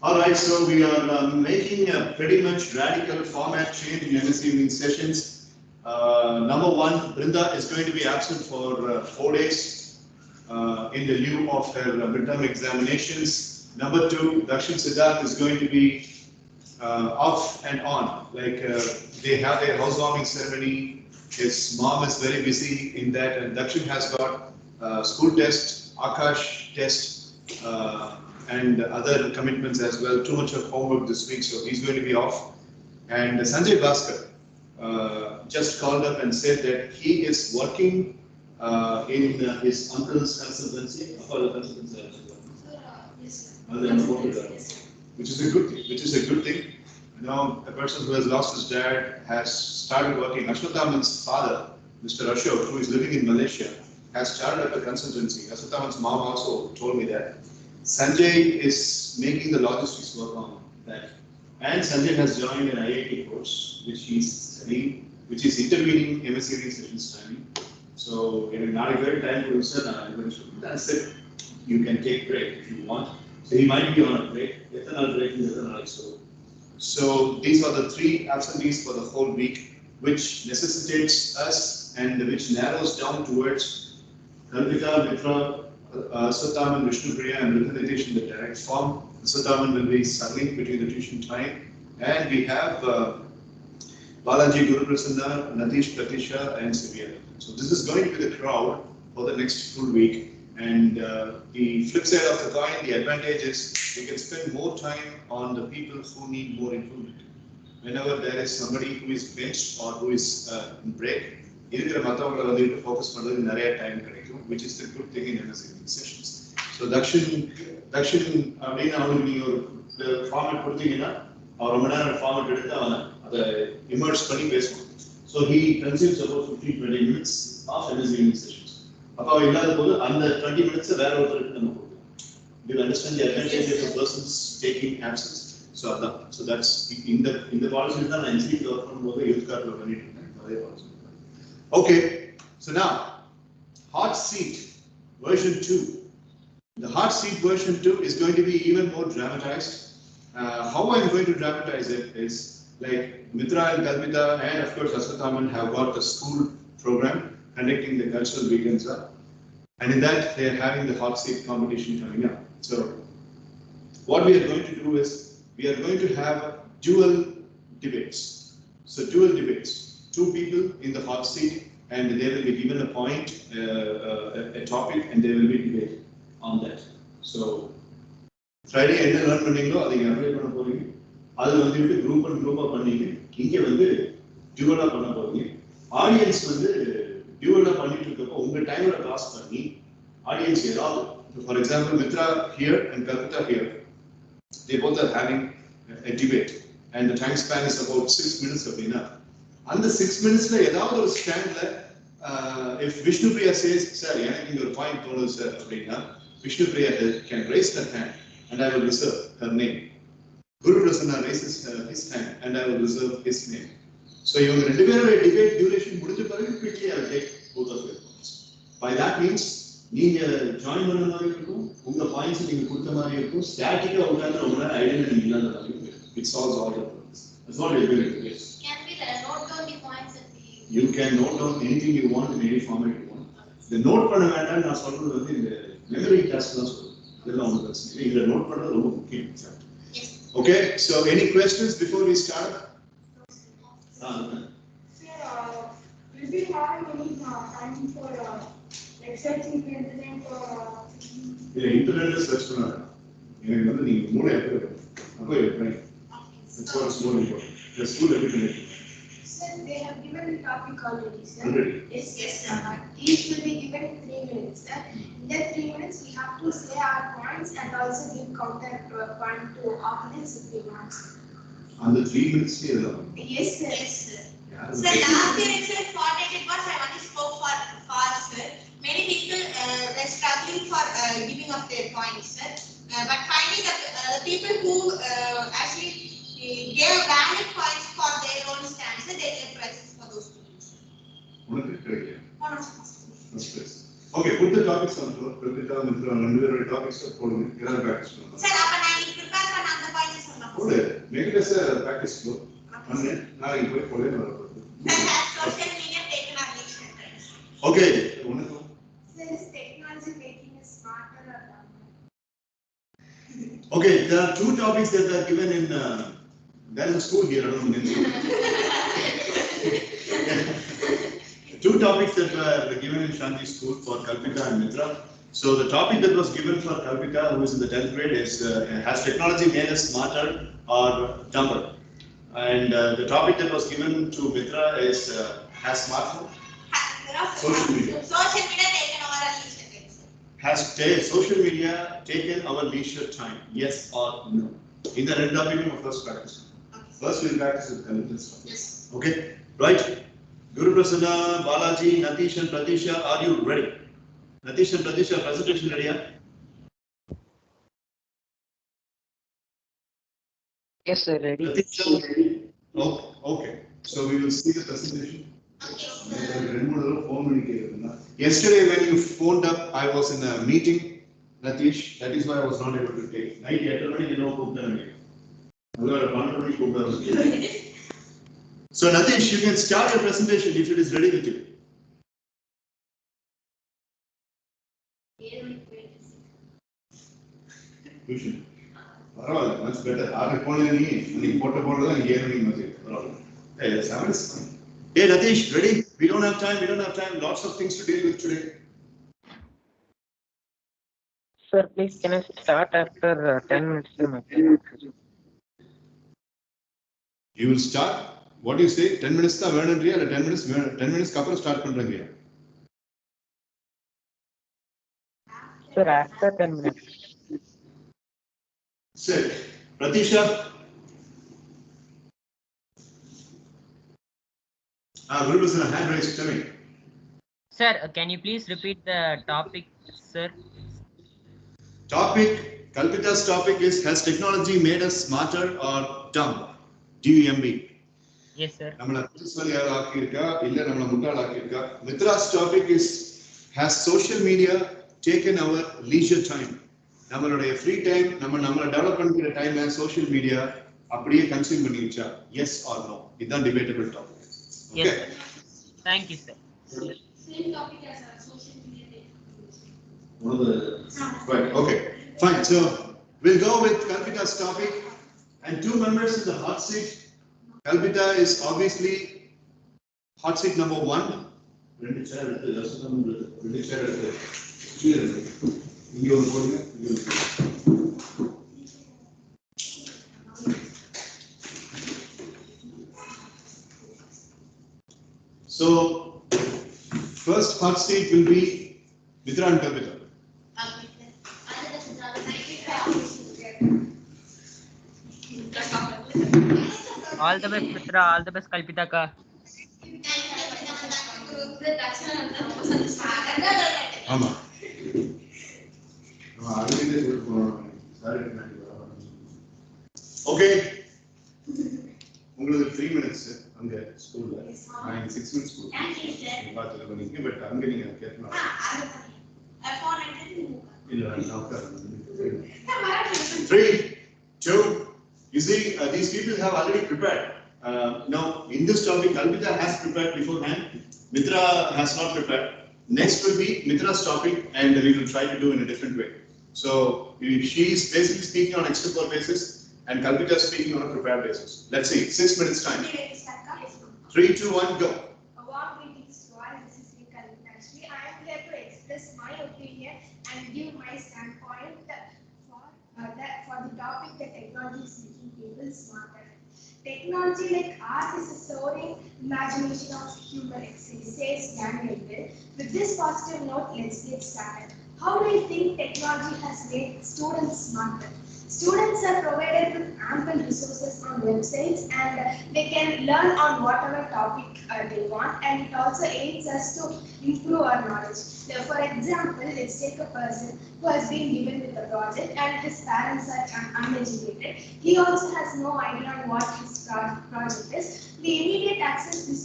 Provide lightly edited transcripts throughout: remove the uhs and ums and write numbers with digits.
Alright, so we are making a pretty much radical format change in MS evening sessions. Number one, Brinda is going to be absent for 4 days in the lieu of her midterm examinations. Number two, Dakshin Siddharth is going to be off and on. Like they have their housewarming ceremony. His mom is very busy in that, and Dakshin has got school test, Akash test, and other commitments as well. Too much of homework this week, so he's going to be off. And Sanjay Bhaskar just called up and said that he is working in his uncle's consultancy. Which is a good thing. Which is a good thing. You know, a person who has lost his dad has started working. Ashwathaman's father, Mr. Ashok, who is living in Malaysia, has started up a consultancy. Ashwathaman's mom also told me that. Sanjay is making the logistics work on that. And Sanjay has joined an IIT course, which he's studying, which is intervening MSES sessions timing. So, in a very time to research, that's it. You can take break if you want. So he might be on a break. Ethanol break is ethanol. So these are the three absentees for the whole week, which necessitates us and which narrows down towards Kalpita, Mitra, Aswathaman, Vishnupriya, and Rita Nitish in the direct form. Aswathaman will be struggling between the tuition time. And we have Balaji, Guru Prasanna, Natish, Pratisha, and Sivya. So this is going to be the crowd for the next full week. And the flip side of the coin, the advantage is we can spend more time on the people who need more improvement. Whenever there is somebody who is benched or who is in break, இருக்கிற மற்றவங்களை வந்துட்டு focus பண்ணுறது நிறைய time கிடைக்கும், which is the good thing in MSc sessions. So Dakshan அப்படின்னு அவனுக்கு நீங்கள் ஒரு ஃபார்மேட் கொடுத்தீங்கன்னா அவன் ரொம்ப நேரம் ஃபார்மேட் எடுத்து அவனை அதை இமர்ஸ் பண்ணி பேசுவான். So he consumes about 15-20 minutes of MSc sessions. அப்போ அவன் இல்லாத போது அந்த 20 minutes வேற ஒருத்தருக்கு நம்ம கொடுக்கலாம். Do you understand the advantage of a person's taking absence? So அதான். So that's இந்த பாலிசி தான் நான் இன்ஸ்டிடியூட் ஒர்க் பண்ணும்போது யூத் கார்டில் பண்ணிட்டு இருக்கேன். அதே policy. Okay, so now, hot seat version 2. The hot seat version 2 is going to be even more dramatized. How I'm going to dramatize it is like Mitra and Kalpita and of course Aswathaman have got the school program conducting the cultural weekends up. And in that they are having the hot seat competition coming up. So what we are going to do is we are going to have dual debates. So dual debates. Two people in the hot seat, and they will be given a point, a topic, and they will be debated on that. So Friday, என்ன learn பண்ணீங்களோ அதை apply பண்ண போறீங்க. அது வந்து group and group பண்ணீங்க. இங்க வந்து dual பண்ண போறீங்க. ஆடியன்ஸ் வந்து dual பண்ணிட்டு இருக்கப்போ உங்க டைமரை பாஸ் பண்ணி ஆடியன்ஸ் ஏதாவது, for example, Mitra here and Kalpita here, they both are having a debate, and the time span is about 6 minutes அப்படின்னா அந்த 6 minutesல ஏதாவது ஒரு ஸ்டாண்ட்ல if Vishnupriya says, sir, எனக்கு இங்க ஒரு பாயிண்ட் தோணுது சார் அப்படின்னா Vishnupriya can raise her hand and I will reserve her name. Guru Prasanna raises his hand and I will reserve his name. So இவங்க ரெண்டு பேரோட debate duration முடிஞ்ச பிறகு quickly I will take both of your points. By that means நீங்க join பண்ண மாதிரி இருக்கும், உங்க பாயிண்ட்ஸ் நீங்க கொடுத்த மாதிரி இருக்கும், ஸ்டாட்டிக்கா உட்கார்ந்து ரொம்ப நேரம் ஐடென்டிட்டி இல்லாத மாதிரி இருக்கும். It solves all the problems. That's what we are going to do. Can we note down the points that we... You can note down anything you want in any format you want. The note பண்ண வேண்டாம் நான் சொல்றது வந்து இந்த memory task தான் சொல்றேன். இதெல்லாம் ஒன்றும் பிரச்சனை இல்லை. இந்த நோட் பண்றது ரொம்ப முக்கியம். Okay, so any questions before we start? Will we have any time for like searching the internet for internet search பண்ணலாம். எனக்கு வந்து நீங்க மூளை எப்படி அப்போ எப்படி That's what is more important. The school everything. Sir, they have given the topic already, sir. Already? Yes, sir. Each will be given 3 minutes, sir. In that 3 minutes, we have to say our points and also give counter point to opponents if we want. On the 3 minutes here? Yes, sir. Yes, sir. Yeah, so last year itself, what I did was I only spoke for fast, sir. Many people were struggling for giving up their points, sir. But finally, the people who actually gave valid points for their own stance, they get prizes for those students. Okay, put the topics on floor. Put the topics on the topics of sir, appa na prepare for another points சொன்னா Good. Make it as a practice flow. Now you go for it. Social media taken our leisure time. Okay. Says technology making us smarter or dumber? Okay, there are two topics that are given in. There is a school here. I don't know. Two topics that were given in Shanti school for Kalpita and Mitra. So the topic that was given for Kalpita, who is in the 10th grade, is has technology made us smarter or dumber? And the topic that was given to Mitra is has smartphone, social media. Social media taken over our leisure time. Has social media taken our leisure time? Yes or no? In the red topic, of course, practice. First, we'll practice with Kalpita's stuff. Yes. Okay, right. Guru Prasanna, Balaji, Natish and Pratisha, are you ready? Natish and Pratisha, presentation ready? Yes, sir, ready. Pratisha, okay. So we will see the presentation. Yesterday when you phoned up, I was in a meeting, Natish, that is why I was not able to take. Night So Natish, you can start your presentation if it is ready with you. You should. Much better. Hey, sound is fine. Hey Natish, ready? We don't have time. Lots of things to deal with today. Sir, please can I start after 10 minutes? You will start. What do you say? 10 minutes tha venundriya or 10 minutes kapra start pandranga? Sir, after 10 minutes. Sir, Pratisha. Guru Prasanna, hand raised, tell me. Sir, can you please repeat the topic, sir? Topic, Kalpita's topic is, has technology made us smarter or dumb? DUMB. Yes, sir. Mitra's topic is, has social media taken our leisure time? Nammaloda free time, nammala develop pannikira time and social media அப்படியே consume பண்ணிருச்சா? Yes or no? இதுதான் debatable topic. Okay. Yes, sir. Thank you, sir. Same topic as our social media. Right, okay, fine. So we'll go with Kalpita's topic and two members in the hot seat. Kalpita is obviously hot seat number 1. So first hot seat will be Mitra and Kalpita. All the best, Mitra. All the best, Kalpita ka. Ama. Okay. உங்களுக்கு 3 minutes அங்க ஸ்கூல்ல. நான் 6 minutes school. பாத்துக்க பண்ணீங்க but அங்க நீங்க கேட்கணும். இல்ல நான் உட்கார்றேன். 3, 2. You see, these people have already prepared. Now, in this topic, Kalpita has prepared beforehand. Mitra has not prepared. Next will be Mitra's topic, and we will try to do in a different way. So, she is basically speaking on extra-core basis, and Kalpita is speaking on a prepared basis. Let's see, 6 minutes time. 3, 2, 1, go. Warm greetings to all. This is Kalpita. I am here to express my opinion and give my standpoint for the topic that technology is making people smarter. Technology like art is a soaring imagination of human excellence, says Daniel Will. With this positive note, let's get started. How do you think technology has made students smarter? Students are provided with ample resources on websites and they can learn on whatever topic they want, and it also aids us to improve our knowledge. Now, for example, let's take a person who has been given with a project and his parents are uneducated. He also has no idea on what his project is. The immediate access this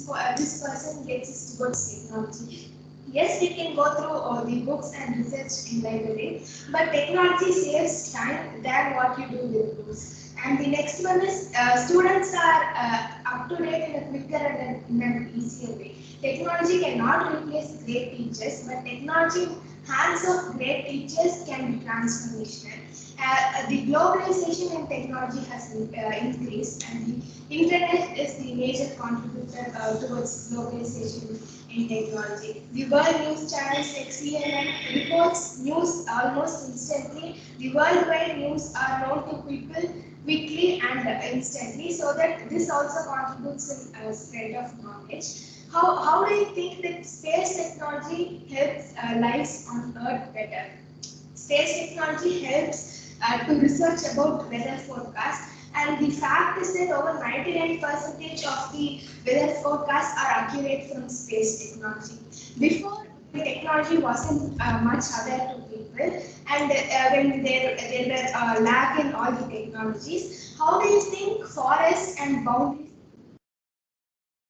person gets is towards technology. Yes, we can go through all the books and research in library, but technology saves time than what you do with books. And the next one is students are up to date in a quicker and in an easier way. Technology cannot replace great teachers, but technology hands of great teachers can be transformational. The globalization in technology has increased, and the internet is the major contributor towards globalization in technology. The world news channels like CNN reports news almost instantly. The worldwide news are known to people quickly and instantly, so that this also contributes in spread of knowledge. How do you think that space technology helps lives on Earth better? Space technology helps to research about weather forecast, and the fact is that over 99% of the weather forecasts are accurate from space technology. Before, the technology wasn't much aware to people, and when there were lag in all the technologies, how do you think forests and boundaries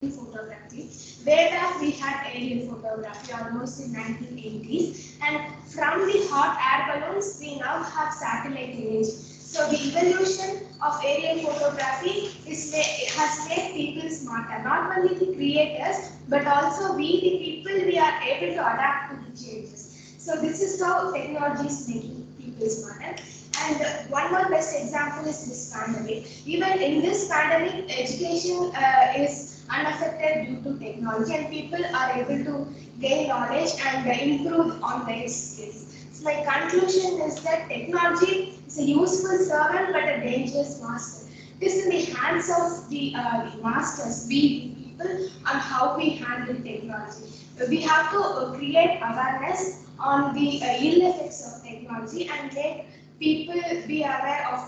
photography? Way back we had aerial photography almost in 1980s, and from the hot air balloons we now have satellite imaging. So the evolution of aerial photography has made people smarter. Not only the creators, but also we the people, we are able to adapt to the changes. So this is how technology is making people smarter. And one more best example is this pandemic. Even in this pandemic, education is unaffected due to technology, and people are able to gain knowledge and improve on their skills. So my conclusion is that technology is a useful servant but a dangerous master. It is in the hands of the masters, we the people, on how we handle technology. We have to create awareness on the ill effects of technology and make people be aware of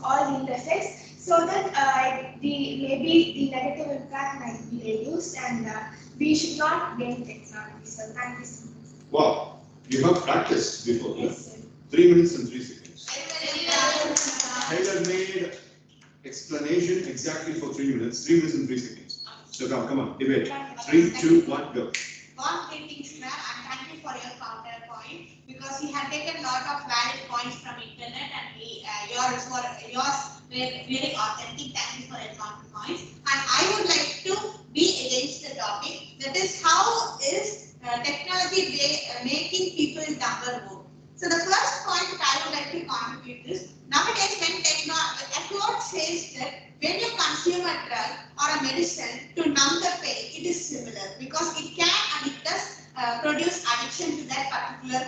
all the ill effects, so that maybe the negative impact might be reduced, and we should not blame technology. So thank you so much. Wow, you have practiced before. Yes, sir. 3 minutes and 3 seconds. Tailor-made explanation exactly for 3 minutes. 3 minutes and 3 seconds. So come on, debate. 3, 2, 1, go. One thing, sir, and thank you for your counterpoint, because you have taken a lot of valid points from internet, and yours were really authentic. Thank you for your counterpoints. And I would like to be against the topic, that is, how is technology making people dumber more? So the first point that I would like to contribute is, nowadays when a quote says that when you consume a drug or a medicine to numb the pain, it is similar, because it can and it does produce addiction to that particular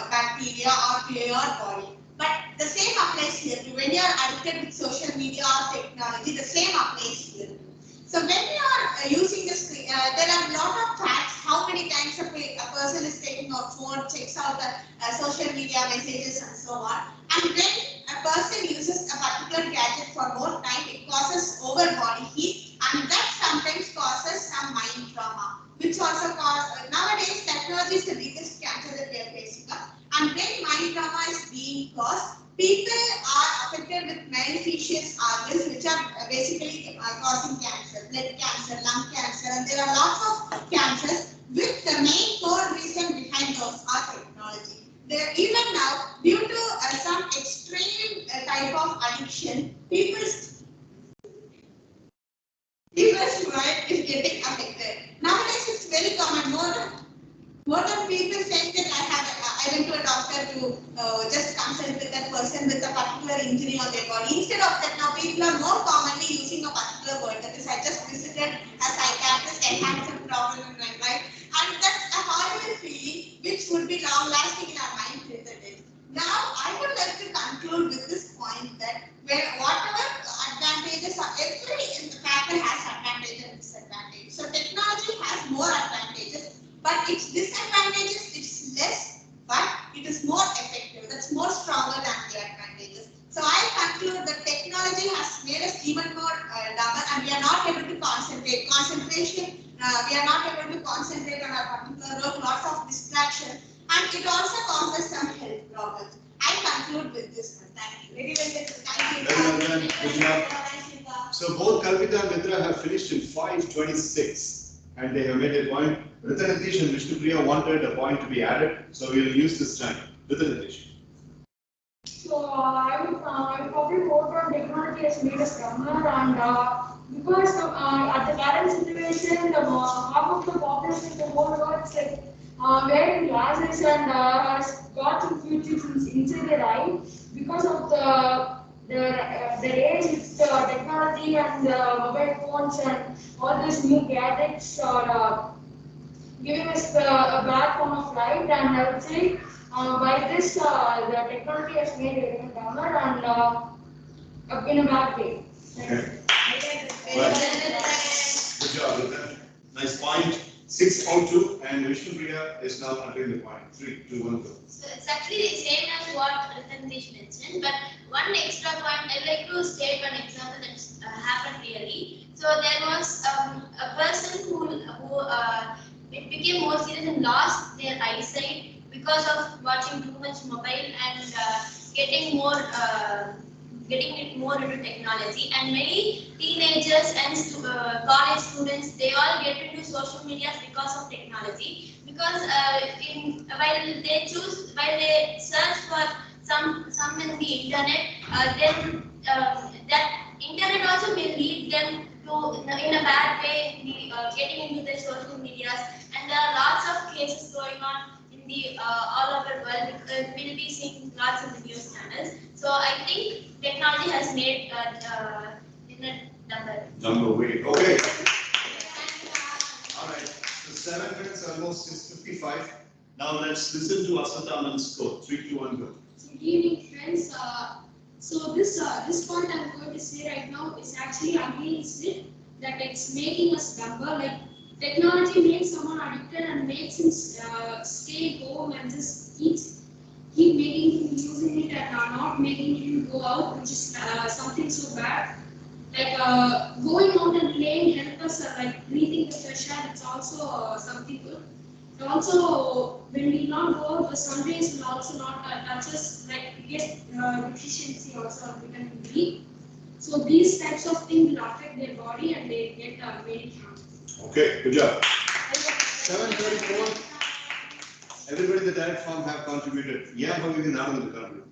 bacteria or to your body. But the same applies here too. When you are addicted with social media or technology, the same applies here too. So when you are using the screen, there are a lot of facts, how many times a person is taking a phone, checks out the social media messages and so on. And when a person uses a particular gadget for more time, it causes over body heat, and that sometimes causes some mind trauma, which also causes, nowadays technology is the biggest cancer that we are facing up. And when mind trauma is being caused, people are affected with malicious organs, which are basically causing cancer, blood cancer, lung cancer, and there are lots of cancers, with the main core reason behind those are technology. Even now, due to some extreme type of addiction, people's mind is getting affected. Nowadays, it's very common. More than people saying that I went to a doctor to just consult with that person with a particular injury on their body. Instead of that, now people are more commonly using a particular word. That is, I just visited a psychiatrist, I had some problem in my life, and that's a horrible feeling which would be long lasting in our mind till the day. Now, I would like to conclude with this point that whatever advantages are, every factor has advantages and disadvantages. So technology has more advantages, but its disadvantages is less, but it is more effective. That's more stronger than the advantages. So I conclude that technology has made us even more dumber, and we are not able to concentrate. We are not able to concentrate on our particular work. Lots of distraction, and it also causes some health problems. I conclude with this one. Thank you. Very well done. Thank you. Very well done. Good job. So both Kalpita and Mitra have finished in 5:26, and they have made a point. Rita Nitish and Vishnupriya wanted a point to be added, so we will use this time. Rita Nitish. So I would probably vote on technology has made us dumber, and because at the current situation, half of the population of the whole world is like wearing glasses and has got some future inside their eye because of the age with technology and mobile phones and all these new gadgets are giving us a bad form of light. And I would say by this the technology has made it even dumber and in a bad way. Okay. Right. Good job, Rita. Nice point. 6 out 2, and Vishnupriya is now entering the point. 3, 2, 1, go. So it's actually the same as what Ratan mentioned, but one extra point I'd like to state one example that happened really. So there was a person who it became more serious and lost their eyesight because of watching too much mobile and getting it more into technology. And many teenagers and college students, they all get into social media because of technology. Because while they search for some in the internet, then that internet also will lead them to in a bad way getting into the social medias. And there are lots of cases going on in the all over the world. We'll be seeing lots of the news channels. So I think technology has made in a Number way. Okay. All right. So 7 minutes almost is 55. Now let's listen to Asanthaman's score. 3, 2, 1, go. So good evening, friends. So this point I'm going to say right now is actually against it, that it's making us dumber. Like technology makes someone addicted and makes him stay home and just keep making him using it and not making him go out, which is something so bad. Like going out and playing help us like breathing the fresh air. It's also something good. And also, when we not go out, the sun rays will also not touch us. Like we get deficiency also of vitamin D. So these types of things will affect their body and they get very harmful. Okay, good job. 7:34. Everybody in the direct form have contributed. Yeah, but we can now in the country.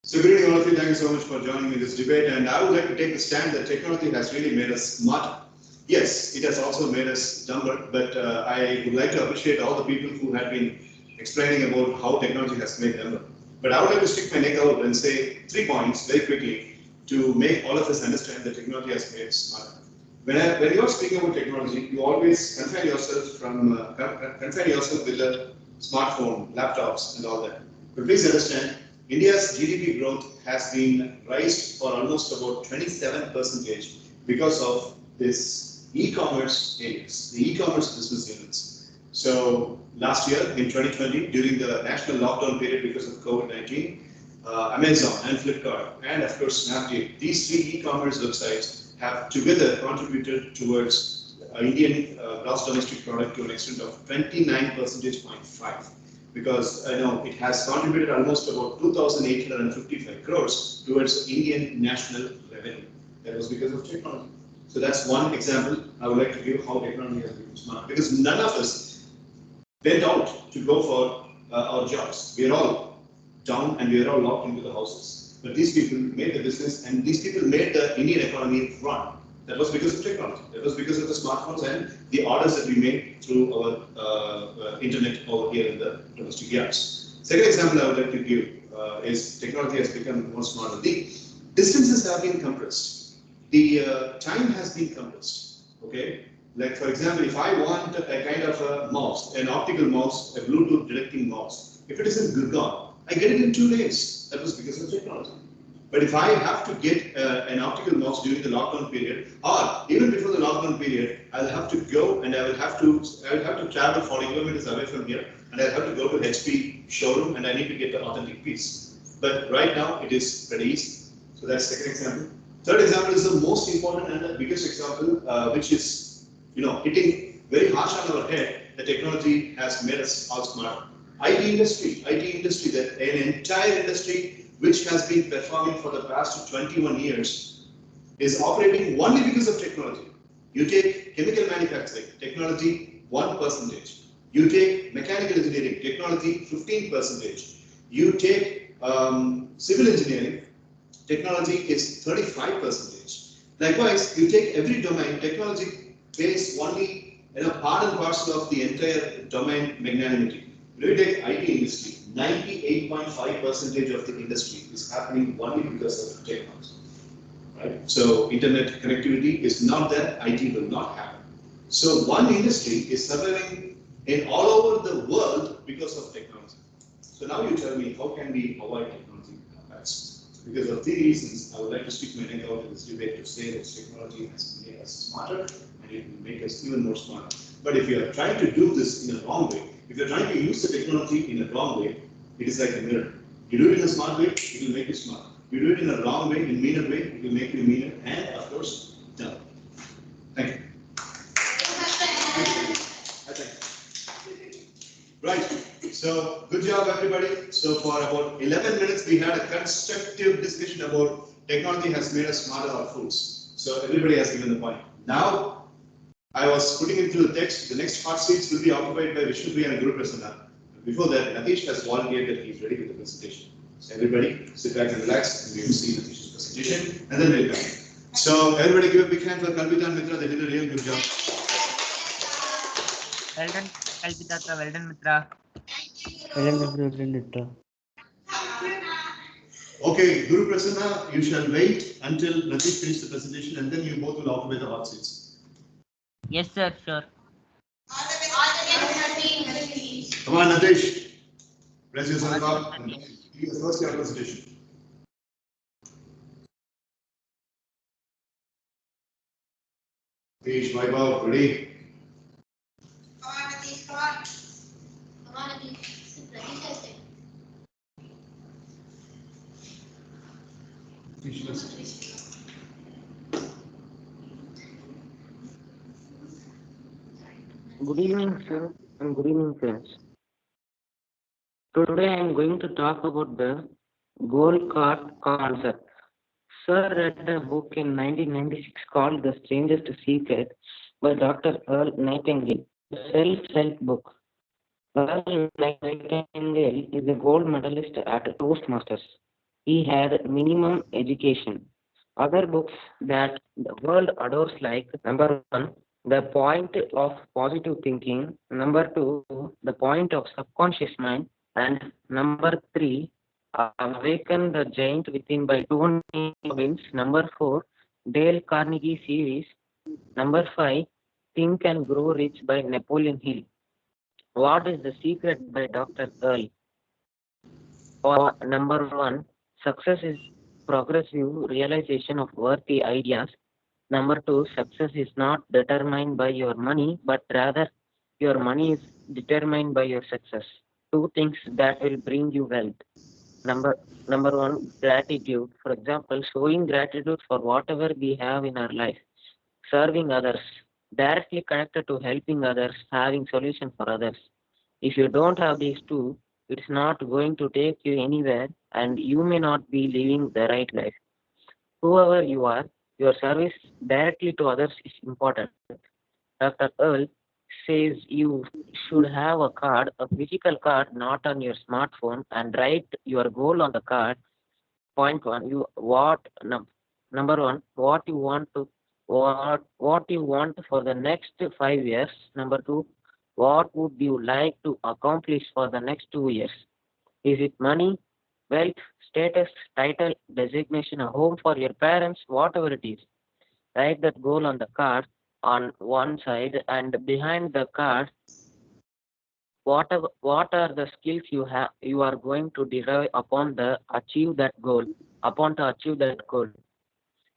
So good evening all of you. Thank you so much for joining me in this debate. And I would like to take the stand that technology has really made us smarter. Yes, it has also made us dumber, but I would like to appreciate all the people who have been explaining about how technology has made dumber. But I would like to stick my neck out and say 3 points very quickly to make all of us understand that technology has made us smarter. When you are speaking about technology, you always confine yourself with a smartphone, laptops, and all that. But please understand, India's GDP growth has been raised for almost about 27% because of this e-commerce areas, the e-commerce business units. So last year in 2020, during the national lockdown period because of COVID-19, Amazon and Flipkart and of course Snapdeal, these 3 e-commerce websites have together contributed towards Indian gross domestic product to an extent of 29.5%. Because it has contributed almost about 2,855 crores towards Indian national revenue. That was because of technology. So that's one example I would like to give how technology has become smart. Because none of us went out to go for our jobs. We are all down and we are all locked into the houses. But these people made the business and these people made the Indian economy run. That was because of technology. That was because of the smartphones and the orders that we made through our internet over here in the domestic yards. Second example I would like to give is technology has become more smarter. The distances have been compressed. The time has been compressed. Okay, like for example, if I want a kind of a mouse, an optical mouse, a Bluetooth detecting mouse, if it is in Gurgaon, I get it in 2 days. That was because of technology. But if I have to get an optical mouse during the lockdown period, or even before the lockdown period, I'll have to go and I will have to travel 40 kilometers away from here, and I'll have to go to HP showroom and I need to get the authentic piece. But right now it is pretty easy. So that's second example. Third example is the most important and the biggest example, which is hitting very harsh on our head. The technology has made us all smarter. IT industry, that an entire industry which has been performing for the past 21 years is operating only because of technology. You take chemical manufacturing, technology 1%. You take mechanical engineering, technology 15%. You take civil engineering, technology is 35%. Likewise, you take every domain, technology pays only part and parcel of the entire domain magnanimity. When you take IT industry, 98.5% of the industry is happening only because of technology. Right? So internet connectivity is not there, IT will not happen. So one industry is surviving in all over the world because of technology. So now you tell me, how can we avoid technology impacts? Because of three reasons, I would like to stick my neck out in this debate to say that technology has made us smarter and it will make us even more smarter. But if you are trying to do this in a wrong way, if you're trying to use the technology in a wrong way, it is like a mirror. You do it in a smart way, it will make you smart. You do it in a wrong way, in a meaner way, it will make you meaner and, of course, dumb. Thank you. Right. So, good job, everybody. So, for about 11 minutes, we had a constructive discussion about technology has made us smarter or fools. So, everybody has given the point. Now, I was putting into the text, the next hot seats will be occupied by Vishnu and Guru Prasanna. Before that, Natish has volunteered that he is ready with the presentation. So everybody, sit back and relax, and we will see Natish's presentation, and then we'll come. So everybody give a big hand for Kalpita and Mitra, they did a real good job. Well done, Kalpita, well done, Mitra. Well done, Mitra. Okay, Guru Prasanna, you shall wait until Natish finishes the presentation, and then you both will occupy the hot seats. Yes, sir, sure. Come on, Natish. Press yourself up and give the first presentation. Natish, Vaibhav, ready? Come on, Natish, come on. Come on, Natish. Natish has it. Good evening, sir, and good evening, friends. Today I am going to talk about the goal card concept. Sir read a book in 1996 called The Strangest Secret by Dr. Earl Nightingale, a self-help book. Earl Nightingale is a gold medalist at Toastmasters. He had minimum education. Other books that the world adores, like number one, The Point of Positive Thinking, number two, The Point of Subconscious Mind, and number three, Awaken the Giant Within by Tony Robbins, number four, Dale Carnegie series, number five, Think and Grow Rich by Napoleon Hill. What is the Secret by Dr. Earl? Number one, success is progressive realization of worthy ideas. Number two, success is not determined by your money, but rather your money is determined by your success. Two things that will bring you wealth. Number one, gratitude. For example, showing gratitude for whatever we have in our life. Serving others, directly connected to helping others, having solution for others. If you don't have these two, it's not going to take you anywhere, and you may not be living the right life. Whoever you are, your service directly to others is important. Dr. Earl says you should have a card, a physical card, not on your smartphone, and write your goal on the card. Point one, number one, what you want for the next 5 years. Number two, what would you like to accomplish for the next 2 years? Is it money, wealth, status, title, designation, a home for your parents, whatever it is? Write that goal on the card on one side, and behind the card, what are the skills you are going to derive upon to achieve that goal.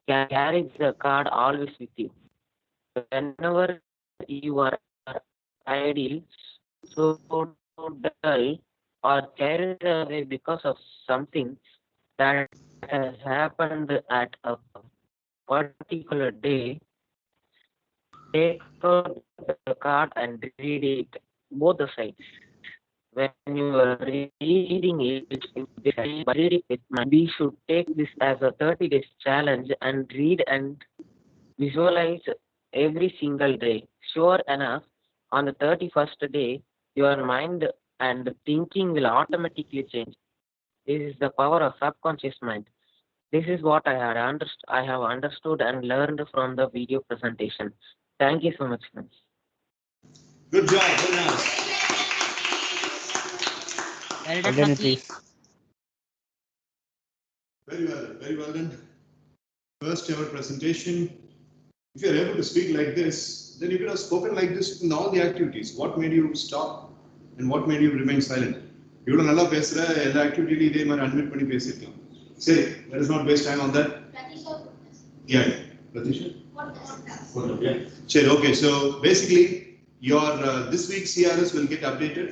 Carry the card always with you. Whenever you are idle, so dull, or carried away because of something that has happened at a particular day, take out the card and read it, both the sides. When you are reading it, but read it with mind. We should take this as a 30 days challenge and read and visualize every single day. Sure enough, on the 31st day, your mind and thinking will automatically change. This is the power of subconscious mind. This is what I have understood and learned from the video presentation. Thank you so much, friends. Good job, very nice. Well Well done, done, Natish. Nitish. Very well done. First ever presentation. If you're able to speak like this, then you could have spoken like this in all the activities. What made you stop and what made you remain silent? இவ்வளவு நல்லா பேசுற எல்லா ஆக்டிவிட்டிலையும் இதே மாதிரி admit பண்ணி பேசிருக்கலாம். சரி, let us not waste time on that. Yeah, Pratisha? Yeah. Sure, okay, so basically your this week's CRS will get updated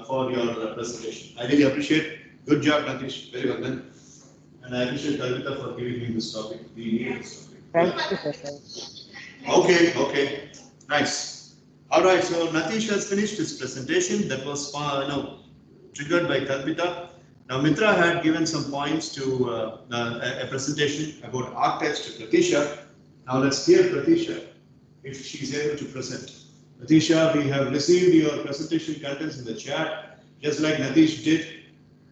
for your presentation. I really appreciate. Good job, Natish. Very well done. And I appreciate Kalvita for giving me this topic. We need this topic. Thank you, sir. Okay, nice. All right, so Natish has finished his presentation. That was triggered by Kalpita. Now Mitra had given some points to a presentation about archetypes to Pratisha. Now let's hear Pratisha if she's able to present. Pratisha, we have received your presentation contents in the chat. Just like Natish did,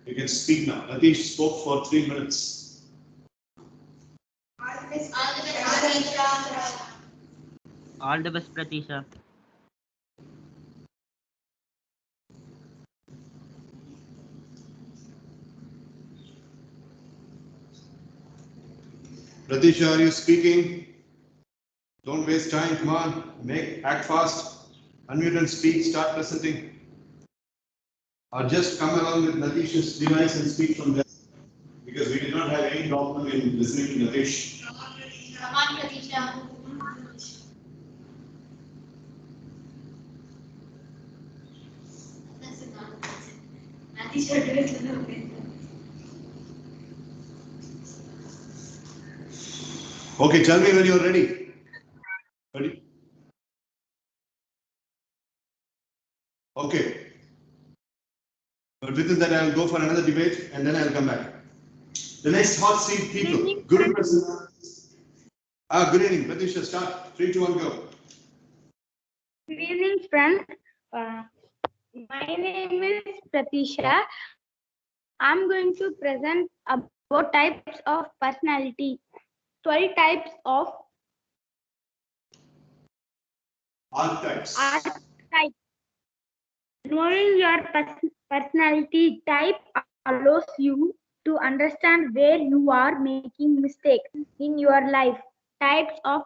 you can speak now. Natish spoke for 3 minutes. All the best, Pratisha. Pratisha, are you speaking? Don't waste time, come on, act fast. Unmute and speak, start presenting. Or just come along with Natish's device and speak from there. Because we did not have any problem in listening to Natish. Come on, Pratisha. Okay, tell me when you're ready. Ready? Okay. But within that, I'll go for another debate and then I'll come back. The next hot seat people. Good person. Good evening. Pratisha, start. 3, 2, 1, go. Good evening, friends. My name is Pratisha. I'm going to present about types of personality. 12 types of Archetypes. archetypes. Knowing your personality type allows you to understand where you are making mistakes in your life. Types of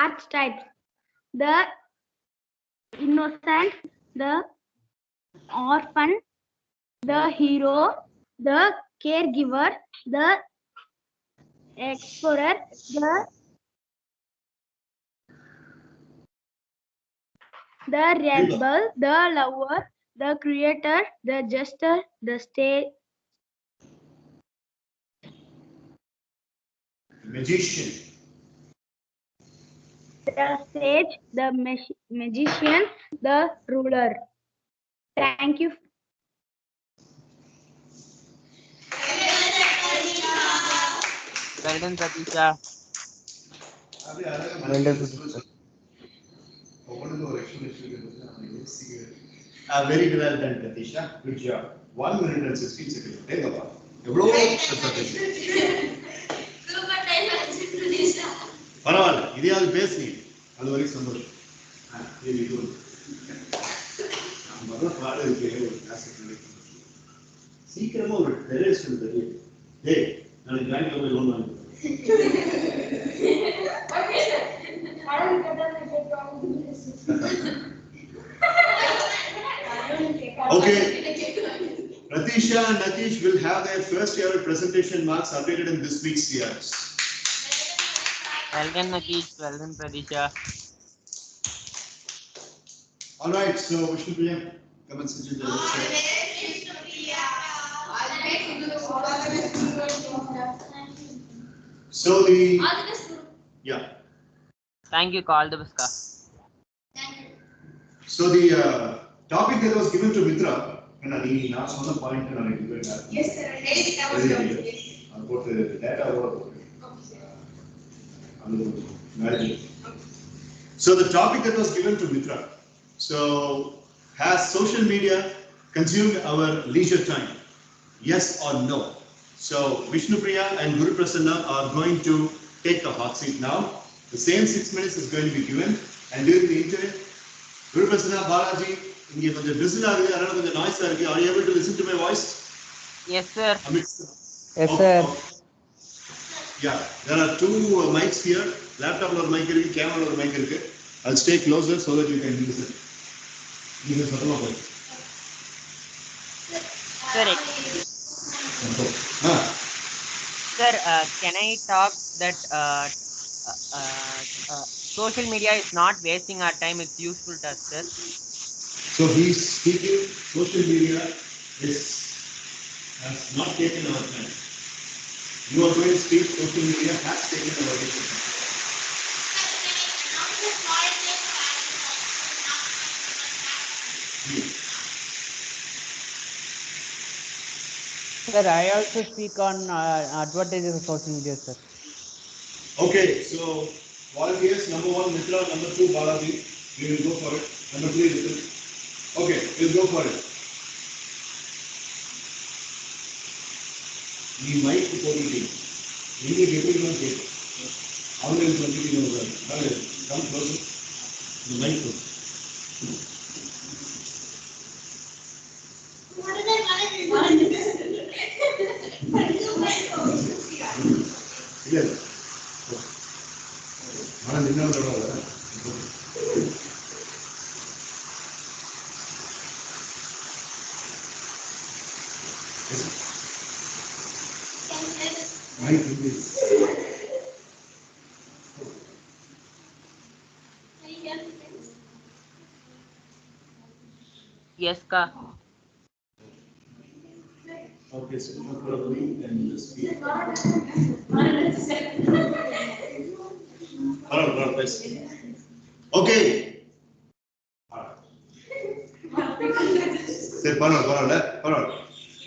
archetypes: the innocent, the orphan, the hero, the caregiver, the explorer, the rebel, the lover, the creator, the jester, the Magician. sage, the magician, the ruler. Thank you. Well done, Pratisha. Well done, Pratisha. Very well done, Pratisha. Good job. 1 minute and 16 seconds. Take over. பரவாயில்ல இதையாவது பேசுனீங்க அது வரைக்கும் சந்தோஷம் நம்ம பாட இருக்கு ஒரு கிளாஸ் சீக்கிரமா ஒரு டெரரிஸ்ட் தெரியும் டேய் நாளைக்கு பேங்க்ல போய் லோன் வாங்கி Okay, Pratisha and Natish will have their first year presentation marks updated in this week's CRS. Well done, Natish. Well done, Pratisha. All right, so Vishnupriya, come and sit in the next chair. So yeah. Thank you, all the best. So the topic that was given to Mitra, and I now on the point and I did Yes, sir. about the data over. So the topic that was given to Mitra. So has social media consumed our leisure time? Yes or no? So Vishnupriya and Guru Prasanna are going to take the hot seat now. The same 6 minutes is going to be given, and during the interim, Guru Prasanna, Balaji, இங்கே கொஞ்சம் drizzle ஆகுது, அதனால கொஞ்சம் noise இருக்கு. Are you able to listen to my voice? Yes, sir. Amit? Yes, sir. Yeah, there are two mics here. Laptop or mic இருக்கு, camera or mic இருக்கு. I'll stay closer so that you can listen. You can சத்தமா போய். Correct. Sir, can I talk that social media is not wasting our time, it's useful to us, sir? So he's speaking, social media has not taken our time. You are going to speak, social media has taken our time. Sir, I also speak on advertising of social media, sir. Okay, so volunteers, number 1, Mitra, number 2, Balaji. We will go for it. Number 3, Nitin. Okay, we'll go for it. The mic quality. We need everyone take. How will continue over? Come closer. The mic. Yes. Yes, ka. Okay, so you probably and speak. Okay. சரி பரவாயில்ல பரவாயில்ல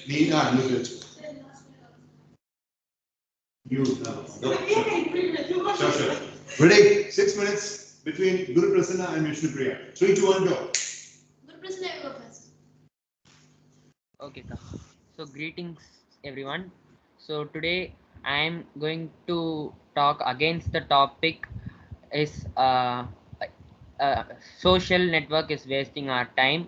நீ அனுப்பி வச்சு sure. Ready? 6 minutes between Guru Prasanna and Vishnu Priya. 3, 2, 1, go. Guru Prasanna, you go first. Okay, ka. So greetings everyone. So today I am going to talk against the topic is social network is wasting our time.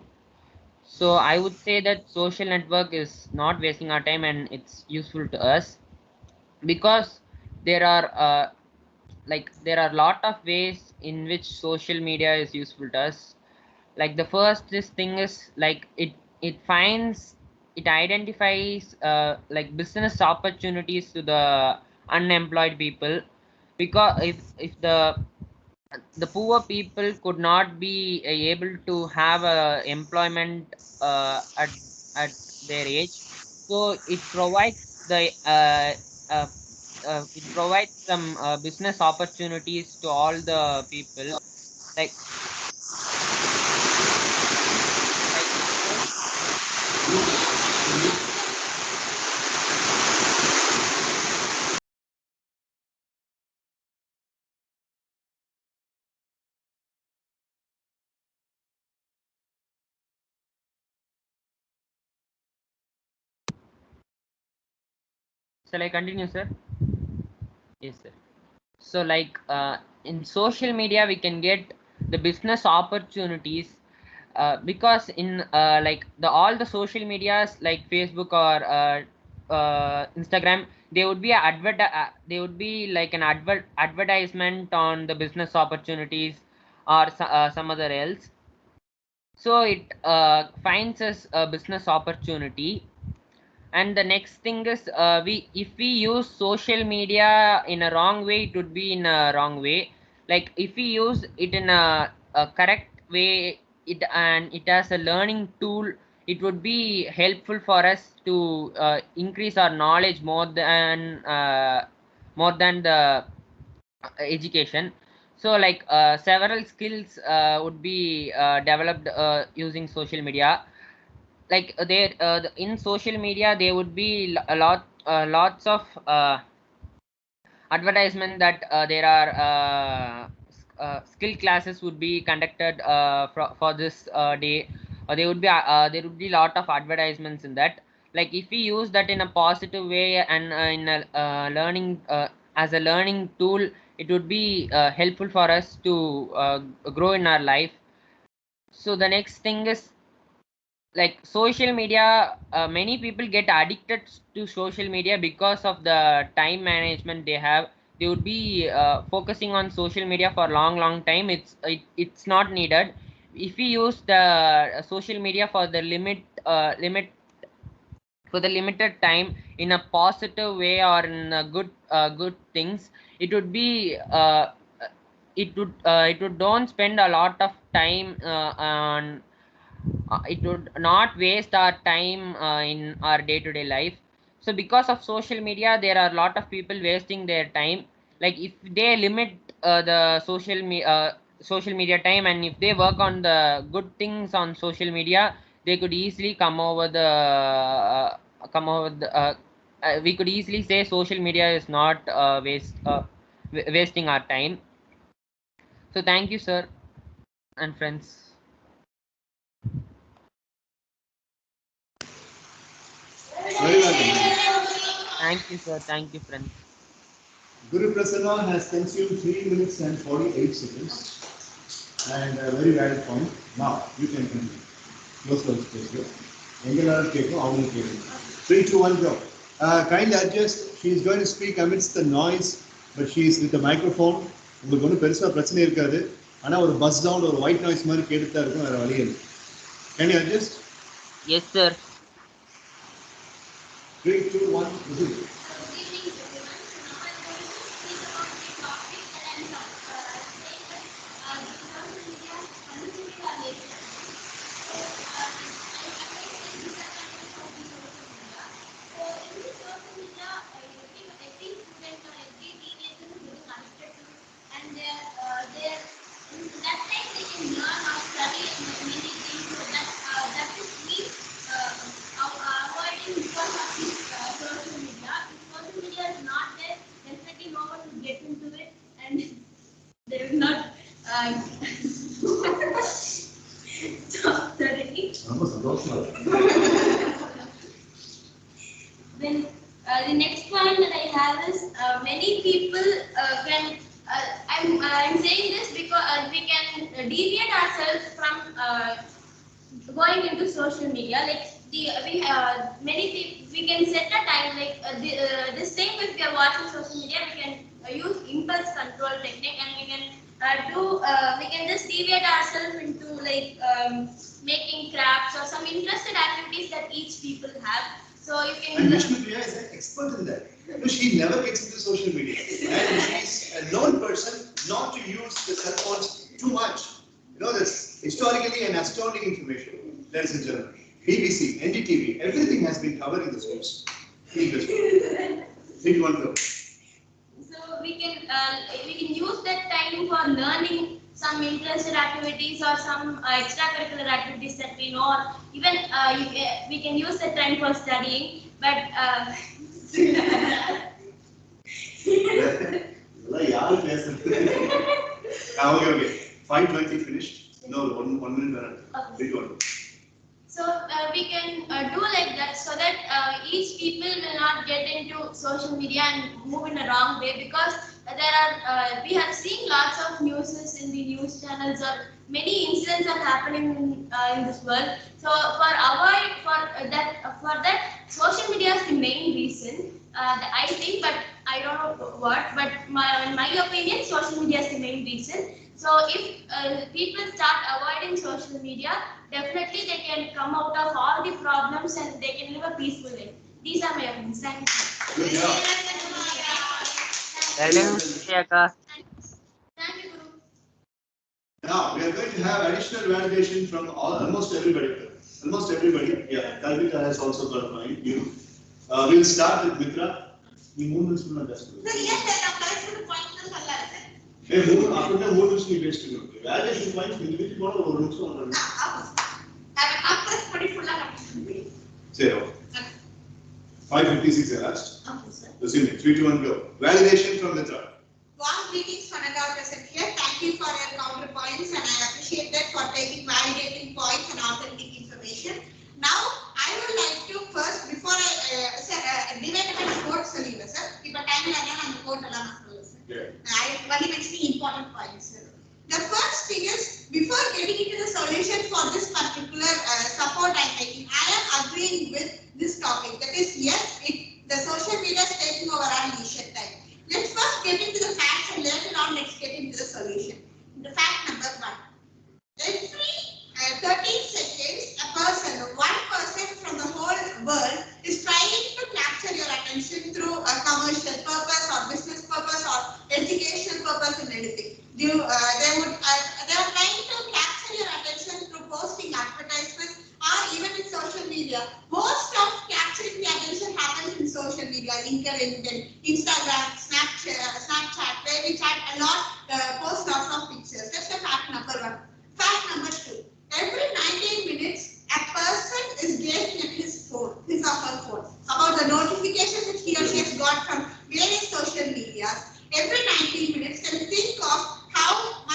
So I would say that social network is not wasting our time and it's useful to us because there are there are a lot of ways in which social media is useful to us. Like the first this thing is like it identifies like business opportunities to the unemployed people, because if the poor people could not be able to have a employment at their age, so it provides it provides some business opportunities to all the people, like shall I continue, sir? Yes, sir. So in social media we can get the business opportunities, because in the all the social medias like Facebook or Instagram, they would be they would be like an advertisement on the business opportunities or some other else. So it finds us a business opportunity. And the next thing is, we if we use social media in a wrong way, it would be in a wrong way. Like if we use it in a correct way, it as a learning tool, it would be helpful for us to increase our knowledge more than the education. So several skills would be developed using social media. Like there in social media there would be a lots of advertisement that there are skill classes would be conducted for this day, or there would be lot of advertisements in that. Like if we use that in a positive way and in a learning as a learning tool, it would be helpful for us to grow in our life. So the next thing is like social media. Many people get addicted to social media because of the time management they have. They would be focusing on social media for long time. It's not needed. If we use the social media for the limit for the limited time in a positive way or in a good things, it would be it would don't spend a lot of time on it would not waste our time in our day-to-day life. So because of social media there are a lot of people wasting their time. Like if they limit the social media time, and if they work on the good things on social media, they could easily come over the we could easily say social media is not wasting our time. So thank you, sir and friends. Very well. Thank you, sir. Thank you, friends. Guru Prasanna has consumed 3 minutes and 48 seconds. And a very valid point. Now, you can continue. Close the space. Engalaru Keko, Avunu Keko. 3, 2, 1, go. Kindly adjust. She is going to speak amidst the noise, but she is with a microphone. உங்களுக்கு ஒன்றும் பெருசாக பிரச்சனை இருக்காது. ஆனால் ஒரு bus sound ஒரு white noise மாதிரி கேட்டு தான் இருக்கும், வேறு வழி இல்லை. Can you adjust? Yes, sir. 3, 2, 1, listen. Then the next point that I have is many people can. I'm saying this because we can deviate ourselves from going into social media. Like many people, we can set a time. Like this time, if we are watching social media, we can use impulse control technique, and we can we can just deviate ourselves into like making crafts or some interested activities that each people have. So you can. And Vishnu Priya is an expert in that. She never gets into social media, and she's a known person not to use the cell phones too much. That's historically an astounding information, ladies and gentlemen. BBC, NDTV, everything has been covered in this news. Please, one go. So we can use that time for learning some interested activities or some extracurricular activities that we know, or even we can use that time for studying. But Okay. 5:20 finished. No, one minute. Big one. So we can do like that, so that each people will not get into social media and move in a wrong way, because there are we have seen lots of news in the news channels, or many incidents are happening in this world. So for that social media is the main reason, I think, but I don't know what, but in my opinion social media is the main reason. So if people start avoiding social media, definitely they can come out of all the problems and they can live a peaceful life. These are my opinions. Thank you. Good job. Thank you, Guru. Now we are going to have additional validation from almost everybody. Almost everybody. Yeah, Kalpita has also got a point. We'll start with Mitra. You move this one just. Sir, yes, sir. I'm correct to the point. Hey, move. After that, move this one waste to you. Validation points. Individual one or one one. Say 5:56 last. Okay, sir. Resume. 3, 2, 1, go. Validation from Mitra. Warm greetings, Fanada present here. Thank you for your counterpoints, and I appreciate that for taking validating points and authentic information. Now, I would like to first, before I divide by four solutions, sir. If a time and the code I only mentioning important points. Sir. The first thing is, before getting into the solution for this particular support I'm taking, I am agreeing with this topic. That is, yes, the social media is taking over our leisure time. Let's first get into the facts and later on let's get into the solution. The fact number 1. Every 13 seconds, one person from the whole world is trying to capture your attention through a commercial purpose or business purpose or educational purpose and anything. They are trying to capture your attention through posting advertisements or even in social media. Most of capturing the attention happens in social media, LinkedIn, Instagram, Snapchat, where we chat a lot, post lots of pictures. That's the fact number 1. Fact number 2. Every 19 minutes, a person is gazing at his phone, his or her phone, about the notifications that he or she has got from various social medias. Every 19 minutes, can you think of how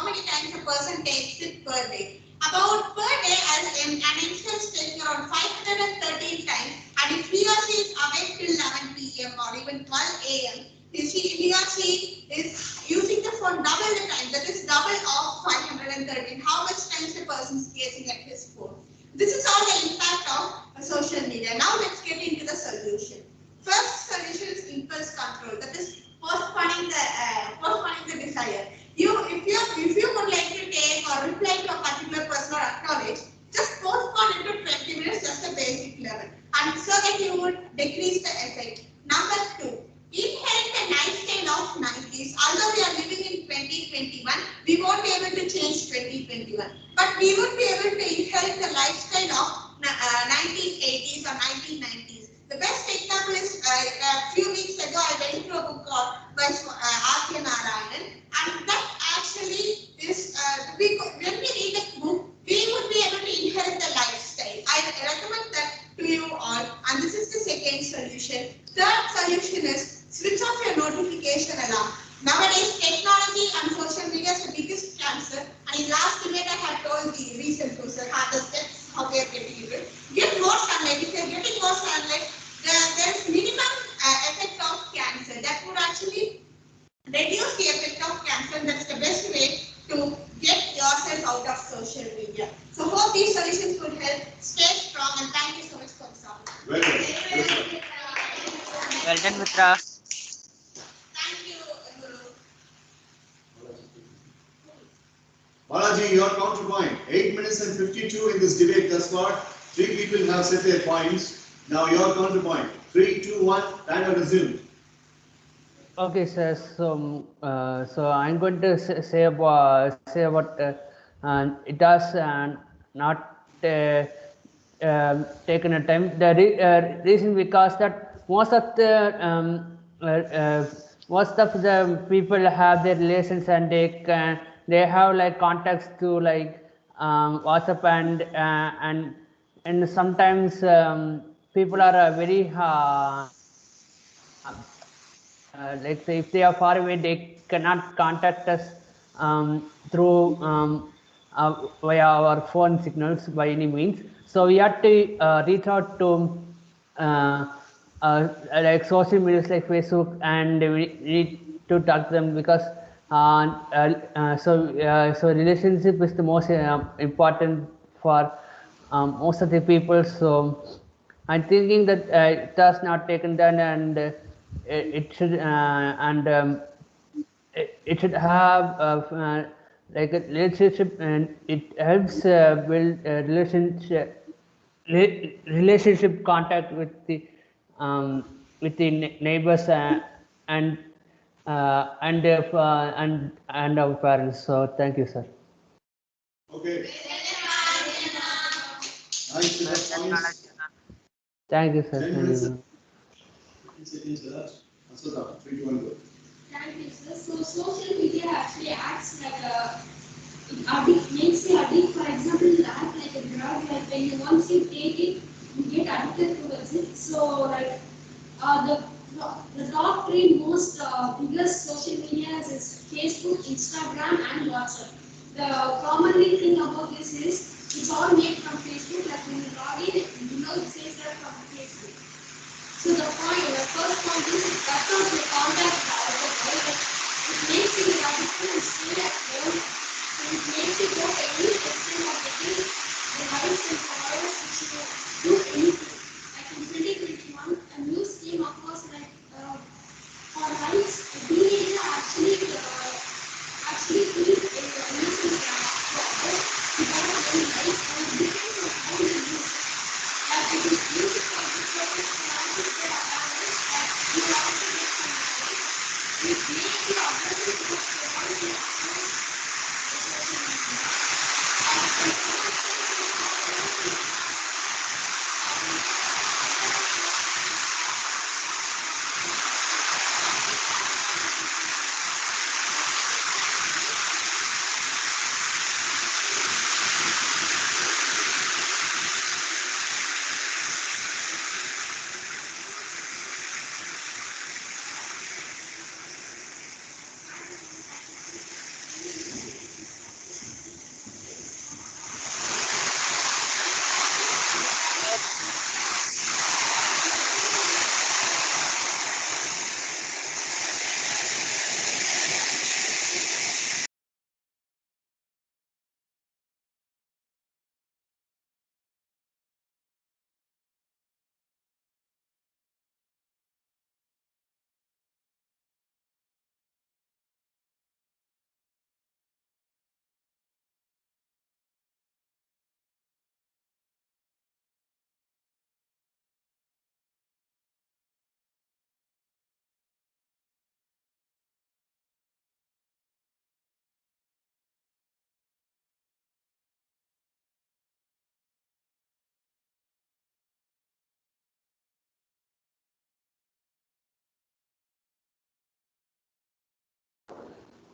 many times a person takes it per day? About per day, as an youngster is taking around 513 times, and if he or she is awake till 11 p.m. or even 12 a.m., he or she is using the phone double the time, that is double of 513. How much times a person is gazing at his phone? This is all the impact of social media. Now let's get into the solution. First solution is impulse control, that is postponing the desire. If you would like to take or reply to a particular person or acknowledge, just postpone it to 20 minutes, just a basic level, and so that you would decrease the effect. Number 2. Inherit the lifestyle of 90s. Although we are living in 2021, we won't be able to change 2021. But we would be able to inherit the lifestyle of 1980s or 1990s. The best example is a few weeks ago, I went through a book called by R.K. Narayanan, and that actually is, when we read that book, we would be able to inherit the lifestyle. I recommend that to you all, and this is the second solution. Third solution is switch off your notification alarm. Nowadays, technology and social media is the biggest cancer. And in last debate, I have told the recent person the steps how they are getting it. Get more sunlight. If you are getting more sunlight, there is minimum effect of cancer. That would actually reduce the effect of cancer. That's the best way to get yourself out of social media. So hope these solutions could help. Stay strong, and thank you so much for this opportunity. Well done, Mitra. Thank you, Guru. Balaji, your counterpoint. 8 minutes and 52 in this debate thus far. 3 people have set their points. Now your counterpoint. 3, 2, 1. Timer resumed. Okay, sir. So I'm going to say about it has not taken a time. The reason because that most of the people have their relations and they have like contacts to like WhatsApp and sometimes people are very like say if they are far away, they cannot contact us through via our phone signals by any means. So we have to reach out to like social medias like Facebook, and we need to talk to them because so relationship is the most important for most of the people. So I'm thinking that it has not taken done, and it should it should have like a relationship, and it helps build a relationship contact with the neighbors and our parents. So thank you, sir. Okay. Nice points. Thank you, sir. 10 minutes and 15 seconds left. Aswata, 3, 2, 1, go. Thank you, sir. So social media actually acts like it makes you addict. For example, it acts like a drug. Like when once you take it, you get addicted towards it. So like The top three most biggest social medias is Facebook, Instagram, and WhatsApp. The commonly thing about this is it's all made from Facebook. Like when you log in, below it says that from Facebook. So the first point is it cuts off the contact protocol. It makes it radical and stay at home. So it makes it go any extent of the day, the likes and followers which you do anything. Like in 2021, a new scheme occurs like for likes, a teenager actually feels a using process without any likes and it depends on how you use it. Like it is used for this purpose to get awareness and you also get some knowledge. It makes you aware of what you want to access the social media.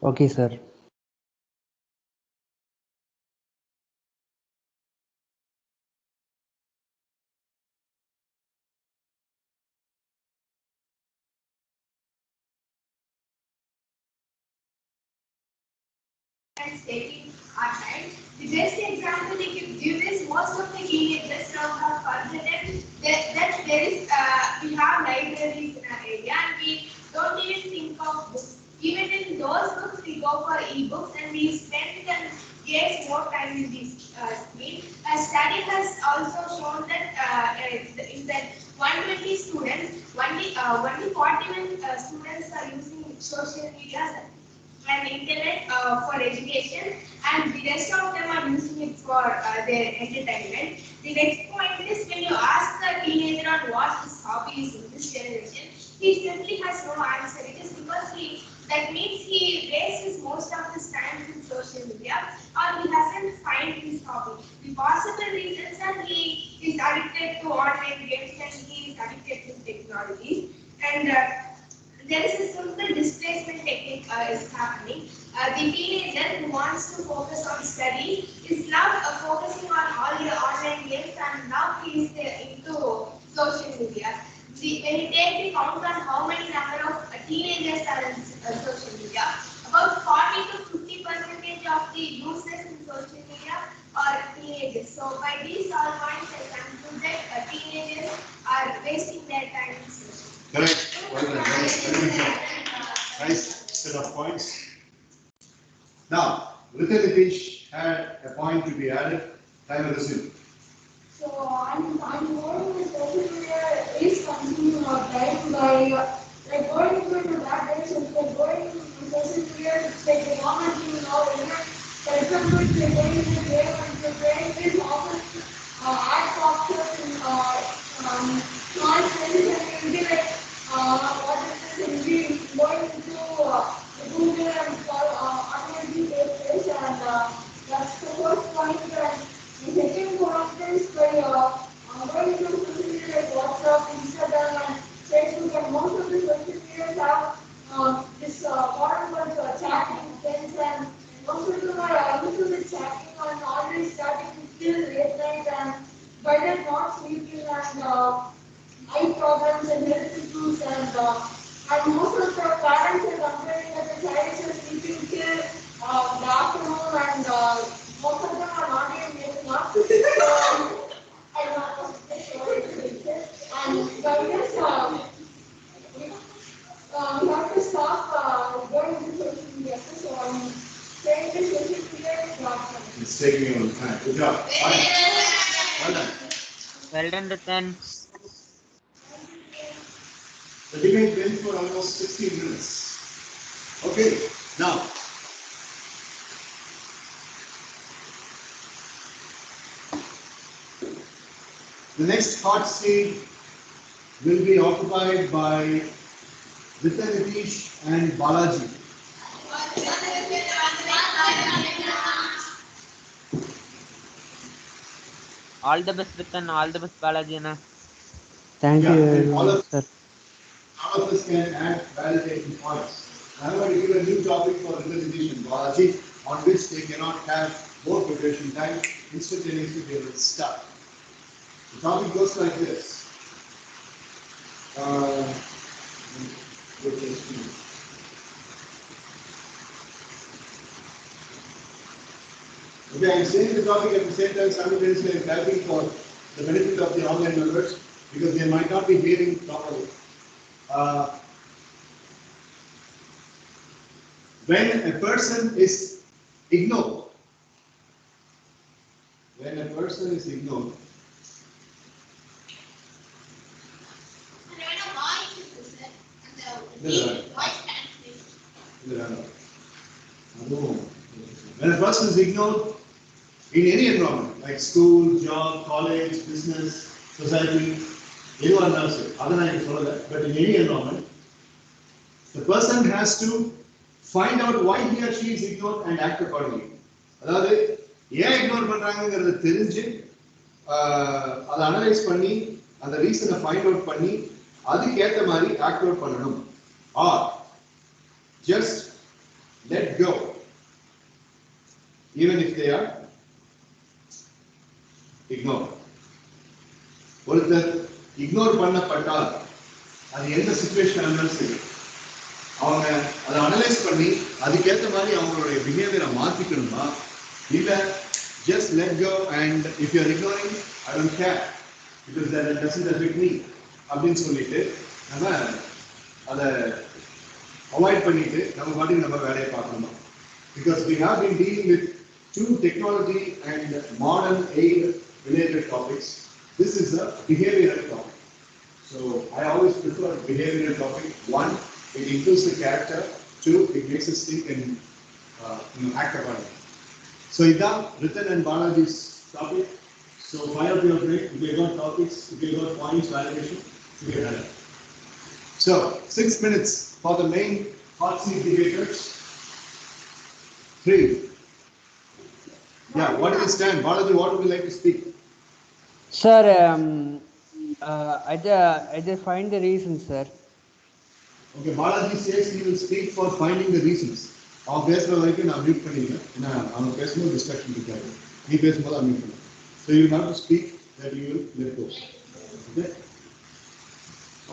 Okay, sir. Taking our time. The best example they can give is most of the teenagers now have forgotten that there is we have libraries in our area and we don't even think of books. Even in those books we go for e-books and we spend and waste more time in this screen. A study has also shown that in that 120 students, only 41 students are using social media and internet for education and the rest of them are using it for their entertainment. The next point is when you ask the teenager on what his hobby is in this generation, he simply has no answer. It is because that means he wastes most of his time in social media or he hasn't find his hobby. The possible reasons are he is addicted to online games and he is addicted to technology and there is a simple displacement technique is happening. The teenager who wants to focus on study is now focusing on all the online games and now he is into social media. When you take the count on how many number of teenagers are in social media, about 40 to 50% of the users in social media are teenagers. So by these all points, I conclude that teenagers are wasting their time in social media. Correct. Well done. Very good. Nice set of points. Now, Rita Nitish had a point to be added. Time will resume. So I'm more the social media is consuming our time by like going into that direction. Like going to social media, it's like the normal thing now. For example, if you're going into the game and you're playing this often ad boxes and small things and you'll be like, what is this? And you'll be going into Google and automatically this and that's the first point. And the second point is by going to social media like WhatsApp, Instagram, and Facebook, and most of the social medias have this modern ones chatting friends, and most of them are used to the chatting and always chatting till late night, and by that not sleeping and eye problems and health issues, and most of the parents are complaining that the child is sleeping till the afternoon, and most of them are not even getting up. I'm not sure and I guess we have to stop going to social media. So I'm saying the social media is not. It's taking you on time. Good job. Well done. Well done, Ratan. The debate went for almost 16 minutes. Okay, now. The next hot seat will be occupied by Nitish and Balaji. All the best, Ratan. All the best, Balaji. Thank Yeah, you, and sir. all of us can add validating points. I'm going to give a new topic for Nitish and Balaji, on which they cannot have more preparation time. Instantaneously, they will start. The topic goes like this. Okay, I'm saying the topic at the same time simultaneously I'm typing for the benefit of the online members because they might not be hearing properly. When a person is ignored, when a person is ignored, when a person is ignored in any environment, like school, job, college, business, society, anyone else, other than that, but in any environment, the person has to find out why he or she is ignored and act accordingly. அதாவது ஏன் ignore பண்றாங்கிறது தெரிஞ்சு அதை analyse பண்ணி அந்த ரீசனை find out பண்ணி அதுக்கேற்ற மாதிரி act out பண்ணணும் or just let go even if they are ignore. ஒருத்தர் இக்னோர் பண்ணப்பட்டால் அது எந்த சிச்சுவேஷன் இருந்தாலும் சரி அவங்க அதை அனலைஸ் பண்ணி அதுக்கேற்ற மாதிரி அவங்களுடைய பிஹேவியரை மாற்றிக்கணுமா இல்லை just let go and if you are ignoring I don't care because that doesn't affect me அப்படின்னு சொல்லிட்டு நம்ம அதை அவாய்ட் பண்ணிட்டு நம்ம பாட்டுக்கு நம்ம வேலையை பார்க்கணுமா? Because we have been dealing with two technology and modern aid related topics. This is a behavioral topic. So I always prefer behavioral topic. One, it improves the character. Two, it makes us think and act upon it. So Ida, Ritan and Balaji's topic. So fire up your brain. If you got topics, if you got points, validation, you can have it. So 6 minutes for the main hot seat debaters. 3. Yeah, what is the stand? Balaji, what would you like to speak? Sir, I just find the reason, sir. Okay, Balaji says he will speak for finding the reasons. அவன் பேசுற வரைக்கும் நான் mute பண்ணிடுவேன். ஏன்னா அவன் பேசும்போது distraction இருக்காது. நீ பேசும்போது நான் மியூட் பண்ணுவேன். So you have to speak that you will let go. Okay?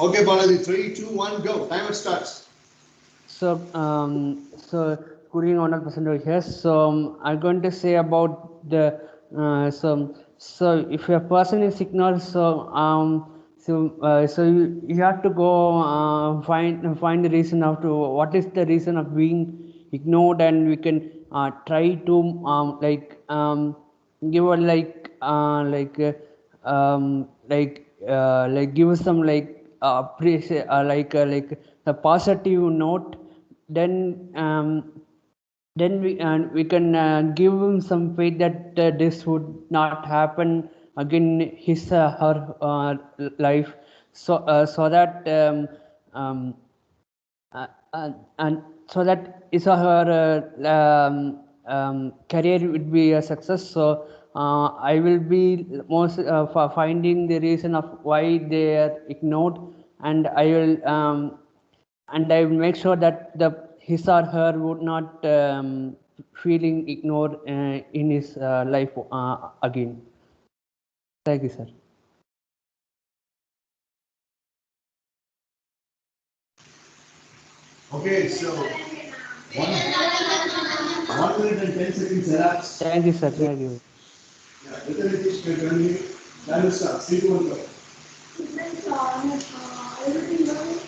Okay, Balaji, 3, 2, 1, go. Timer starts. So, good evening, honorable presenter here. So, I'm going to say about the so if a person is ignored, so you have to go find the reason of to what is the reason of being ignored, and we can try to give a give some like a positive note, then we can give him some faith that this would not happen again in his her life, so that and so that his or her career would be a success. So I will be most for finding the reason of why they are ignored, and I will make sure that his or her would not feeling ignored in his life again. Thank you, sir. Okay, so 1 minute and 10 seconds elapsed. Thank you, sir. Thank you. Yeah, within it is 20. Time will start. 3, 2, 1, go. Everything going.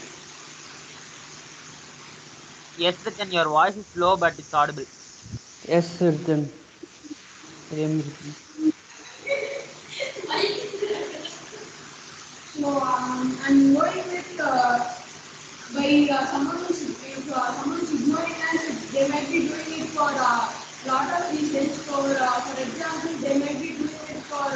Yes, Ritan, your voice is low, but it's audible. Yes, sir. Then. So I'm going with by someone who's if someone is ignoring us, they might be doing it for a lot of reasons. For example, they might be doing it for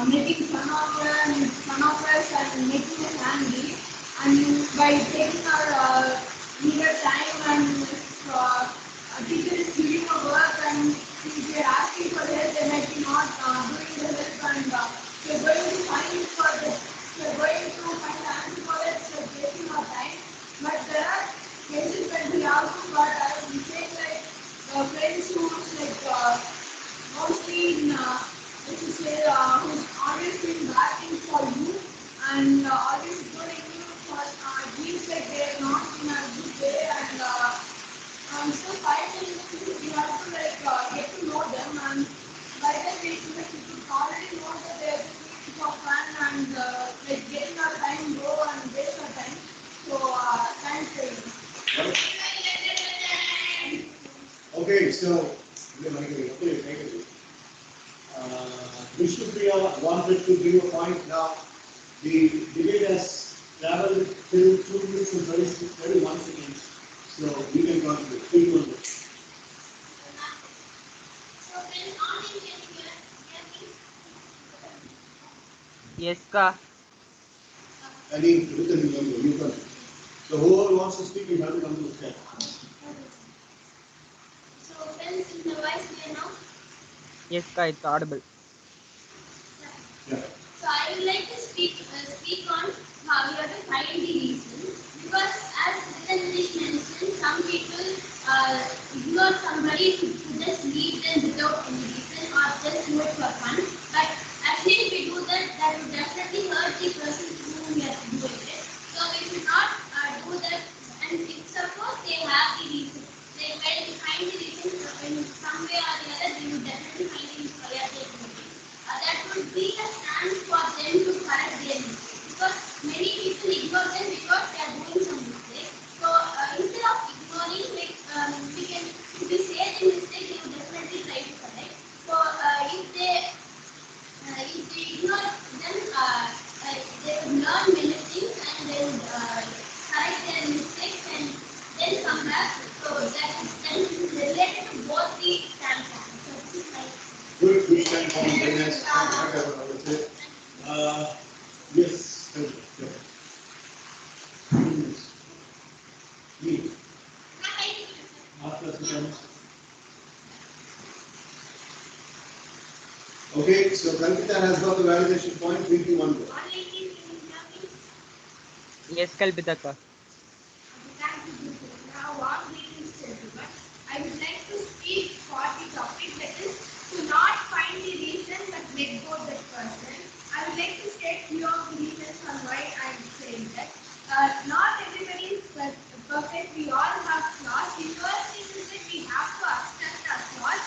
making fun of us and making us angry. And by taking our needed time and if a teacher is giving a work and if they are asking for help, they might be not doing the help and we are going to find for this. We are going to find the answer for it, so wasting our time. But there are cases when we also got mistake like friends who's like mostly in if you say who's always doing bad things for you and always ignoring you for it means like they're not in a good way and so finally we have to like get to know them and by that we should already know that they're just doing it for fun and like getting our time low and waste our time. So thanks for you. Okay, so okay, thank you. Vishnupriya wanted to give a point now. The debate has traveled till 2 minutes and 31 seconds. So we can contribute. Please go ahead. So when on in here, Yes, ka. I need to look at you can. So whoever wants to speak, you have to come to the chat. so friends in the voice clear now. Yes, ka, it's audible. Yeah. So I would like to speak on how we have to find the reason because as Ritesh mentioned, some people ignore somebody to just leave them without any reason or just do it for fun. But actually, if we do that, that would definitely hurt the person to whom we are doing it. So we should not do that. And if suppose they have the reason, they will find the reason in some way or the other, they will definitely find the reason why they are doing it. That would be a chance for them to correct their mistake because many people ignore them because they are doing some mistake. So instead of ignoring, like we can, if we say the mistake, they will definitely try to correct. So if they ignore them, they would learn many things and they would correct their mistakes and then come back. So that is related to both the standpoints. So this is like. Good standpoint, very nice. Yes, thank you. Me. After the comments. Okay, so Kalpita has got the validation point. 3, 2, 1, go. Yes, Kalpita ka. Now, what means everyone? I would like to speak for the topic that is to not find the reason but let go of that person. I would like to state few of the reasons on why I am saying that. Not everybody is perfect. We all have flaws. The first thing is that we have to accept our flaws.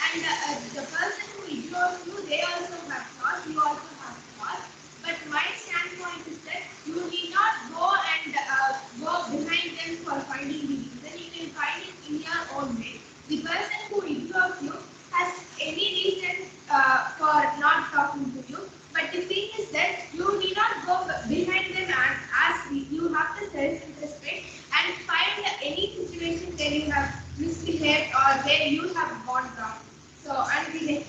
And the person who ignores you, they also have flaws. You also have flaws. But my standpoint is that you need not go and go behind them for finding the reason. You can find it in your own way. The person who ignores you has any reason for not talking to you. But the thing is that you need not go behind them and ask. You have the self-respect and find any situation where you have misbehaved or where you have gone wrong. So, and the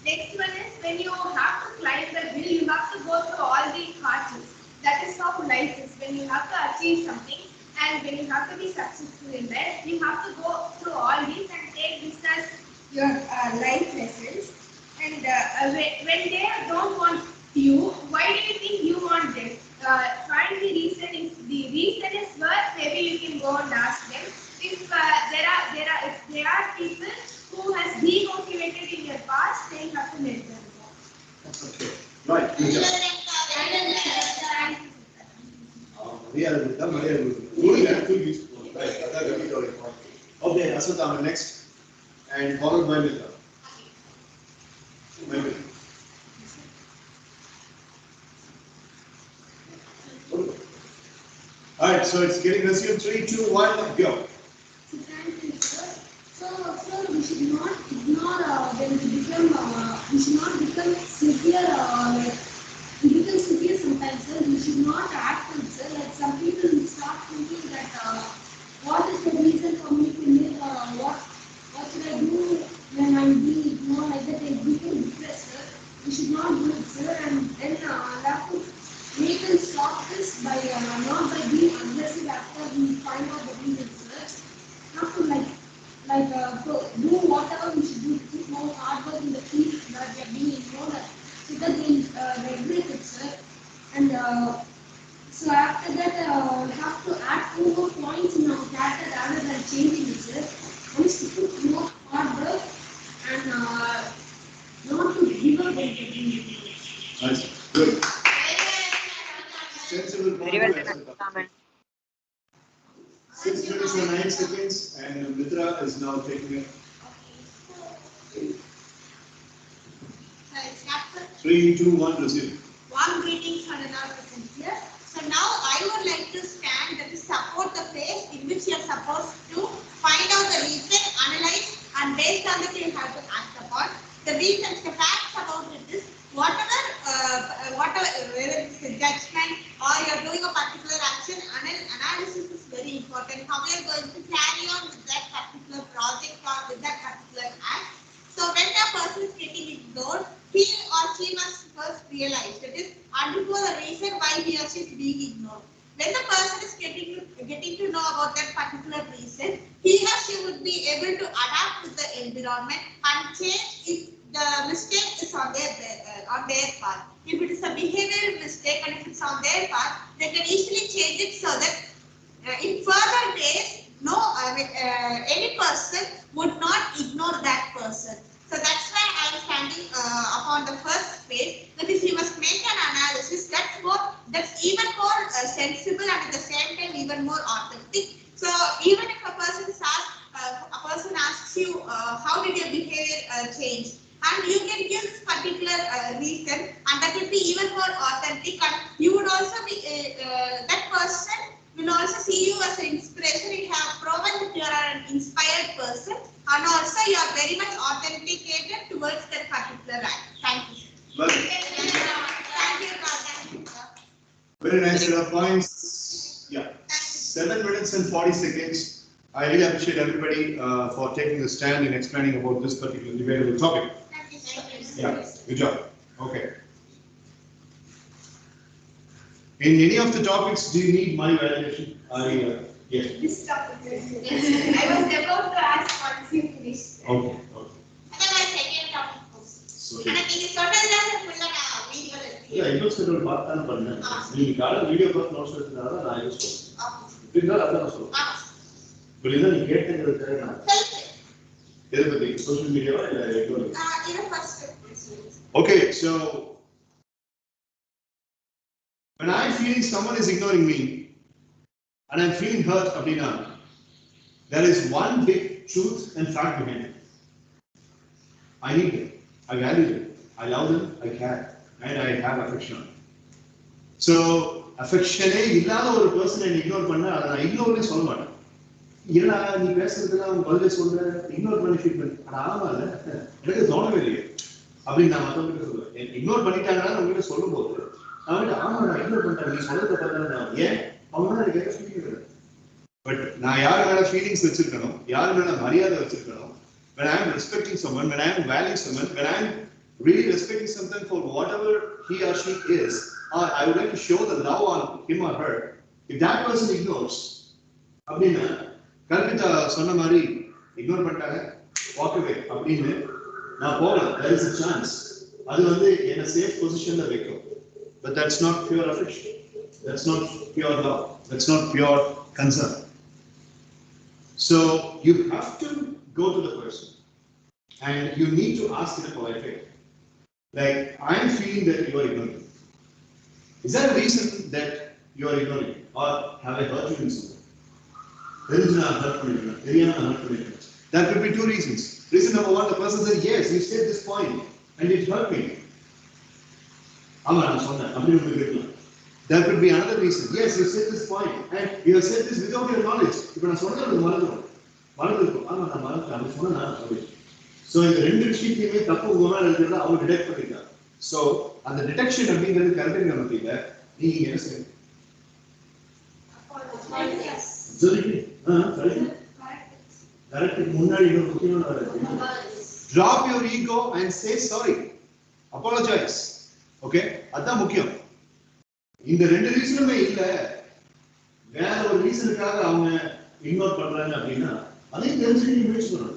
next one is when you have to climb the hill, you have to go through all the hardships. That is how life is. When you have to achieve something and when you have to be successful in that, you have to go through all these and take this as your life lessons. And when they don't want you, why do you think you want them? Find the reason. If the reason is worth, maybe you can go and ask them. If there are people who has demotivated in your past, then you have to let them go. Okay. Right. Good job. Maria, good. Good, useful. Right. Okay, Aswatthama next, and followed by Mitra. Alright, so it's getting resumed. 3, 2, 1, go. Thank you, sir. So we should not ignore when we should not become severe, like we become severe sometimes, sir. We should not act on, sir. Like some people start thinking that what is the reason for me to live, what should I do when I be ignored like that, they become depressed, sir. We should not do it, sir, and then have to make them stop this by not by being aggressive after we find out the reason, sir. Have to do whatever we should do to keep more hard work in the field that we are being ignored, so that they regulate it, sir. And so after that, we have to add 2 more points in our character rather than changing it, sir. One is to put more hard work and not to give up when getting it. Nice. Good. Sensible Very well point. done, Aswatthama. 6 minutes or 9 seconds, and Mitra is now taking it. It's chapter 3, 2, 1, resume. one greetings and another present here. So now I would like to stand that is support the phase in which you are supposed to find out the reason, analyze, and based on that you have to act upon. The reasons, the facts about it is whatever, whether it's a judgment or you are doing a particular action, analysis is very important. How we are going to carry on with that particular project or with that particular act. So when a person is getting ignored, he or she must first realize that is undergo the reason why he or she is being ignored. When the person is getting to know about that particular reason, he or she would be able to adapt with the environment and change if the mistake is on their part. If it is a behavioral mistake and if it's on their part, they can easily change it so that in further days, any person would not ignore that person. So that's why I am standing upon the first page. That is, you must make an analysis that's even more sensible and at the same time even more authentic. So even if a person asks you, how did your behavior change? And you can give this particular reason, and that will be even more authentic. And you would also be that person will also see you as an inspiration. You have proven that you are an inspired person, and also you are very much authenticated towards that particular act. Thank you. Well, Thank you, God. very nice set of points. Yeah. 7 minutes and 40 seconds. I really appreciate everybody for taking the stand and explaining about this particular debatable topic. Yeah, good job. Okay. In any of the topics, do you need money validation? Yes. This topic, I was about to ask once you finish. Okay. Otherwise, second topic. So, And I think it's total just a full video. yeah, introduction part தான் பண்ணேன். நீங்க காலைல video பார்த்து notes எடுத்ததால நான் use பண்ணேன். இப்படினால அதான் சொல்றேன். புரியுதா நீ கேட்டங்கிறது நான். எதை பத்தி சோஷியல் மீடியாவா இல்ல economics? Okay, so when I'm feeling someone is ignoring me and I'm feeling hurt, Abhina, there is one big truth and fact behind it. I need them, I value them, I love them, I care, and I have affection. So, affection இல்லாத ஒரு person I ignore பண்ணா அதை நான் ignore சொல்ல மாட்டேன். ஏன்னா நீ பேசுறதுலாம் பதிலே சொல்ற இக்னோர் பண்ணி ஃபீல் பண்ணி ஆனா ஆமால எனக்கு தோணவே இல்லையே அப்படின்னு நான் மற்றவங்க சொல்லுவேன். இக்னோர் பண்ணிட்டாங்கன்னா உங்ககிட்ட சொல்லும் போது அவங்ககிட்ட ஆமா நான் இக்னோர் பண்ணிட்டேன் நீ சொல்றதை பார்த்தா நான் ஏன் அவங்க எனக்கு கேட்க ஃபீலிங் இல்லை. பட் நான் யாரு மேல ஃபீலிங்ஸ் வச்சிருக்கணும், யாரு மேல மரியாதை வச்சிருக்கணும், when I am respecting someone, when I am valuing someone, when I am really respecting someone for whatever he or she is, or I would like to show the love on him or her, if that person ignores அப்படின்னா கல்விதா சொன்ன மாதிரி ignore பண்ணிட்டாங்க walk away அப்படின்னு நான் போகலாம். there is a chance அது வந்து என்ன சேஃப் பொசிஷன்ல வைக்கும். but that's not pure affection, that's not pure love, that's not pure concern. So you have to go to the person and you need to ask in a polite way, like I am feeling that you are ignoring me. Is there a reason that you are ignoring me, or have I hurt you in some way? There could be two reasons. Reason number one, the person said, yes, you said this point and it hurt me. There could be another reason. Yes, you said this point and you have said this without your knowledge. So in the ரெண்டு விஷயத்தையுமே தப்பு உங்க மேல இருக்கிறத அவங்க detect பண்ணிட்டாங்க. So அந்த detection அப்படிங்கிறது கரெக்டா நமக்கு இல்ல. நீங்க என்ன செய்யணும்? கரெக்ட் முன்னாடி இன்னொரு முக்கியமான வார்த்தை. Drop your ego and say sorry. Apologize. Okay? அதான் முக்கியம். இந்த ரெண்டு ரீசனுமே இல்ல. வேற ஒரு ரீசனுக்காக அவங்க இக்னோர் பண்றாங்க அப்படின்னா அதையும் தெரிஞ்சுக்க முயற்சி பண்ணணும்.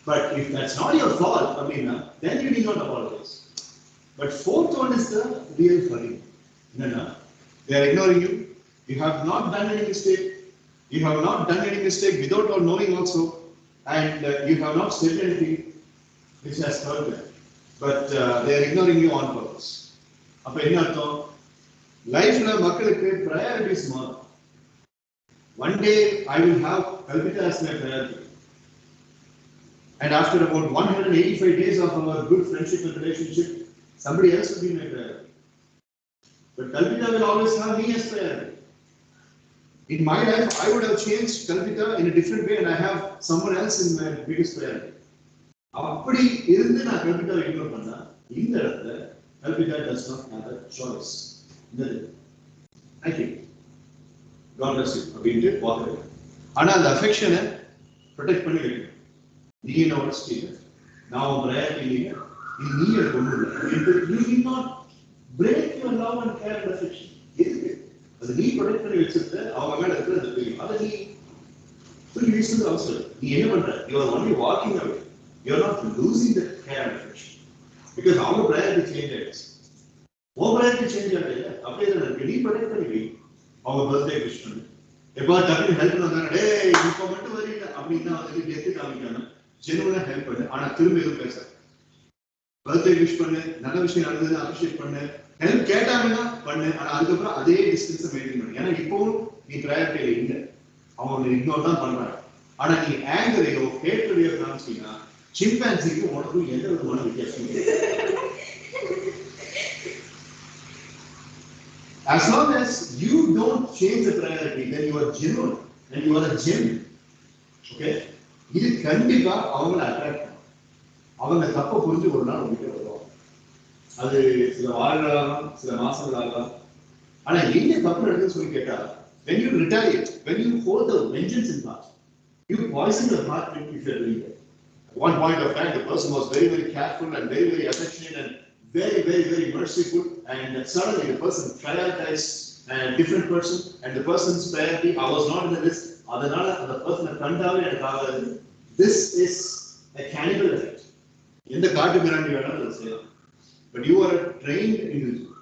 But if that's not your fault, then you need not apologize. But fourth one is the real funny. They are ignoring you. You have not done any mistake. You have not done any mistake without or knowing also. And you have not said anything which has hurt them. But they are ignoring you on purpose. Life la makkalukku priorities more. One day I will have Kalpita as my priority. And after about 185 days of our good friendship and relationship, somebody else will be my priority. But Kalpita will always have me as priority. In my life, I would have changed Kalpita in a different way and I have someone else in my biggest priority. அப்படி இருந்து நான் கல்பிட்டாவை ignore பண்ணா இந்த இடத்துல கல்பிட்டா does not have a choice. Thank you. God bless you. அப்படின்ட்டு walk away. ஆனா அந்த affection-ஐ protect பண்ணி வைக்கணும். நீ என்னோட ஸ்டீவர் நான் உன் priority இல்லைங்க இது நீ எனக்கு ஒன்றும் இல்லை. You will not break your love and care and affection. எதுக்கு? அது நீ protect பண்ணி வச்சிருக்க அவங்க மேல இருக்கிறது தெரியும். அதை நீ சொல்லி வீசுறது அவசரம். நீ என்ன பண்ற? You are only walking away. You are not losing the care and affection. Because our priority changes. Our priority changes. அப்படியே தான் இருக்கு. நீ protect பண்ணி வை. அவங்க birthday wish பண்ணு. எப்போ டக்குனு ஹெல்ப் பண்ணாங்க டேய் இப்போ மட்டும் வரீங்க அப்படின்னா வந்து டெத்து காமிக்காம ஜெனுவனா ஹெல்ப் பண்ணு. ஆனா திரும்ப எதுவும் பேச பர்த்டே விஷ் பண்ணு, நல்ல விஷயம் நடந்ததுன்னு அப்ரிஷியேட் பண்ணு, ஹெல்ப் கேட்டாங்கன்னா பண்ணு. ஆனா அதுக்கப்புறம் அதே டிஸ்டன்ஸை மெயின்டைன் பண்ணு. ஏன்னா இப்பவும் நீ ப்ரையாரிட்டியில இல்லை, அவங்க இக்னோர் தான் பண்றாங்க. ஆனா நீ ஆங்கரையோ ஹேட்ரையோ காமிச்சீங்கன்னா சிம்பான்சிக்கு உனக்கும் எந்த விதமான வித்தியாசமும் இல்லை. As long as you don't change the priority, then you are genuine and you are a gem. Okay? இது கண்டிப்பா அவங்களை அட்ராக்ட் பண்ணும். அவங்க தப்ப புரிஞ்சு ஒரு நாள் உங்ககிட்ட வருவாங்க. அது சில வாரங்களாக சில மாசங்கள் ஆகலாம். ஆனா எங்க தப்பு நடக்குதுன்னு சொல்லி கேட்டா, when you retaliate, when you hold the vengeance in heart, you poison your heart if you are doing that. At one point of time, the person was very, very careful and very, very affectionate and very, very, very merciful, and suddenly the person prioritized a different person, and the person's priority, I was not in the list. Adanala the person kandave edukava. This is a cannibal effect. In the kaatu mirandi vedana say, but you are a trained individual.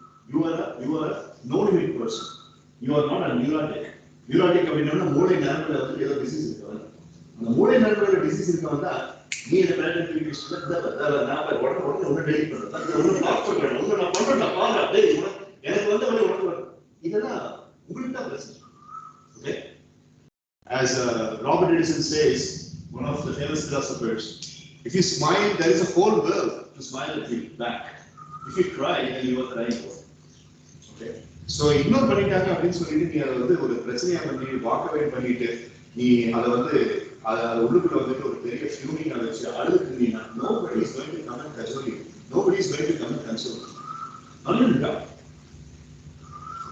You are a no-limit person. You are not a neurotic. Neurotic அப்படின்னா மூளை நரம்புல வந்து ஏதோ disease இருக்கு. அந்த மூளை நரம்புல disease இருக்க வந்தா நீ இந்த பேட்டர்ன் ட்ரீட்மென்ட்ல நான் உடனே டெலிட் பண்றேன். ஒன்னு பிளாக் பண்றேன். ஒன்னு நான் பண்றேன் பாரு டேய் எனக்கு வந்த வழி உனக்கு வரும். இதெல்லாம் உங்களுக்கு தான் பிரச்சனை. Okay? As Robert Edison says, one of the famous philosophers, if you smile, there is a whole world to smile at you back. If you cry, then you are crying for. Okay? So ignore பண்ணிட்டாங்க அப்படின்னு சொல்லிட்டு நீ அதை வந்து ஒரு பிரச்சனையா பண்ணி walk away பண்ணிட்டு நீ அதை வந்து உள்ளுக்குள்ள வந்துட்டு ஒரு பெரிய ஃபியூமிங் வச்சு அழுதுட்டீங்கன்னா nobody is going to come and console you. Nobody is going to come and console you. நல்லதுடா.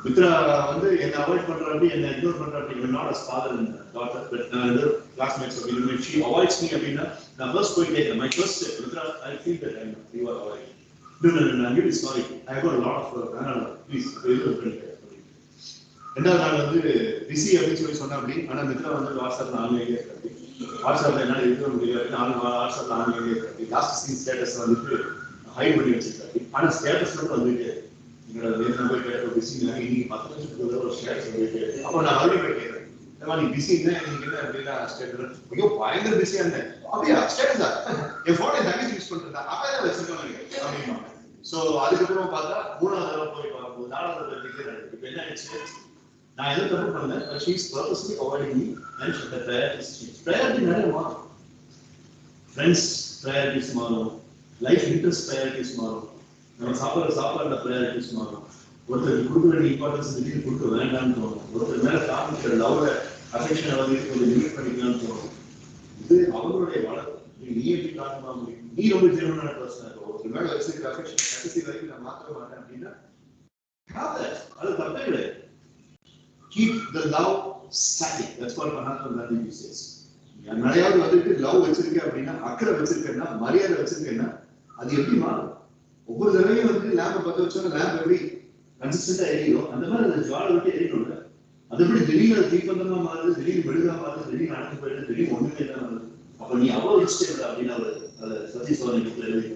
Mitra வந்து என்ன அவாய்ட் பண்றாட்டி என்ன இக்னோர் பண்றாட்டி இவன் not as father and daughter but நான் கிளாஸ்மேட்ஸ் அப்படின்னு she avoids me அப்படின்னா நான் ஃபர்ஸ்ட் போய் கேட்கிறேன் my first step Mitra I feel that you are avoiding. No, I'm really sorry. I have got a lot of work. Please, ரெண்டாவது நாள் வந்து busy அப்படின்னு சொல்லி சொன்னா அப்படி. ஆனா மித்ரா வந்து வாட்ஸ்அப்ல ஆன்லைன்லேயே இருக்காது. வாட்ஸ்அப்ல என்ன இருக்க முடியாது. வாட்ஸ்அப்ல ஆன்லைன்லேயே இருக்காது. லாஸ்ட் சீன் ஸ்டேட்டஸ் வந்துட்டு ஹைட் பண்ணி வச்சிருக்காரு. ஆனா ஸ்டேட்டஸ் மட்டும் வந்துட்டு எங்களோட வேறு போய் கேட்க பிஸிங்க இன்னைக்கு 10 நிமிஷத்துக்கு ஒரு ஸ்டேட்டஸ் வந்துட்டு அப்போ நான் மறுபடியும் போய் கேட்கறேன். நீ பிஸி இல்லை இன்னைக்கு என்ன அப்படின்னா ஸ்டேட்டஸ் ஐயோ பயங்கர பிஸியா இருந்தேன். அப்படியா ஸ்டேட்டஸா என் போனை தங்கச்சி யூஸ் பண்றதா அப்பதான் வச்சிருக்காங்க அப்படின்னா. ஸோ அதுக்கப்புறம் பார்த்தா 3வது தடவை போய் பார்க்கும்போது 4வது தடவை டிக்ளேர் ஆகிருக்கு. இப்போ என்ன ஆயிடுச்சு நான் எதுவும் தப்பு பண்ணல, but she is purposely avoiding me and the priorities change. Priority நிறைய மாறும். Friends priorities மாறும், life interest priorities மாறும், நம்ம சாப்பாடு priorities மாறும். ஒருத்தருக்கு கொடுக்க வேண்டிய இம்பார்ட்டன்ஸ் திடீர்னு கொடுக்க வேண்டாம்னு தோணும். ஒருத்தர் மேல காமிக்கிற லவ் அஃபெக்ஷனை வந்து கொஞ்சம் லிமிட் பண்ணிக்கலாம்னு தோணும். இது அவங்களுடைய வளர்ப்பு. நீ எப்படி காட்டணுமா முடியும்? நீ ரொம்ப ஜென்வனான பர்சனா இருக்க. ஒருத்தர் மேல வச்சிருக்கிற அஃபெக்ஷன் கடைசி வரைக்கும் நான் மாற்ற மாட்டேன் அப்படின்னா அது தப்பே கிடையாது. Keep the love static. That's what Mahatma Gandhi says. நிறையாவது வந்துட்டு லவ் வச்சிருக்க அப்படின்னா, அக்கறை வச்சிருக்கேன்னா, மரியாதை வச்சிருக்கேன்னா அது எப்படி மாறும்? ஒவ்வொரு தடவையும் வந்து லேம்பை பற்ற வச்சோன்னா லேம்ப் எப்படி கன்சிஸ்டண்டா எரியும், அந்த மாதிரி அந்த ஜுவாலை விட்டு எரியணும்ல. அது எப்படி திடீர்னு தீப்பந்தமா மாறுது, திடீர்னு மெழுகா மாறுது, திடீர்னு அணைஞ்சு போயிடுது, திடீர்னு ஒண்ணுமே தான் வருது. அப்ப நீ அவ்வளவு இன்ஸ்டேபிள் அப்படின்னு அவர் அதை சதி சோதனை எழுதி.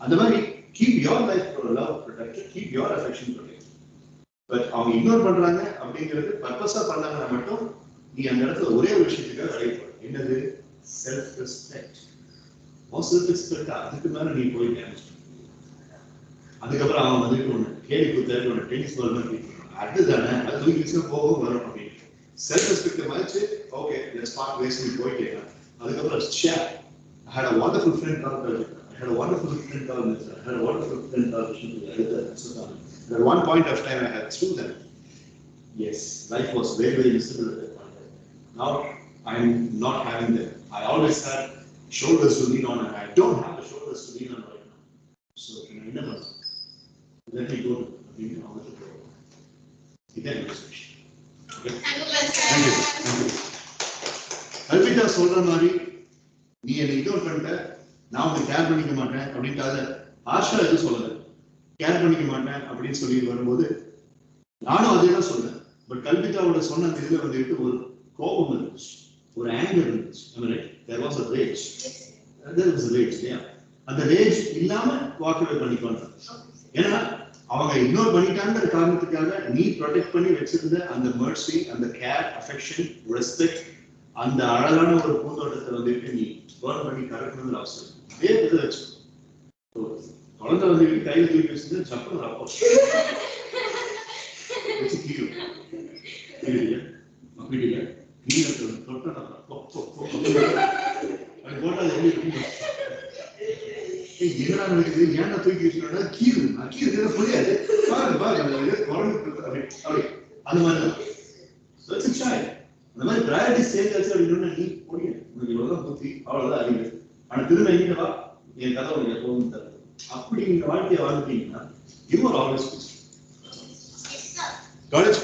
அந்த மாதிரி keep your life for love protected, keep your affection protected. But அவங்க இக்னோர் பண்றாங்க அப்படிங்கிறது பர்பஸா பண்ணாங்கன்னா மட்டும் நீ அந்த இடத்துல ஒரே ஒரு விஷயத்துக்காக அழைப்ப. என்னது? Self respect. செல்ஃப் ரெஸ்பெக்ட் அதுக்கு மேல நீ போய் டேமேஜ். அதுக்கப்புறம் அவன் வந்துட்டு ஒண்ணு கேள்வி கொடுத்தாரு, ஒன்று டென்னிஸ் பால் மாதிரி அதுதானே, அது தூக்கி போகும் வரும் அப்படின்னு செல்ஃப் ரெஸ்பெக்ட் மாதிரி ஓகே லெட்ஸ் பார்ட் வேஸ்ட் நீ போயிட்டேன். அதுக்கப்புறம் share. I had a wonderful friend called Rajat. I had a wonderful friend called Mitra. I had a wonderful friend called Vishnu. At one point of time I had through them. Yes, life was very, very miserable at that point. Now I'm not having them. I always had shoulders to lean on, and I don't have the shoulders to lean on right now. So can I never let me go to the Then okay. Thank you. Alpita சொல்ற மாதிரி நீ என்னை ignore பண்ணிட்ட, நான் உனக்கு care பண்ணிக்க மாட்டேன் அப்படின்ட்டாத ஆஷா எதுவும் சொல்லல. கேர் பண்ணிக்க மாட்டேன் அப்படின்னு சொல்லி வரும்போது நானும் அதே தான் சொல்றேன். பட் கல்பிதாவோட சொன்ன அந்த இதுல வந்துட்டு ஒரு கோபம் இருந்துச்சு, ஒரு ஆங்கர் இருந்துச்சு. There was a rage. There was a rage, yeah. அந்த ரேஜ் இல்லாம வாக்கவே பண்ணிக்கொண்டு, ஏன்னா அவங்க இக்னோர் பண்ணிட்டாங்கிற காரணத்துக்காக நீ ப்ரொடெக்ட் பண்ணி வச்சிருந்த அந்த மர்சி, அந்த கேர், அஃபெக்ஷன், ரெஸ்பெக்ட், அந்த அழகான ஒரு பூந்தோட்டத்தை வந்துட்டு நீ பர்ன் பண்ணி கரெக்டணுங்கிற அவசியம் அதே இதை வச்சு குழந்தை வந்து கையில தூக்கி வச்சுட்டு சப்பம் அப்போ வச்சு கீழும் அப்படியா நீ தொட்ட அது போட்டா அது எப்படி என்னடா நடக்குது, ஏன்னா தூக்கி வச்சுனா கீழ் கீழே புரியாது பாருங்க பாருங்க குழந்தை அப்படி அந்த மாதிரிதான் அந்த மாதிரி ப்ரையாரிட்டி சேஞ்ச் ஆச்சு அப்படின்னு நீ முடியும். உனக்கு இவ்வளவுதான் புத்தி, அவ்வளவுதான் அறிவு. ஆனா திரும்ப எங்கிட்ட வா, என் கதை உனக்கு எப்பவும் தரும். அப்படி நீங்க வாழ்க்கையை வாழ்ந்துட்டீங்கன்னா you are always peaceful. Got it?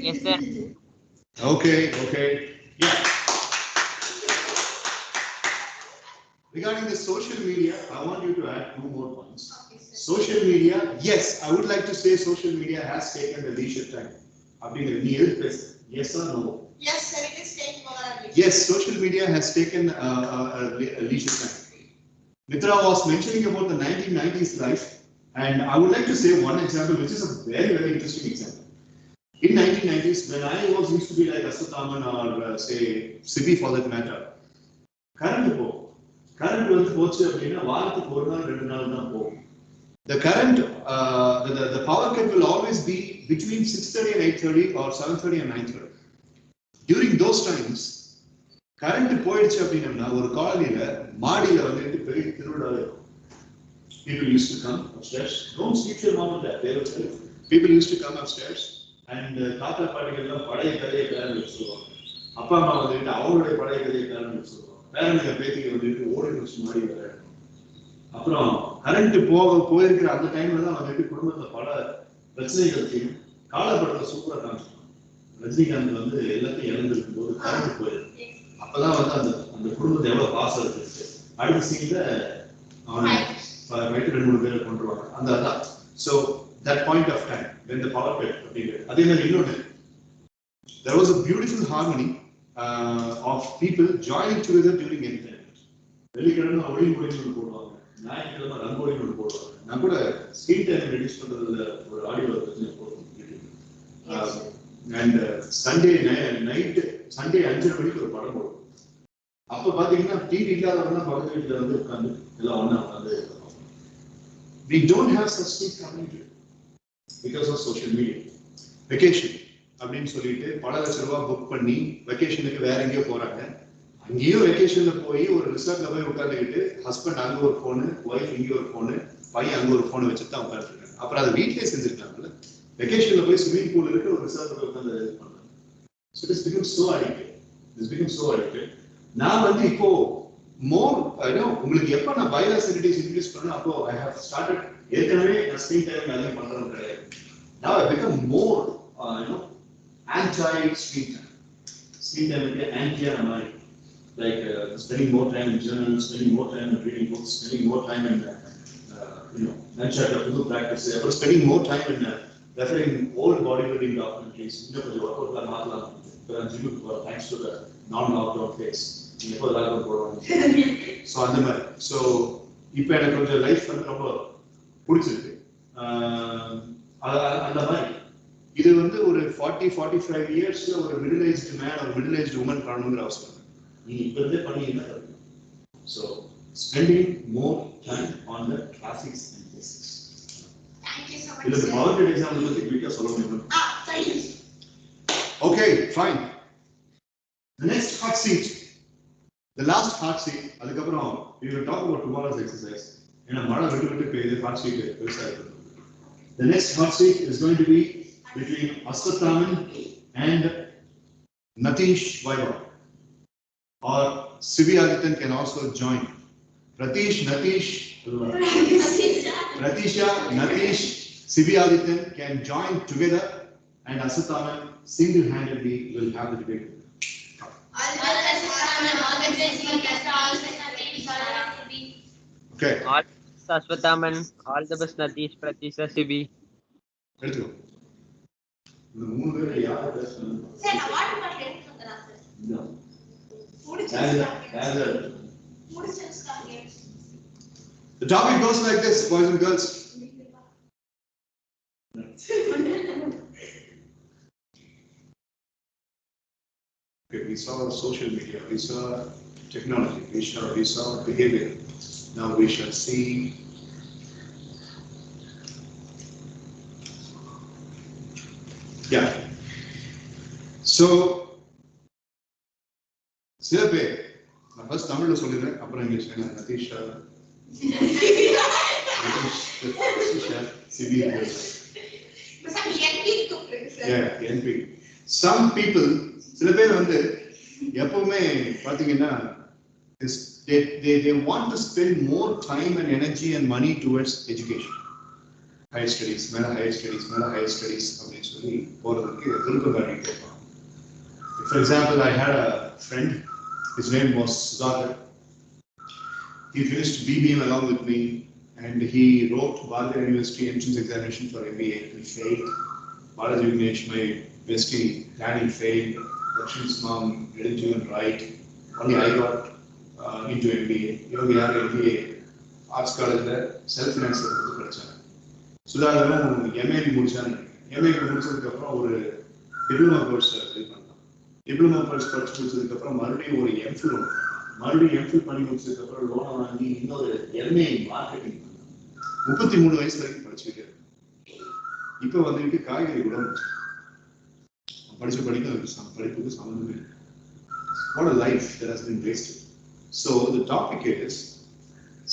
Yes sir. Okay. Yeah. Regarding the social media, I want you to add 2 more points. Social media, yes, I would like to say social media has taken the leisure time. Yes or no? Yes, sir, it is taking over. Yes, social media has taken a leisure time. Mitra was mentioning about the 1990s life, and I would like to say one example, which is a very, very interesting example. In 1990s, when I used to be like Asataman or say Sibi for that matter, current வந்து போச்சு அப்படின்னா வாரத்துக்கு ஒரு நாள் 2 நாள் தான் போகும். The current, the power cut will always be between 6:30 and 8:30 or 7:30 and 9:30. During those times, current போயிடுச்சு அப்படின்னா ஒரு காலனில மாடியில வந்துட்டு பெரிய திருவிழா இருக்கும். People used to come upstairs. Don't sleep your mom and dad. People used to come upstairs and தாத்தா பாட்டிகள் எல்லாம் பழைய கதையை பேரன் சொல்லுவாங்க. அப்பா அம்மா வந்துட்டு அவங்களுடைய பழைய கதையை பேரன் சொல்லுவாங்க. பேரனுங்க பேத்திக்கு வந்துட்டு ஓடி வச்சு மாடி வர. அப்புறம் கரண்ட் போயிருக்கிற அந்த டைம்ல தான் வந்துட்டு குடும்பத்துல பல பிரச்சனைகளுக்கு காலப்படத்துல சூப்பரா காமிச்சிருக்காங்க. ரஜினிகாந்த் வந்து எல்லாத்தையும் இழந்திருக்கும் போது கரண்ட் போயிருக்கு. அப்பதான் வந்து அந்த குடும்பத்தை எவ்வளவு பாசம் இருக்கு. அடுத்த சீன்ல அவன் 2-3 பேரை கொண்டுருவாங்க. அந்த அதான். So that point of time when the power cut அப்படிங்கிறது அதே மாதிரி இன்னொன்று, there was a beautiful harmony of people joining together during entertainment. வெள்ளிக்கிழமை ஒளிமொழின்னு போடுவாங்க, ஞாயிற்றுக்கிழமை ரங்கோலின்னு போடுவாங்க. நான் கூட ஸ்கிரீன் டைம் ரெடியூஸ் பண்றதுல ஒரு ஆடியோ பிரச்சனை போடுவோம். அண்ட் சண்டே நைட் 5:30 மணிக்கு ஒரு படம் போடுவோம். அப்ப பாத்தீங்கன்னா டிவி இல்லாதவங்க பக்கத்து வீட்டுல வந்து உட்காந்து எல்லாம் ஒண்ணா உட்காந்து. We don't have such things happening today. because of social media. Vacation அப்படின்னு சொல்லிட்டு பல லட்ச ரூபாய் புக் பண்ணி வெக்கேஷனுக்கு வேற எங்கேயோ போறாங்க. அங்கேயும் வெக்கேஷன்ல போய் ஒரு ரிசார்ட்ல போய் உட்காந்துக்கிட்டு ஹஸ்பண்ட் அங்க ஒரு போனு, ஒய்ஃப் இங்க ஒரு போனு, பையன் அங்க ஒரு போனை வச்சுட்டு தான் உட்காந்துருக்காங்க. அப்புறம் அதை வீட்லயே செஞ்சிருக்காங்கல்ல. வெக்கேஷன்ல போய் ஸ்விமிங் பூல் இருக்கு, ஒரு ரிசார்ட்ல போய் உட்காந்து பண்ணாங்க. So this becomes so addictive. This becomes so addictive. நான் வந்து இப்போ more, உங்களுக்கு எப்ப நான் பைலாஸ் ஆக்டிவிட்டிஸ் இன்ட்ரோடியூஸ் பண்ணேன் அப்போ I have started ஏற்கனவே நான் ஸ்கிரீன் டைம் வேல்யூ பண்றது கிடையாது. Now I become more anti-screen time. Screen time is anti-amari. Like spending more time in journals, spending more time in reading books, spending more time in nurture the practice, spending more time in referring old bodybuilding documentaries. Thanks to the non-lockdown phase. So அந்த மாதிரி. So இப்போ எனக்கு கொஞ்சம் life வந்து ரொம்ப பிடிச்சிருக்கு. அந்த மாதிரி இது வந்து ஒரு 40-45 இயர்ஸ்ல ஒரு மிடில் ஏஜ்டு மேன் ஒரு மிடில் ஏஜ்டு உமன் பண்ணணுங்கிற அவசியம் இல்லை. நீங்க இப்ப இருந்தே பண்ணீங்கன்னா so spending more time on the classics and basics. Thank you so much. இதுல பவர் எக்ஸாம்பிள் பத்தி குயிக்கா சொல்ல முடியுமா? Sorry. Okay, fine. The next hot seat. The last hot seat. அதுக்கப்புறம் we will talk about tomorrow's exercise. ஏன்னா மழை விட்டு விட்டு பெய்யுது, hot seat பெருசா இருக்கு. The next hot seat is going to be between Aswathaman and Natish Vaibhav. Or Sivi Adityan can also join. Pratisha, Natish, Sivi Adityan can join together and Aswathaman single-handedly will have the debate. Okay. All Aswathaman, all the best Natish, Pratisha, Sibi. Let's go. The moon will be out of this. Sir, I want to get ready for the answer. No. The topic goes like this, boys and girls. Okay, we saw social media, we saw technology, we saw behavior. Now we shall see So சில பேர் நான் first தமிழ்ல சொல்லிடுறேன், அப்புறம் English. Nadeesha, CV, NP. Some people, சில பேர் வந்து எப்பவுமே பாத்தீங்கன்னா they want to spend more time and energy and money towards education. Higher studies, higher studies அப்படின்னு சொல்லி போறதுக்கு விருப்பம் காட்டிட்டு இருப்பாங்க. For example, I had a friend, his name was Sudhakar. He finished BBM along with me and he wrote Balaji University entrance examination for MBA. He failed. Balaji Vignesh, my bestie, Danny failed. Dakshin's mom didn't even write. Only I got into MBA. We had MBA, Arts College, self-finance. Sudhakarum MA முடிச்சாங்க. MA முடிச்சதுக்கு அப்புறம் ஒரு diploma course fill பண்ணாங்க. Diploma course படிச்சு முடிச்சதுக்கு அப்புறம் மறுபடியும் ஒரு எம்ஃபில் பண்ணி முடிச்சதுக்கு அப்புறம் லோனை வாங்கி இன்னொரு MA மார்க்கெட்டிங் பண்ணாங்க. 33 வயசு வரைக்கும் படிச்சுக்கிட்டு இப்போ வந்துட்டு காய்கறி கூட படிப்புக்கு சம்மந்தமே இல்லை. What a life that has been wasted. So the topic is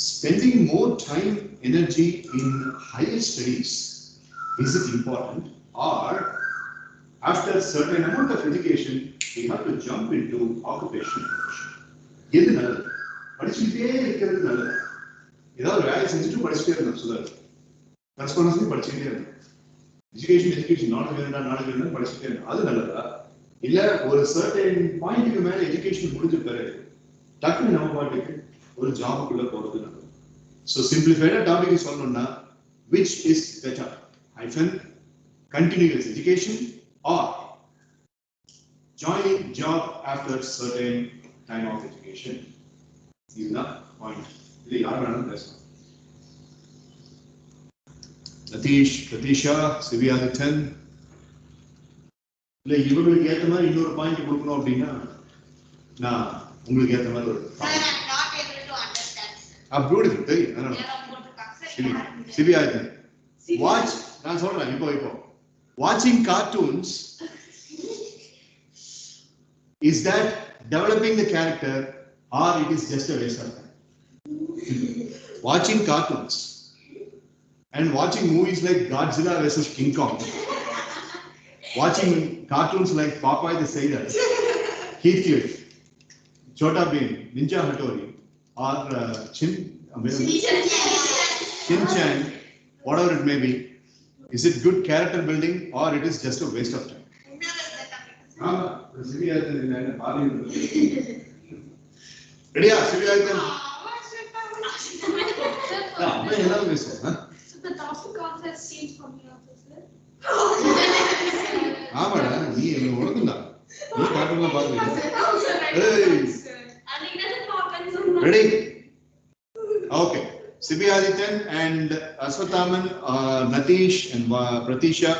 spending more time, energy in higher studies. Is it important, or after a certain amount of education we have to jump into occupational profession? எது நல்லது? படிச்சுக்கிட்டே இருக்கிறது நல்லது. ஏதாவது வேலை செஞ்சுட்டு படிச்சுட்டே இருந்தா சுதர் கரஸ்பாண்டன்ஸ் படிச்சுக்கிட்டே இருந்தா எஜுகேஷன் நாலேஜ் வேண்டாம் படிச்சுட்டே இருந்தா அது நல்லதா? இல்ல ஒரு சர்டன் பாயிண்ட்டுக்கு மேல எஜுகேஷன் முடிஞ்ச பிறகு டக்குனு நம்ம பாட்டுக்கு ஒரு ஜாபுக்குள்ள போறது நல்லது. So simplified topic சொல்லணும்னா which is better, continuous education or joining job after certain time of education? இதுதான் பாயிண்ட். இது யார் வேணாலும் பேசலாம். நதீஷ், பிரதீஷா, சிவி ஆதித்தன், இல்ல இவங்களுக்கு ஏற்ற மாதிரி இன்னொரு பாயிண்ட் கொடுக்கணும் அப்படின்னா நான் உங்களுக்கு ஏற்ற மாதிரி ஒரு beautiful. Sivi Adityan. Watch நான் சொல்றேன் இப்போ watching cartoons, is that developing the character or it is just a waste of time? Watching cartoons and watching movies like Godzilla versus King Kong, watching cartoons like Popeye the Sailor, Heathcliff, Chota Bheem, Ninja Hattori, or Shin-chan, whatever it may be, is it good character building or it is just a waste of time? Ready? So the topic also has changed for me also, sir. ஆமாடா நீ ஒழுங்குதான் நீ காட்டுல பாருங்க ready okay Sibi Adithan and Aswathaman, Natish and Pratisha,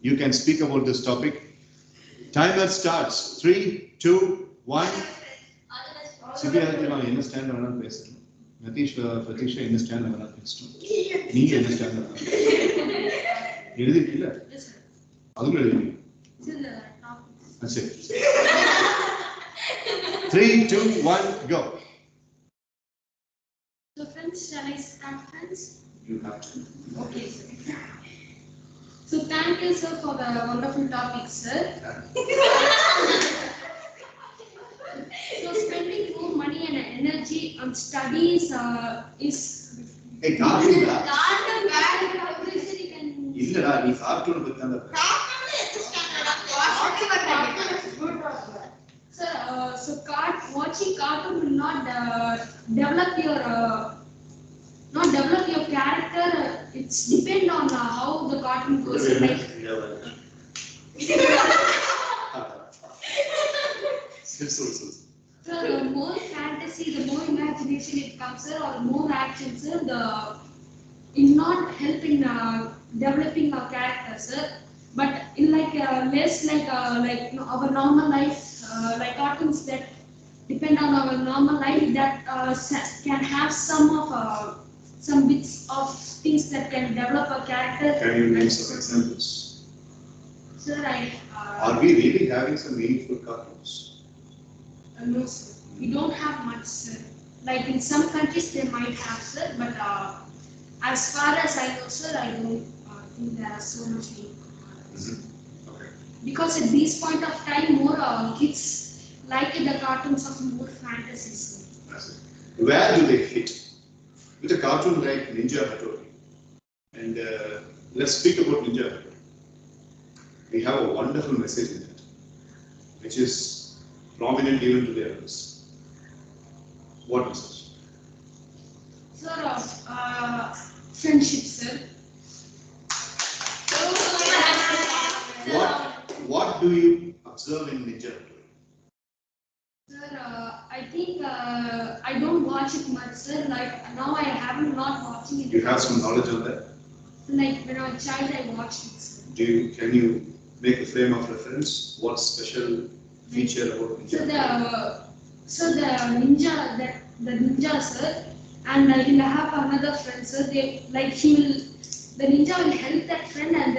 you can speak about this topic. Timer starts 3 2 1. CP Adithan என்ன stand வேணாலும் பேசுறேன். Natish, Pratisha என்ன stand வேணாலும் பேசுறேன். நீங்க என்ன ஸ்டாண்ட் வேணாலும் எழுதிட்டீங்களா? அதுல எழுதி. That's it. 3 2 1 go. So friends, shall I start, friends? You have to. Okay, sir. So thank you, sir, for the wonderful topic, sir. So spending more money and energy on studies is. Hey, cartoon. இல்லடா நீ cartoon பத்தி தான் Sir, so watching cartoon will not develop your character. It's depend on how the cartoon goes. Like, so the more fantasy, the more imagination it comes, sir, or more action, sir, it not help in developing our character, sir. But in like less like our normal life, like cartoons that depend on our normal life, that can have some bits of things that can develop a character. Can you name some examples? Sir, are we really having some meaningful cartoons? No, sir. We don't have much, sir. Like in some countries they might have, sir, but as far as I know, sir, I don't think there are so much meaningful cartoons. Okay. Because at this point of time, more kids like the cartoons of more fantasies. That's it. Where do they fit? With a cartoon like Ninja Hattori. And let's speak about Ninja Hattori. We have a wonderful message in it, which is prominent even to the elders. What message? Sir, friendship, sir. What do you observe in Ninja Hattori? Sir, I think I don't watch it much, sir. Like now I haven't not watching it. You have some knowledge on that? Like when I was a child, I watched it, sir. Can you make a frame of reference? What special feature about Ninja? So the ninja, sir, and he'll have another friend, sir. The ninja will help that friend, and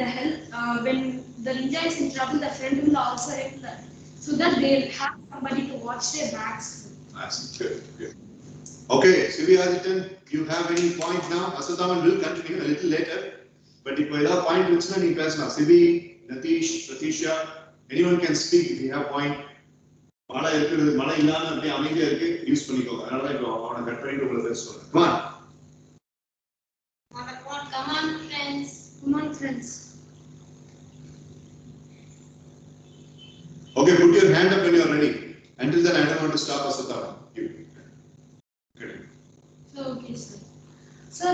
when the ninja is in trouble, the friend will also help that, so that they'll have somebody to watch their backs. That's good. Okay, Sivi Aditan, you have any point now? Aswathaman will continue a little later, but if you have point, which one you pass now? Sivi, Natish, Pratisha, anyone can speak if you have point. மழை இருக்குது, மழை இல்லாம அப்படியே அமைதியா இருக்கு, use பண்ணிக்கோங்க. அதனால இப்போ அவனை கட் பண்ணிட்டு உங்களை பேச சொல்றேன். Come Come on, friends. Okay, put your hand up when you are ready. Until then, I don't want to stop Aswathaman. Okay, sir. Sir,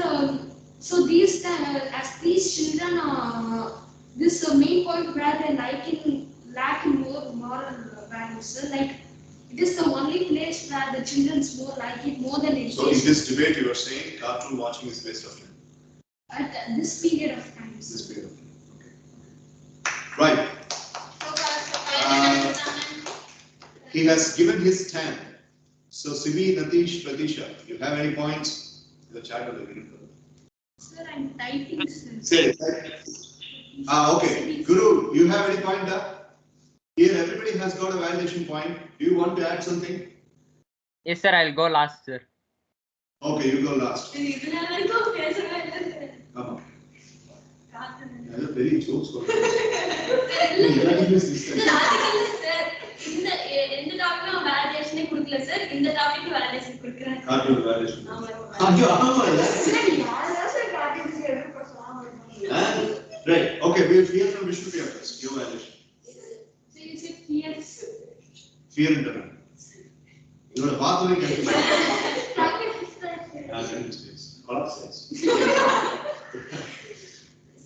so these as these children, this main point where they lacking more moral values, sir. Like it is the only place where the children's more like it more than education. So in this debate, you are saying cartoon watching is waste of time. At this period of time. This period of time. Okay. Right. He has given his stand. So Sivi, Natish, Pratisha, you have any points? The chat of the video. Sir, I'm typing, sir. Say it. Okay. Guru, you have any point there? Here, everybody has got a validation point. Do you want to add something? Yes, sir. I'll go last, sir. Okay, you go last. Very jokes. இந்த topic வேலிடேஷனே கொடுக்கல sir இந்த topic validation கொடுக்கறேன் cartoon validation ஐயோ ஆமா இல்ல right okay we hear from Vishnu Priya first your validation so you said fear fear in the இதோட பாத்தவே கேட்க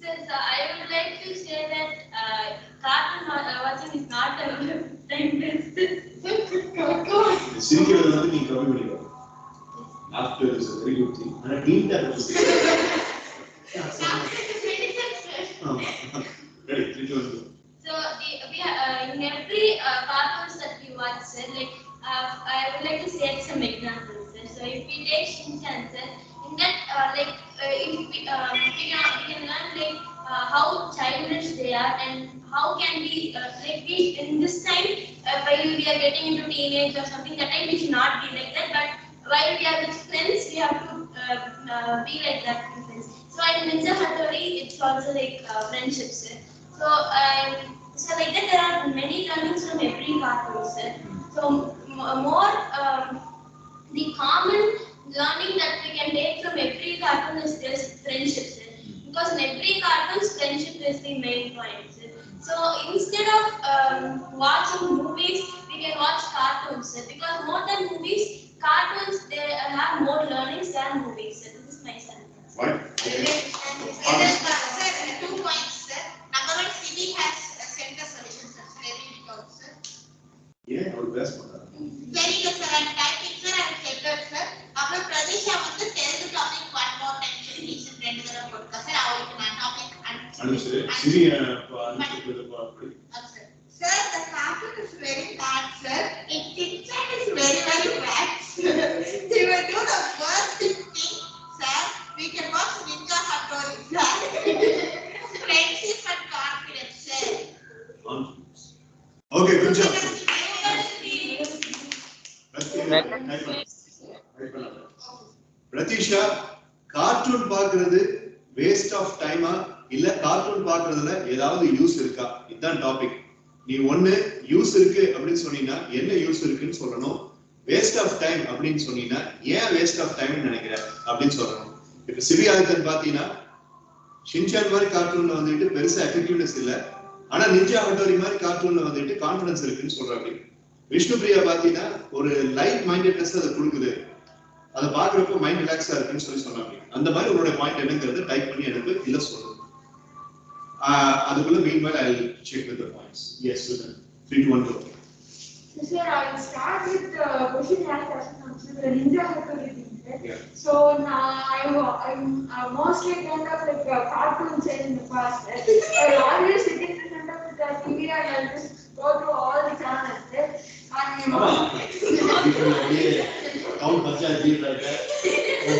Sir, I would like to say that cartoon watching is not a time waste. சிரிக்கிறது வந்து நீ கம்மி பண்ணிக்கோ laughter is a very good thing and neat that is ready 3 2 1 So in every cartoons that we watch, sir, like I would like to say some examples, sir. So if we take Shinchan, sir, in that if we can learn like how childish they are and how can we we in this time while we are getting into teenage or something, that time we should not be like that, but while we are with friends we have to be like that with friends. So in Ninja Hattori it's also like friendships, sir. So like that there are many learnings from every cartoon, sir. So more the common learning that we can take from every cartoon is this friendship, sir. Because in every cartoon, friendship is the main point, sir. So instead of watching movies, we can watch cartoons, sir. Because more than movies, cartoons they have more learnings than movies, sir. This is my sentence. right Sir, 2 points, sir. Number one, Siri has sent a solution, sir. Very good, sir. yeah our best பண்ணா Very good, sir. I'm typing, sir. I'm settled, sir. அப்புறம் பிரதீஷா வந்து Telugu topic one more time reason 2 தடவை போட்டுருக்கா sir. அவங்களுக்கு நான் topic அனுசரி சிரி அனுசரி பாப்படி Sir, the cartoon is very bad, sir. Its picture is very, very bad, sir. He will do the worst thing, sir. We can watch Ninja Hattori, sir. Friendship and confidence, sir. okay good job Pratheesha cartoon பார்க்கிறது waste of டைமா இல்ல cartoon பார்க்கிறதுல ஏதாவது use இருக்கா இதுதான் topic நீ ஒண்ணு use இருக்கு அப்படின்னு சொன்னீங்கன்னா என்ன யூஸ் இருக்குன்னு சொல்லணும் வேஸ்ட் ஆஃப் டைம் அப்படின்னு சொன்னீங்கன்னா ஏன் வேஸ்ட் ஆஃப் டைம்னு நினைக்கிற அப்படின்னு சொல்லணும் இப்ப சிவி ஆதித்தன் பாத்தீங்கன்னா ஷின்சான் மாதிரி கார்ட்டூன்ல வந்துட்டு பெருசா எஃபெக்டிவ்னஸ் இல்ல ஆனா நிஞ்சா ஹட்டோரி மாதிரி கார்ட்டூன்ல வந்துட்டு கான்ஃபிடன்ஸ் இருக்குன்னு சொல்றாங்க விஷ்ணு பிரியா பாத்தீங்கன்னா ஒரு லைட் மைண்டட்னஸ் அதை கொடுக்குது அதை பாக்குறப்போ மைண்ட் ரிலாக்ஸா இருக்குன்னு சொன்னாங்க அந்த மாதிரி உங்களோட பாயிண்ட் என்னங்கிறது டைப் பண்ணி எனக்கு இல்ல சொல்லணும் அதுக்குள்ள meanwhile I'll check with the points yes with 3 to 1 go Sir, I will start with the question and answer the Ninja Hattori thing. Yeah. So now I'm mostly kind of like cartoons in the past. I always sit in front of the TV and I'll just go through all the channels. Count panchayat வீட்ல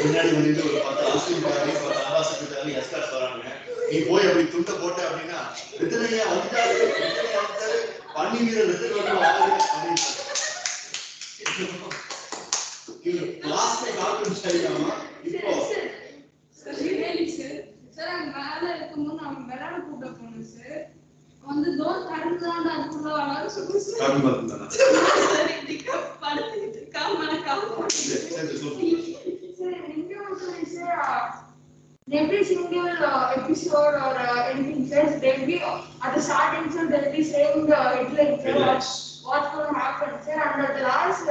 முன்னாடி வந்துட்டு ஒரு 10 ஆஸ்திரேலியாவை 10 ambassador escort வராங்க நீ போய் அப்படி துண்ட போட்ட அப்படின்னா வெத்தனையா வந்துட்டாரு பண்ணி வீரர் வெத்தனை லாஸ்ட் கார்ட்டூன் ஸ்டைலாமா இப்போ சார் அங்க மேல இருக்கும்போது நான் விளையாட கூட்ட போனேன் சார் வந்து தோல் கறந்துதான் அதுக்குள்ள வராது சொல்லு சார் கார்ட்டூன் பார்த்துட்டானா சார் இதுக்கு படுத்துக்கிட்டு காம சரி Sir, every single episode or anything says they'll be at the starting, so they'll be saying what's going to happen, sir. And at the last,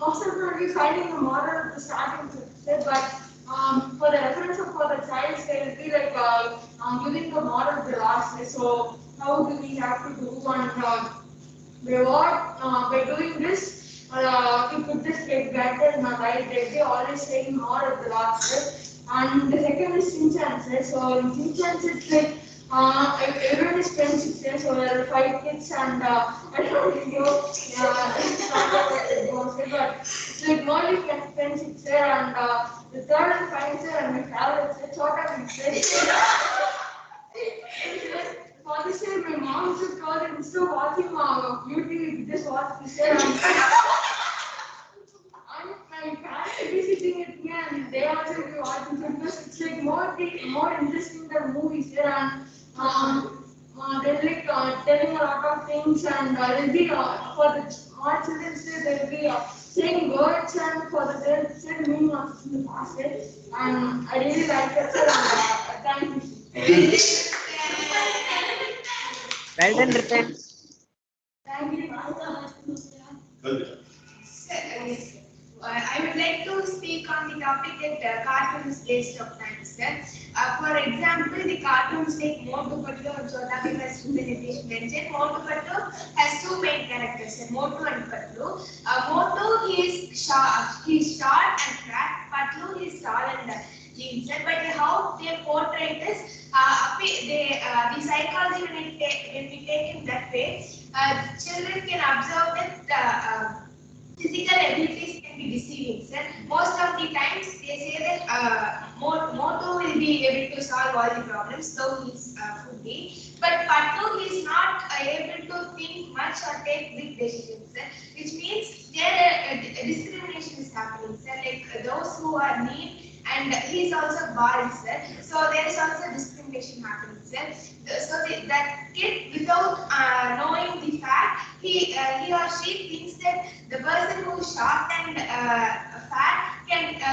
most of them will be finding the moral at the starting, sir. But for the reference of for the child, they'll be like giving the moral at the last. So how do we have to do and by doing this? We could just get better in our life. They always saying more at the last, and the second is Shinchan, sir. So in Shinchan, it's like Everyone is 10, 6 years old, there are 5 kids, and I don't really know what it goes with, but it's like only 10, 6 years, and the third and final year, and my favorite is what I'm for this year, my mom just called and instead of watching beauty, just watch this year. And my parents will be sitting with me and they also will be watching, so because it's like more interesting than movies here, and they're like telling a lot of things, and they'll be for the small children they'll be saying words, and for the they'll say the meaning of in the past way, and I really like that, sir, and thank you. Well done, Riten. Thank you. Kalvita. Yes. I would like to speak on the topic that cartoons waste of time, sir. For example, the cartoons like Motu Patlu and Chota Bheem, as Nitish mentioned, Motu Patlu has two main characters, Motu and Patlu. Motu he's short and fat. Patlu is tall and lean, sir. But how they portray this, the psychology when we take it that way, children can observe that. Physical abilities can be deceiving, sir. Most of the times they say that Moto will be able to solve all the problems, though he's foodie. But Pattu is not able to think much or take big decisions, sir. Which means there discrimination is happening, sir. Like those who are lean, and he is also bald, sir. So there is also discrimination happening, sir. So that kid, without knowing the fact, he or she thinks that the person who is short and fat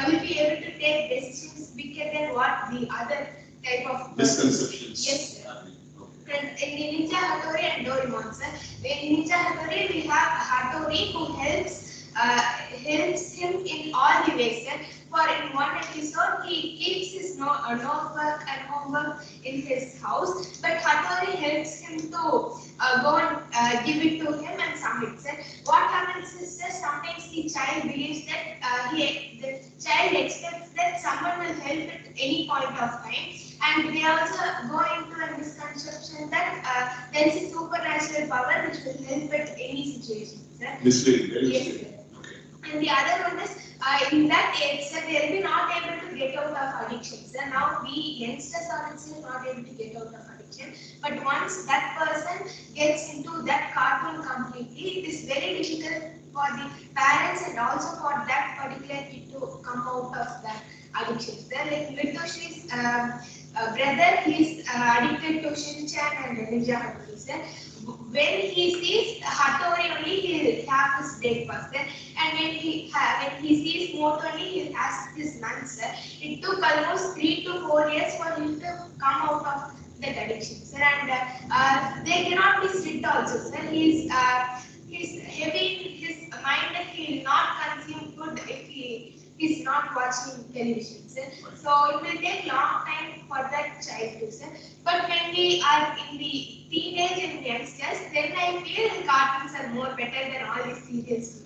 will be able to take decisions bigger than what the other type of Misconceptions. Yes, sir. And in Ninja Hattori and Doraemon, sir. In Ninja Hattori, we have Hattori who helps him in all the ways, sir. For in one episode, he keeps his notebook and homework in his house, but Hattori helps him to go and give it to him and submit, sir. What happens is that sometimes the child believes that the child expects that someone will help at any point of time, and they also go into a misconception that there is a supernatural power which will help at any situation, sir. Misleading, very Yes, misleading. sir. Okay. And the other one is, in that age, sir, they will be not able to get out of addiction. Sir, now we youngsters are still not able to get out of addiction. But once that person gets into that cartoon completely, it is very difficult for the parents and also for that particular kid to come out of that addiction. Sir, like Mitoshi's brother, he is addicted to Shin-chan and Ninja Hattori, sir. When he sees Hattori only, he will have his breakfast, sir. And when he sees Moto only, he has his lunch, sir. It took almost 3 to 4 years for him to come out of that addiction, sir. And they cannot be strict also, sir. He's heavy in his mind that he will not consume food if he is not watching television, sir. So it will take long time for that child to, sir. But when we are in the teenage and youngsters, then I feel cartoons are more better than all these serials.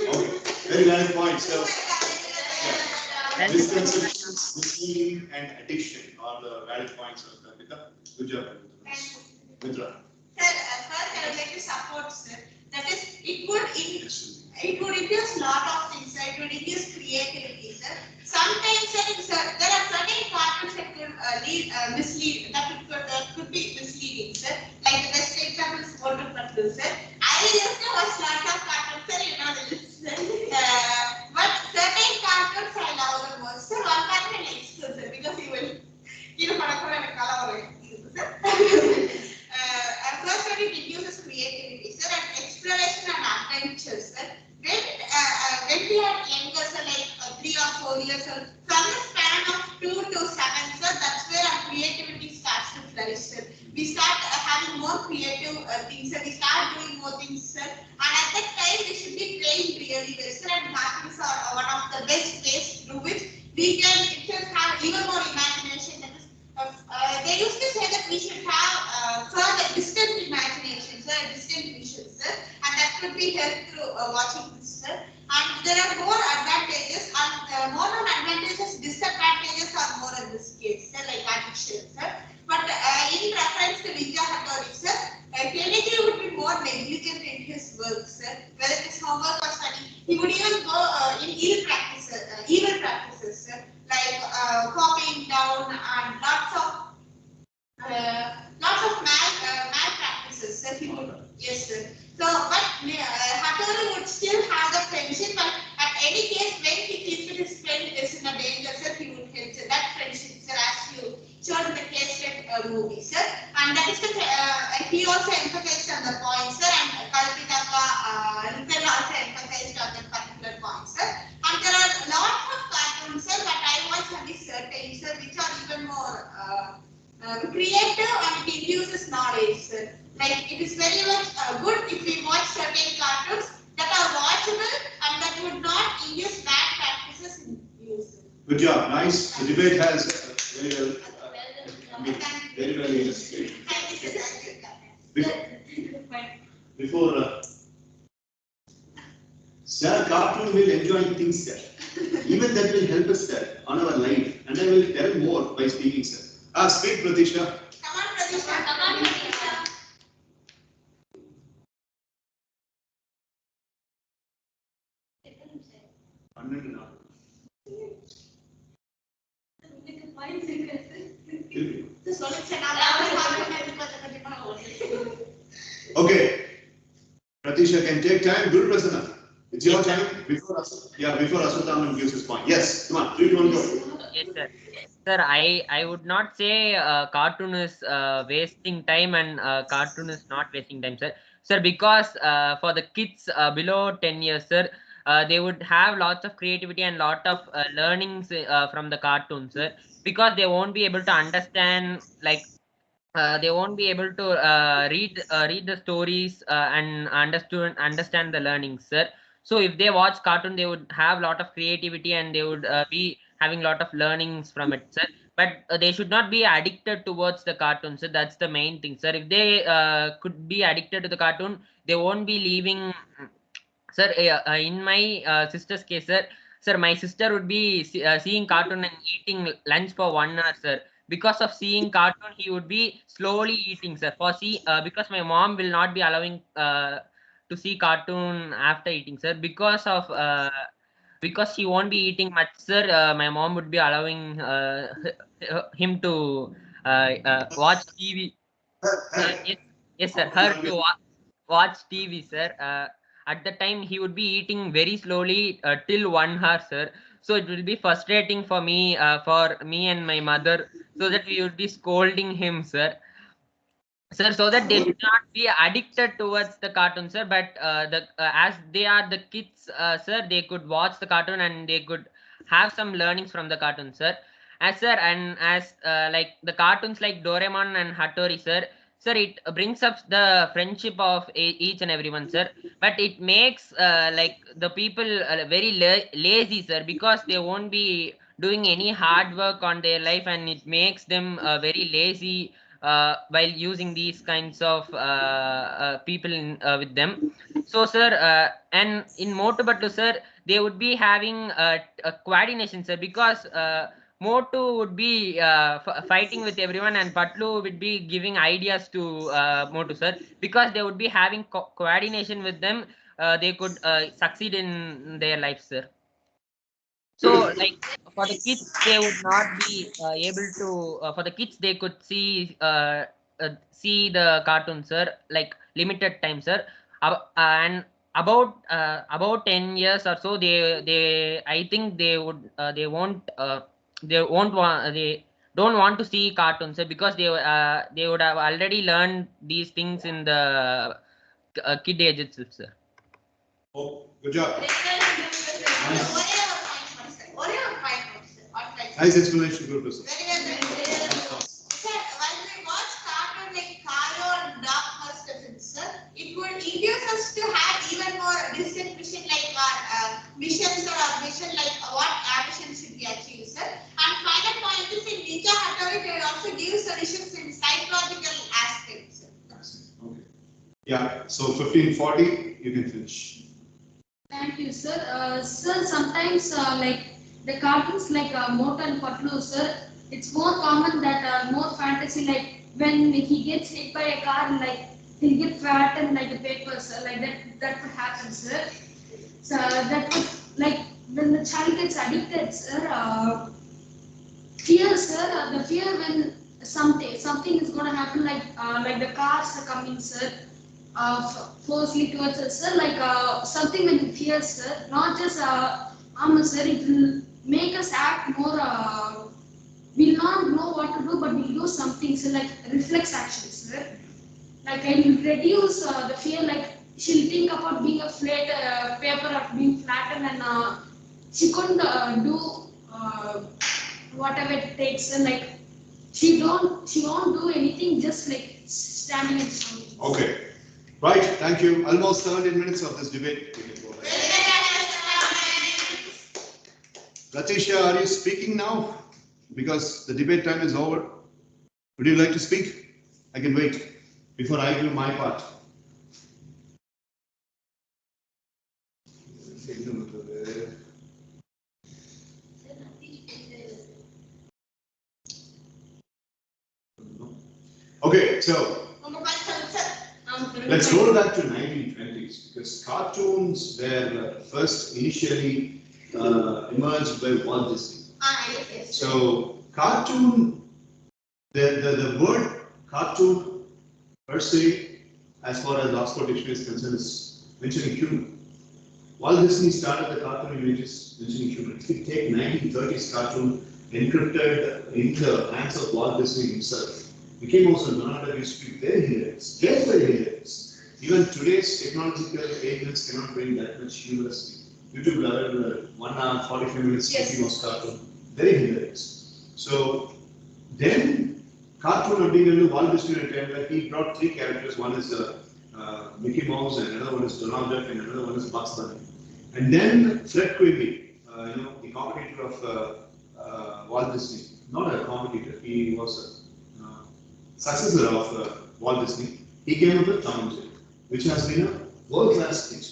Okay. Very valid point. So, Well, misconceptions, misleading, and addiction are the valid points of Kalvita. Good job, Kalvita. Mitra. Sir, first I would like to support, sir. That is, it would infuse lot of things, sir. It would infuse creativity, sir. Sometimes, sir, there are certain cartoons that could mislead, that could be misleading, sir. Like the best example is Motu Patlu, sir. I used to watch lots of cartoons, sir. You know the list, sir. But certain cartoons I love the most, sir. One cartoon I exclude, sir, because he will. First one, it induces creativity, sir, and exploration and adventure, sir. When we are younger, sir, like 3 or 4 years old, from the span of 2 to 7, sir, that's where our creativity starts to flourish, sir. We start having more creative things, sir. We start doing more things, sir. And at that time, we should be playing really well, sir. And cartoons are one of the best ways through which we can have even more imagination. They used to say that we should have further distant imagination, sir, distant vision, sir, and that could be helped through watching this, sir. And there are more advantages, and more than advantages, disadvantages are more in this case, sir, like addiction, sir. and lots of malpractices. So he would, yes, sir. So, but Hattori would still have the friendship, but at any case, when he thinks his friend is in a danger, sir, he would help. Sir. That friendship, sir, as you showed in the case movie, sir. And that is the he also emphasized on the point, sir, and Kalpitaka Ripple also emphasized on that particular point, sir. And there are lots of cartoons, sir, that I watch on this certain, sir, which are even more creative and it induces knowledge, sir. Like it is very much good if we watch certain cartoons that are watchable and that would not induce bad practices in use. Good job, nice. The debate has very well, very well illustrated. Before sir, cartoon will enjoy things, sir. Even that will help us, sir, on our life. And I will tell more by speaking, sir. Speak, Pratisha. Come on, Pratisha. Come on, Pratisha. Okay. Pratisha can take time. Guru Prasanna. It's your time before Aswathaman gives his point. Yes, come on. 3, 2, 1, go. Yes, sir. Sir, I would not say cartoon is wasting time and cartoon is not wasting time, sir. Sir, because for the kids below 10 years, sir, they would have lots of creativity and lot of learnings from the cartoons, sir. Because they won't be able to understand, like, they won't be able to read the stories and understand the learnings, sir. So if they watch cartoon, they would have lot of creativity and they would be having lot of learnings from it, sir. But they should not be addicted towards the cartoon, sir. That's the main thing, sir. If they could be addicted to the cartoon, they won't be leaving. Sir, in my sister's case, sir, my sister would be seeing cartoon and eating lunch for 1 hour, sir. Because of seeing cartoon, he would be slowly eating, sir. Because my mom will not be allowing to see cartoon after eating, sir. Because he won't be eating much, sir. My mom would be allowing him to watch TV. Yes, yes, sir. Her to watch TV, sir. At the time, he would be eating very slowly till 1 hour, sir. So it will be frustrating for me and my mother, so that we would be scolding him, sir. Sir, so that they should not be addicted towards the cartoon, sir. But as they are the kids, sir, they could watch the cartoon and they could have some learnings from the cartoon, sir. As like the cartoons like Doraemon and Hattori, sir. Sir, it brings up the friendship of each and everyone, sir. But it makes like the people very lazy, sir, because they won't be doing any hard work on their life, and it makes them very lazy while using these kinds of people with them. So, sir, and in Motu, sir, they would be having a coordination, sir, because Motu would be fighting with everyone, and Patlu would be giving ideas to Motu, sir, because they would be having coordination with them. They could succeed in their life, sir. So, like for the kids, they would not be able to. For the kids, they could see the cartoons, sir, like limited time, sir. And about 10 years or so, they I think they won't want they don't want to see cartoons, sir, because they would have already learned these things in the kid age itself, sir. Oh, good job. Nice explanation, Guru Prasad. Sir, when we watch cartoon like Karo and Dark Horse, sir, it would induce us to have even more distant vision, like our missions or our vision, like what our mission should be achieved, sir. And final point is in Ninja Hattori, they also give solutions in psychological aspects, sir. Okay. Yeah, so 15:40, you can finish. Thank you, sir. Sir, sometimes like the cartoons like Motu and Patlu, sir, it's more common that more fantasy, like when he gets hit by a car, like he'll get flattened like a paper, sir, like that could happen, sir. So that would, like when the child gets addicted, sir, fear, sir. The fear when something is going to happen, like the cars are coming, sir, forcefully towards us, sir. Something when we fear, sir. Not just sir. It will make us act more. We'll not know what to do, but we'll do something, so like reflex actions, sir. Like I will reduce the fear, like she'll think about being a flat paper or being flattened, and she couldn't do whatever it takes, and like she won't do anything, just like standing and shouting. Okay. Right, thank you. Almost 17 minutes of this debate. Latisha, are you speaking now? Because the debate time is over. Would you like to speak? I can wait before I do my part. Okay, so let's go back to 1920s, because cartoons were first initially emerged by Walt Disney. So cartoon, the word cartoon per se, as far as Oxford Dictionary is concerned, is mentioning human. Walt Disney started the cartoon images mentioning human. If you take 1930s cartoon encrypted in the hands of Walt Disney himself, Mickey Mouse and Donald Duck used to be very hilarious, just very hilarious. Even today's technological agents cannot bring that much humorously. YouTube level 1 hour 45 minutes Mickey Mouse cartoon, very hilarious. So then cartoon அப்படிங்கிறது Walt Disney டைம்ல he brought 3 characters. One is Mickey Mouse, and another one is Donald Duck, and another one is Bugs Bunny. And then Fred Quimby, the competitor of Walt Disney, not a competitor, he was a successor of Walt Disney. He came up with Tom and Jerry, which has been a world-class hit.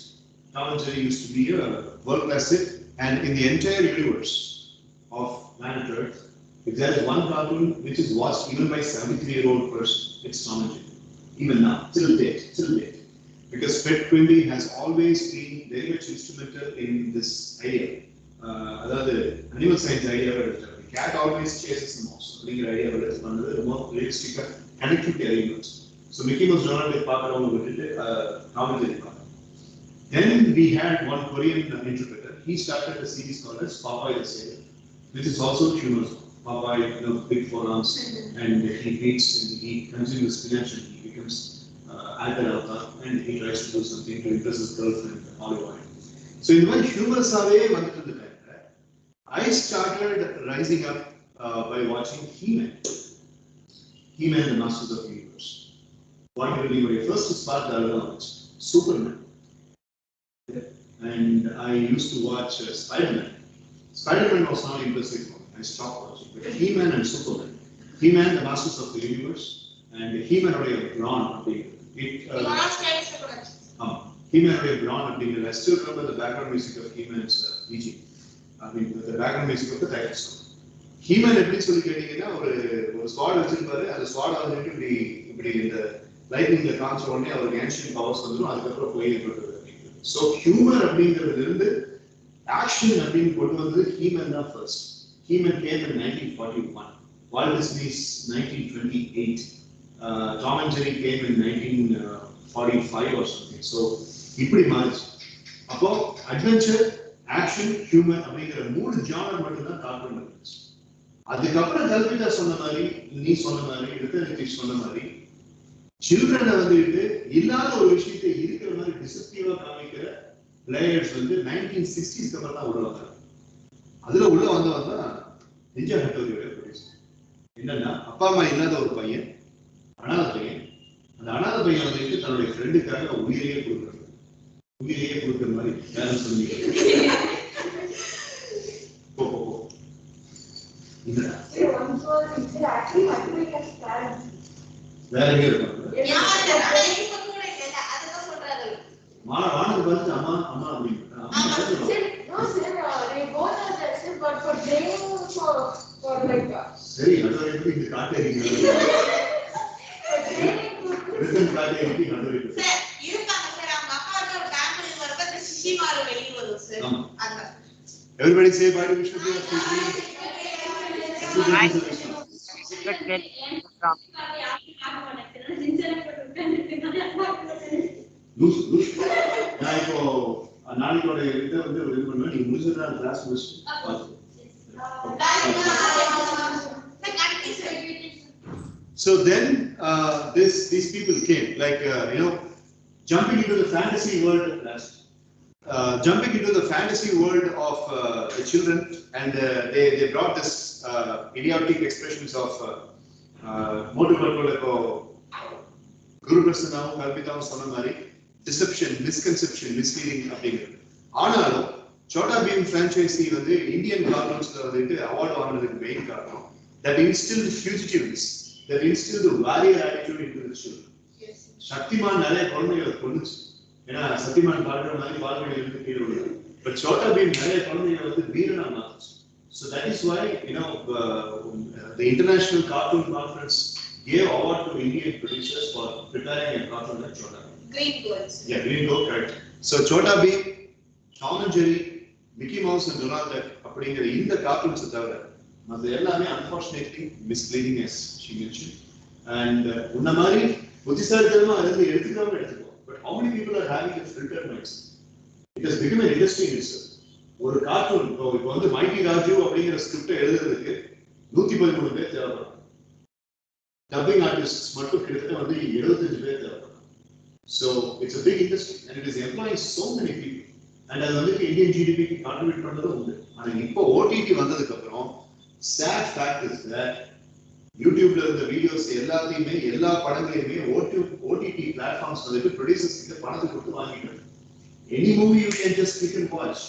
Tom and Jerry used to be a world-class hit, and in the entire universe of planet Earth, if there is one cartoon which is watched even by 73-year-old person, it's Tom and Jerry. Even now, till date. Because Fred Quimby has always been very much instrumental in this idea. The animal science idea where the cat always chases the mouse. The idea where it's one of the more realistic connected elements. So Mickey Mouse, Donald Duck, Parker, Tom and Jerry. Then we had one Korean interpreter. He started a series called as Popeye the Sailor, which is also humorous. Popeye, big forearms, and he beats and he consumes spinach and he becomes alter avatar, and he tries to do something to impress his girlfriend, Olive Oil. So in one humorous way, I started rising up by watching He-Man. He-Man, the Masters of the Universe. Why really my first spark was Superman. And I used to watch Spider-Man. Spider-Man was not interesting for me. I stopped watching. But He-Man and Superman. He-Man, the Masters of the Universe, and He-Man or Brawn. He-Man or Brawn. I still remember the background music of He-Man's PG. I mean, the background music of the title song. He-Man எப்படி சொல்லி கேட்டீங்கன்னா ஒரு ஸ்வாட் வச்சிருப்பாரு. அந்த ஸ்வாட் வந்துட்டு இப்படி இந்த லைட்னிங்ல காமிச்ச உடனே அவருக்கு ஏன்ஷியன் பவர்ஸ் வந்துடும். அதுக்கப்புறம் போய் ஸோ ஹியூமர் அப்படிங்கிறது இருந்து ஆக்ஷன் அப்படின்னு கொண்டு வந்தது ஹீமன் தான் first. He-Man game in 1941. Walt Disney's 1928. Tom and Jerry came in 1945 or something. So இப்படி மாறிச்சு. அப்போ அட்வென்ச்சர், ஆக்ஷன், ஹியூமன் அப்படிங்கிற 3 ஜானர் மட்டும்தான் கார்ட்டூன் இருந்துச்சு. அதுக்கப்புறம் கல்பிதா சொன்ன மாதிரி, நீ சொன்ன மாதிரி, ரித்தனிதிஷ் சொன்ன மாதிரி, சில்ட்ரனை வந்துட்டு இல்லாத ஒரு விஷயத்தை இருக்கிற மாதிரி டிசப்டிவா காமிக்கிற பிளேயர்ஸ் வந்து 1960s அப்புறம் தான் உள்ள வந்தாங்க. அதுல உள்ள வந்தவன் தான் நிஞ்சா ஹட்டோரியோட ப்ரொடியூசர். என்னன்னா, அப்பா அம்மா இல்லாத ஒரு பையன், அனாதை பையன். அந்த அனாதை பையன் வந்துட்டு தன்னுடைய ஃப்ரெண்டுக்காக உயிரையே கொடுக்குற மாதிரி வேலை சொல்லி வேற எங்க இருப்பாங்க வானத்துக்கு வந்து அம்மா அம்மா அப்படின்னு சரி நடுவர் எப்படி இந்த காட்டேறீங்க Everybody say bye to Vishnu. நான் இப்போ நாளைக்கோட இதை வந்து இது பண்ணுவேன். நீங்க முடிஞ்சதான் கிளாஸ் முடிச்சு. So then these people came, like jumping into the fantasy world, of the children, and they brought this idiotic expressions of motivational Guru Prasadavu Kalpitavu சொன்ன மாதிரி deception, misconception, misleading அப்படிங்கிறது. ஆனாலும் சோட்டா பீம் ஃப்ரான்ச்சைசி வந்து இந்தியன் கார்ட்டூன்ஸ்ல வந்துட்டு award வாங்கினதுக்கு main காரணம் that instilled fugitiveness, that instilled a warrior attitude into the children. Shaktimaan நிறைய குழந்தைகளை கொண்டுச்சு, ஏன்னா சக்திமான் பாடுற மாதிரி பால்வெளி இருந்து கீழே விடுது. பட் சோட்டா பீம் நிறைய குழந்தைகளை வந்து வீரனா மாத்துச்சு. So that is why the International Cartoon Conference gave award to Indian producers for preparing a cartoon like Chota Bheem. Green Goals. Yeah, Green Goal, correct. So Chota Bheem, Tom and Jerry, Mickey Mouse and Donald Duck, அப்படிங்கிற இந்த cartoons தவிர மற்ற எல்லாமே unfortunately misleading, as she mentioned. And உன்ன மாதிரி புத்திசாலித்தனமா இருந்து எடுத்துக்காம எடுத்துக்கோ. But how many people are having a filtered mindset? It has become an industry in itself. ஒரு கார்ட்டூன் இப்போ வந்து மைட்டி ராஜு அப்படிங்கிற ஸ்கிரிப்டை எழுதுறதுக்கு 113 பேர் தேவைப்படுறாங்க. டப்பிங் ஆர்டிஸ்ட் மட்டும் கிட்டத்தட்ட வந்து 75 பேர் தேவைப்படுறாங்க. So it's a big industry and it is employing so many people. And அது வந்து இந்தியன் ஜிடிபிக்கு கான்ட்ரிபியூட் பண்றது உண்டு. ஆனா இப்போ ஓடிடி வந்ததுக்கு அப்புறம் sad fact is that யூடியூப்ல இருந்த வீடியோஸ் எல்லாத்தையுமே எல்லா படங்களையுமே ஓடிடி பிளாட்ஃபார்ம்ஸ் வந்துட்டு ப்ரொடியூசர்ஸ் கிட்ட பணத்தை கொடுத்து வாங்கிட்டு any movie you can just click and watch.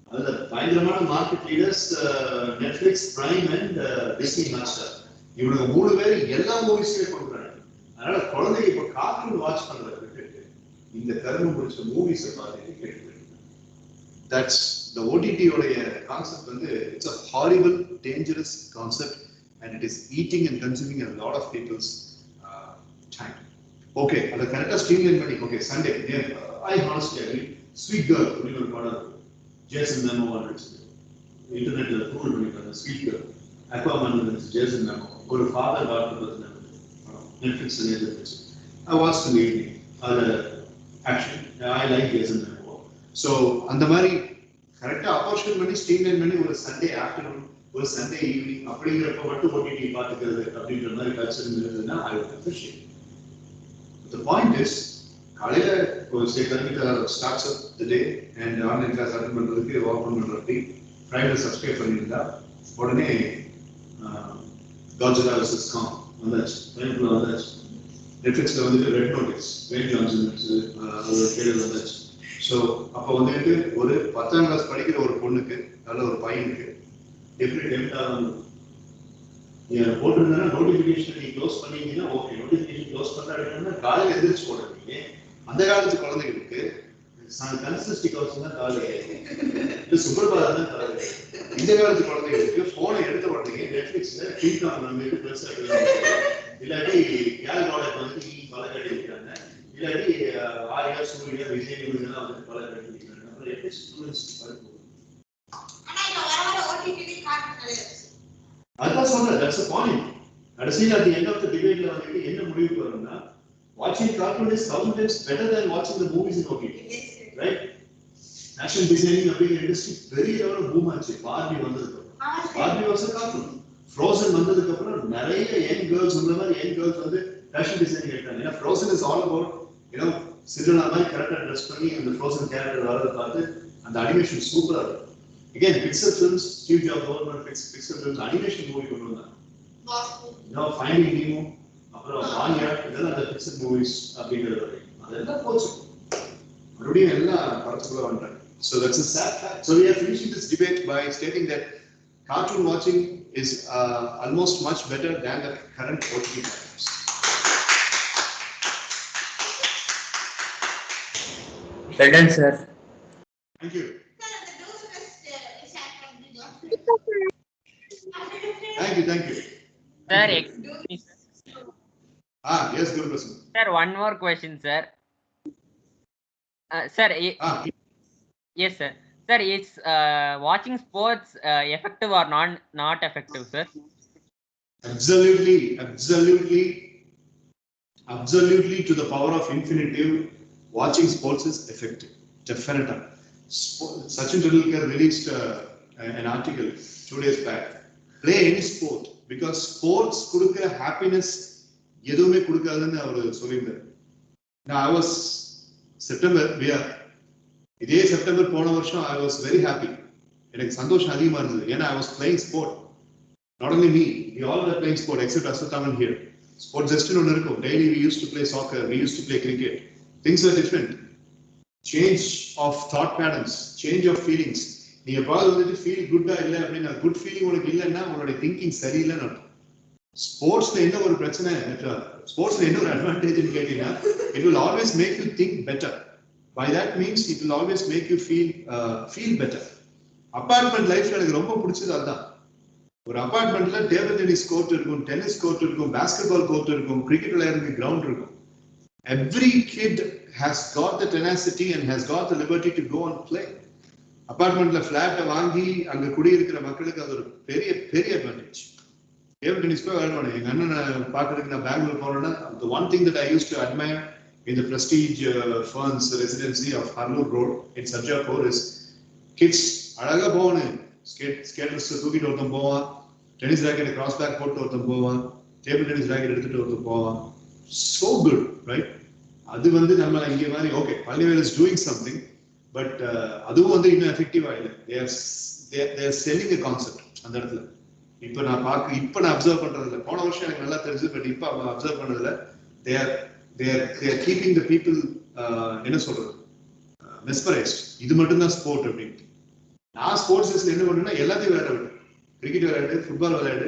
அதுல பயங்கரமான market leaders Netflix, prime and Disney Hotstar, இவனுங்க 3 பேர் எல்லா மூவிஸையும் கொடுக்குறாங்க. அதனால குழந்தைங்க இப்போ கார்ட்டூன் வாட்ச் பண்றதை விட்டுட்டு இந்த கருமம் பிடிச்ச மூவிஸை பார்த்துட்டு கேட்டு. That's the OTT உடைய கான்செப்ட் வந்து it's a horrible, dangerous concept and it is eating and consuming a lot of people's time. Okay, அதை கரெக்டா ஸ்ட்ரீம்லைன் பண்ணி okay Sunday I honestly agree. Sweet Girl அப்படின்னு ஒரு படம் இருக்கு, ஜேசன் மேமோ வந்துச்சு, இன்டர்நெட்ல கூகுள் பண்ணிருக்காங்க. ஸ்வீட் கேர்ள், அக்வாமேன் வந்துச்சு, ஜேசன் மேமோ, ஒரு ஃபாதர் டாக்டர் பத்தின நெட்ஃபிளிக்ஸ்ல இருந்துச்சு. I watched in the evening. அது action, I like Jason மேமோ. So அந்த மாதிரி கரெக்டா அப்போர்ஷன் பண்ணி ஸ்ட்ரீம்லைன் பண்ணி ஒரு சண்டே ஆஃப்டர்நூன், ஒரு சண்டே ஈவினிங் அப்படிங்கிறப்ப மட்டும் ஓடிடி பார்த்துக்கிறது அப்படின்ற மாதிரி கல்ச்சர் இருந்ததுன்னா I would appreciate. The point is, காலையில ஒரு கல்விக்கா starts up the day and online class attend பண்றதுக்கு ஓபன் பண்றதுக்கு பிரைவேட் சப்ஸ்கிரைப் பண்ணியிருந்தா உடனே காட்ஜிலா வெர்சஸ் காங் வந்தாச்சு, பிரைவேட்ல வந்தாச்சு. நெட்ஃபிளிக்ஸ்ல வந்துட்டு ரெட் நோட்டீஸ், வேன் ஜான்சன் ஒரு கேள்வி வந்தாச்சு. ஸோ அப்போ வந்துட்டு ஒரு 10ஆம் கிளாஸ் படிக்கிற ஒரு பொண்ணுக்கு நல்ல ஒரு பையனுக்கு எப்படி டெம்ட் ஆகும் போட்டிருந்தா நோட்டிபிகேஷன் நீ க்ளோஸ் பண்ணீங்கன்னா ஓகே, நோட்டிபிகேஷன் க்ளோஸ் பண்ணா காலையில் எந்திரிச்சு போடுறீங்க. அந்த காலத்து குழந்தைகளுக்கு கன்சிஸ்டிக் அவசியம் தான் காலையில், சுப்பிரபாதம் தான் காலையில். இந்த காலத்து குழந்தைகளுக்கு போனை எடுத்த உடனே நெட்ஃபிளிக்ஸ்ல டீகாம் வந்துட்டு பிளஸ் இல்லாட்டி கேலரோட வந்து பல கட்டிருக்காங்க, இல்லாட்டி ஆரியா சூரிய விஜய் இவங்கெல்லாம் வந்து பல கட்டிருக்காங்க. அப்புறம் எப்படி ஸ்டூடெண்ட்ஸ் படிப்பு அதுதான் சொல்றேன். That's the point. கடைசியில் at the end of the debate வந்துட்டு என்ன முடிவுக்கு வரும்னா, watching cartoon is 1000 times better than watching the movies in OTT. Right? Fashion designing அப்படிங்கிற இண்டஸ்ட்ரி பெரிய அளவுல பூம் ஆச்சு. பார்பி வந்ததுக்கு அப்புறம், Barbie was a cartoon. Frozen வந்ததுக்கு அப்புறம் நிறைய யங் கேர்ள்ஸ் இந்த மாதிரி யங் கேர்ள்ஸ் வந்து ஃபேஷன் டிசைனிங் எடுத்தாங்க. ஏன்னா ஃப்ரோசன் இஸ் ஆல் அபவுட் சில்ட்ரனா மாதிரி கரெக்டா ட்ரெஸ் பண்ணி அந்த ஃப்ரோசன் கேரக்டர் வரதை பார்த்து அந்த அனிமேஷன் சூப்பரா இருக்கும். Again, Pixar Films, Steve Jobs government Pixar Films animation movie கொண்டு வந்தாங்க. Finding Nemo, அப்புறம் வானியா, இதெல்லாம் அந்த Pixar movies அப்படிங்கிறது அதெல்லாம் போச்சு. மறுபடியும் எல்லாம் படத்துக்குள்ள வந்துட்டாங்க. So that's a sad fact. So we are finishing this debate by stating that cartoon watching is almost much better than the current OTT platforms. Well done, sir. Thank you. Thank you. Sir, yes, good person. Sir, one more question, sir. Sir, yes, sir. Sir, is watching sports effective or not effective, sir? Absolutely to the power of infinitive, watching sports is effective. Definitely. Sachin Tendulkar released an article 2 days back. Play any sport because sports kudukra happiness எதுவுமே கொடுக்காதுன்னு அவர் சொல்லியிருந்தார். Now I was September இதே September போன வருஷம் I was very happy. எனக்கு சந்தோஷம் அதிகமா இருந்தது ஏன்னா I was playing sport. Not only me, we all were playing sport except Aswathaman here. Sports just in Onarko. Daily we used to play soccer, we used to play cricket. Things were different. Change of thought patterns, change of feelings. You probably feel good or illa, good feeling or illa na, or thinking sari illa na. Sports le enna oru prachana sports le enna oru advantage in getting it will always make you think better. By that means it will always make you feel better. Apartment life la enakku romba pidichadhu adha. ஒரு அபார்ட்மெண்ட்ல table tennis court இருக்கும், tennis court இருக்கும், basketball court இருக்கும், cricket விளையாடுறதுக்கு ground இருக்கும். Every kid has got the tenacity and has got the liberty to go and play. அபார்ட்மெண்ட்ல பிளாட்டை வாங்கி அங்க குடியிருக்கிற மக்களுக்கு அது ஒரு பெரிய அட்வான்டேஜ். டேபிள் டென்னிஸ் போய் விளையாடுவாங்க. எங்க அண்ணனை பார்க்கறதுக்கு நான் பெங்களூர் போனேன்னா the one thing that I used to admire in the Prestige Ferns residency of Harlow Road in Sarjapur is kids அழகா போகணும். ஸ்கேட்டர்ஸ் தூக்கிட்டு ஒருத்தன் போவான், டென்னிஸ் ராக்கெட் கிராஸ் பேக் போட்டு ஒருத்தன் போவான், டேபிள் டென்னிஸ் ராக்கெட் எடுத்துட்டு ஒருத்தன் போவான். So good, right? அது வந்து நம்ம இங்கே மாதிரி okay Pallivel is doing something but அதுவும் வந்து இன்னும் எஃபெக்டிவா இல்லை. தேர் செல்லிங் எ கான்செப்ட் அந்த இடத்துல. இப்போ நான் அப்சர்வ் பண்றது இல்லை. போன வருஷம் எனக்கு நல்லா தெரிஞ்சது, பட் இப்போ அப்சர்வ் பண்றதுல தேர் கீப்பிங் த பீப்புள் என்ன சொல்றது மெஸ்பரைஸ்ட். இது மட்டும்தான் ஸ்போர்ட் அப்படின்ட்டு. நான் ஸ்போர்ட்ஸ் என்ன பண்ணுன்னா எல்லாத்தையும் விளையாட விடு, கிரிக்கெட் விளையாடு, ஃபுட்பால் விளையாடு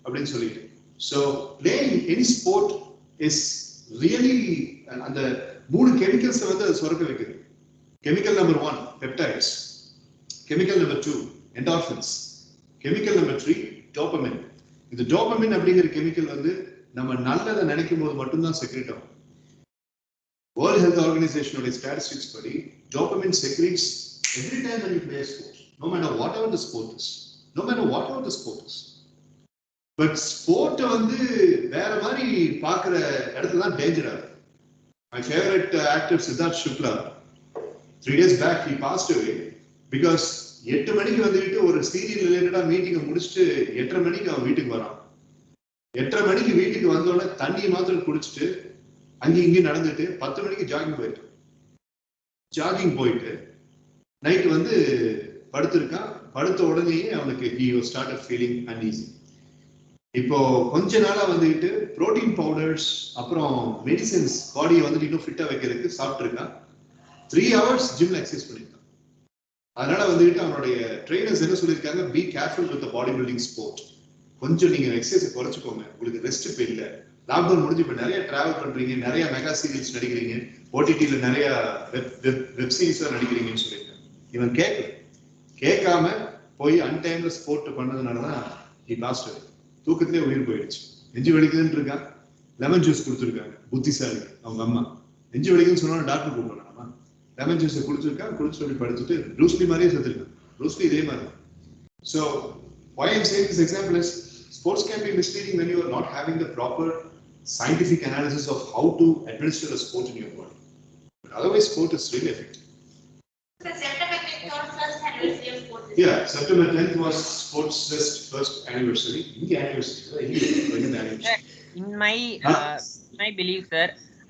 அப்படின்னு சொல்லிட்டு. So playing any sport is really அந்த 3 கெமிக்கல்ஸ் வந்து அது சுரக்க வைக்குது. Chemical number 1 peptides, chemical number 2 endorphins, chemical number 3 dopamine. இந்த டோபமைன் அப்படிங்கிற கெமிக்கல் வந்து நம்ம நல்லதை நினைக்கும் போது மட்டும்தான் செக்ரேட் ஆகும். வேர்ல்ட் ஹெல்த் ஆர்கனைசேஷனோட ஸ்டாட்டிஸ்டிக்ஸ் படி dopamine secretes every time when you play a sport, no matter whatever the sport is. But sport வந்து வேற மாதிரி பார்க்குற இடத்துல தான் டேஞ்சர் ஆகுது. My favorite actor Siddharth Shukla, 3 days back he passed away because 8 மணிக்கு வந்துட்டு ஒரு சீரியல் ரிலேட்டடா மீட்டிங்கை முடிச்சுட்டு 8:30 மணிக்கு அவன் வீட்டுக்கு வரான். 8:30 மணிக்கு வீட்டுக்கு வந்தோடனே தண்ணியை மாத்திரம் குடிச்சிட்டு அங்கேயும் இங்கேயும் நடந்துட்டு 10 மணிக்கு ஜாகிங் போயிட்டு நைட் வந்து படுத்திருக்கான். படுத்த உடனேயே அவனுக்கு he started feeling uneasy. இப்போ கொஞ்ச நாளா வந்துட்டு புரோட்டீன் பவுடர்ஸ் அப்புறம் மெடிசின்ஸ் பாடியை வந்துட்டு இன்னும் ஃபிட்டா வைக்கிறதுக்கு சாப்பிட்டுருக்கான். 3 hours ஜிம்ல எக்ஸசைஸ் பண்ணிருக்கான். அதனால வந்துட்டு அவனுடைய ட்ரெயினர்ஸ் என்ன சொல்லியிருக்காங்க, be careful with body building sport. கொஞ்சம் நீங்க எக்ஸசைஸ் குறைச்சிக்கோங்க, உங்களுக்கு ரெஸ்ட் இப்போ இல்லை. லாக்டவுன் முடிஞ்சு இப்போ நிறைய டிராவல் பண்றீங்க, நிறைய மெகா சீரியல்ஸ் நடிக்கிறீங்க, ஓடிடியில் நிறைய வெப் சீரிஸ் நடிக்கிறீங்கன்னு சொல்லியிருக்காங்க. இவன் கேட்காம போய் அன்டைம்ல ஸ்போர்ட் பண்ணதுனாலதான் he passed away. தூக்கத்திலே உயிர் போயிடுச்சு. நெஞ்சு வலிக்குதுன்னு இருக்கான், லெமன் ஜூஸ் கொடுத்துருக்காங்க. புத்திசாலி அவங்க அம்மா. நெஞ்சு வலிக்குதுன்னு சொன்னா டாக்டர் கூப்பிடலாமா, லெமன் ஜூஸ் குடிச்சிருக்கான். குடிச்சு சொல்லி படுத்துட்டு ப்ரூஸ்லி மாதிரியே செத்துருக்கான். ப்ரூஸ்லி இதே மாதிரி. So why I'm saying this example is sports can be misleading when you are not having the proper scientific analysis of how to administer a sport in your body. But otherwise sport is really effective. Yeah, September 10th was Sports Fest first anniversary. In my belief, sir,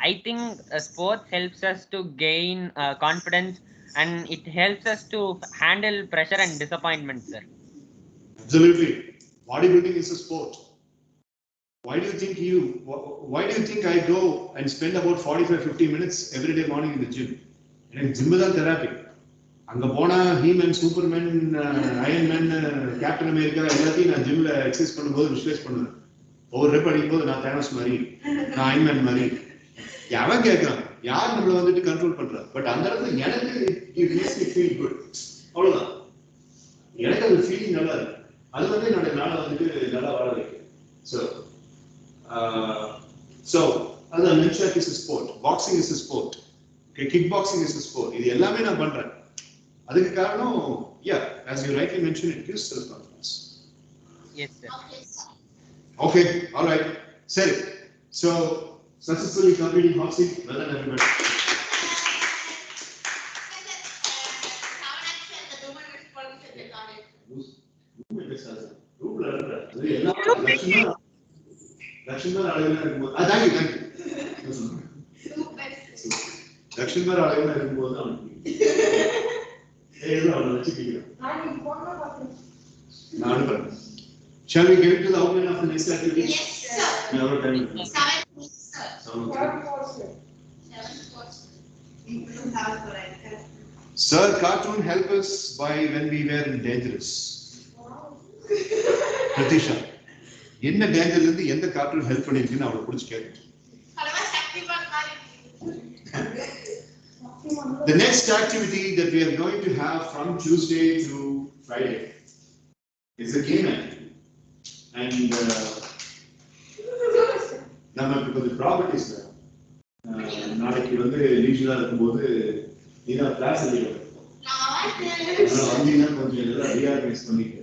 I think sports helps us to gain confidence and it helps us to handle pressure and disappointment, sir. Absolutely. Bodybuilding is a sport. Why do you think I go and spend about 45-50 minutes every day morning in the gym? And gym is therapy. அங்க போனா He-Man, Superman, Iron Man, captain America எல்லாத்தையும் நான் ஜிம்ல exercise பண்ணும்போது விசுவேஸ் பண்ணுவேன். ஒவ்வொரு rep அடிக்கும் போது நான் தேனோஸ் மாதிரி, நான் அயன்மேன் மாதிரி. அவன் கேட்கறான், யார் நம்மள வந்துட்டு கண்ட்ரோல் பண்றா? பட் அந்த இடத்துல எனக்கு it makes me feel good. அவ்வளவுதான். எனக்கு அது ஃபீலிங் நல்லா இருக்கு. அது வந்து என்னோட நாளை வந்துட்டு நல்லா வாழ வைக்கும். So அது mention is sport, boxing is sport, kick boxing is sport. இது எல்லாமே நான் பண்றேன். அதுக்கு காரணம் as you rightly mentioned, it gives self confidence. Yes, sir. Okay, all right. Sir, so successfully completing hot seat. Well done, everybody. Lakshmar Alayana இருக்கும்போது அவனுக்கு அவனை வச்சுக்கிறேன். நான் அனுப்புறேன். Shall we get into the outline of the next activity? Yes, sir. No, time. 7, sir. 7. Sir, cartoon help us by when we were in dangerous. Pratisha, என்ன டேஞ்சர்ல இருந்து எந்த cartoon help பண்ணிருக்குன்னு அவளை புடிச்சு கேட்க. The next activity that we are going to have from Tuesday to Friday is a game activity. And நமக்கு கொஞ்சம் properties நாளைக்கு வந்து லீஜுவலா இருக்கும்போது நீங்க கிளாஸ் வந்தீங்கன்னா கொஞ்சம் எல்லாம் ரீஆர்கனைஸ் பண்ணிட்டு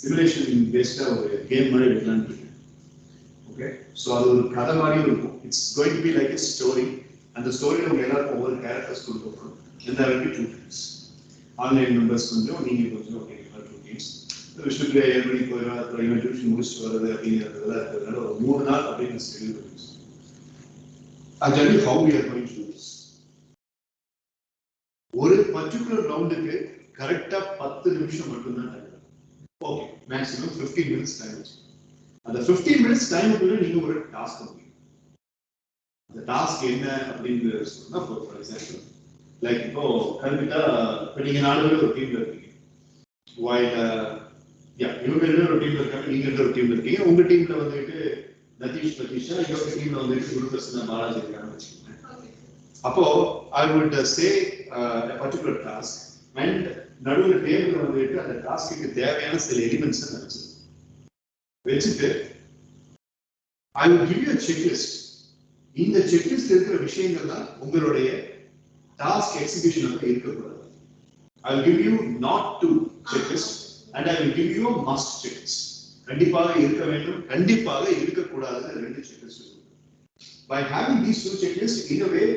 சிமுலேஷன் பேஸ்டா ஒரு கேம் மாதிரி எடுக்கலான்னு இருக்கேன். ஓகே, ஸோ அது ஒரு கதை மாதிரி இருக்கும். It's going to be like a story. அந்த ஸ்டோரியில் உங்க எல்லாருக்கும் ஒவ்வொரு கேரக்டர்ஸ் கொடுக்கப்படும். இந்த அளவுக்கு 2 games. ஆன்லைன் மெம்பர்ஸ் கொஞ்சம், நீங்க கொஞ்சம், ஓகே 2 games. விஷயத்துல 7 மணிக்கு போயிடும், அப்புறம் இவன் டியூஷன் முடிச்சுட்டு வர்றது அப்படிங்கிறதுலாம் இருக்கிறதுனால ஒரு 3 நாள் அப்படின்னு ஸ்கெடியூல் இருக்கு. I'll tell you how we are going to do this. ஒரு பர்டிகுலர் ரவுண்டுக்கு கரெக்டா 10 நிமிஷம் மட்டும்தான் time. Okay, maximum 15 minutes time வச்சு அந்த 15 minutes டைமுக்குள்ள நீங்க ஒரு டாஸ்க் பண்ணுவீங்க. அந்த டாஸ்க் என்ன அப்படின்னு சொன்னா, ஃபார் எக்ஸாம்பிள் லைக் இப்போ கரெக்டா இப்போ நீங்க 4 பேர் ஒரு டீம்ல இருக்கீங்க. இவங்க 2 பேர் ஒரு டீம்ல இருக்காங்க, நீங்க 2 ஒரு டீம்ல இருக்கீங்க. உங்க டீம்ல வந்துட்டு நதீஷ், பிரதீஷா, இன்னொரு டீம்ல வந்துட்டு குருபிரசன்னா, பாலாஜி இருக்காங்கன்னு வச்சுக்கோங்க. அப்போ I would say a particular task and நடுவுல டேபிள்ல வந்துட்டு அந்த டாஸ்க்கு தேவையான சில எலிமெண்ட்ஸ் வச்சுட்டு I will give you a checklist. இந்த செக்லிஸ்ட் இருக்கிற விஷயங்கள் தான் உங்களுடைய டாஸ்க் எக்ஸிகியூஷன் இருக்கக்கூடாது. I will give you not to checklist and I will give you a must checklist. கண்டிப்பாக இருக்க வேண்டும், கண்டிப்பாக இருக்கக்கூடாது 2 checklist. By having these 2 checklists, in a way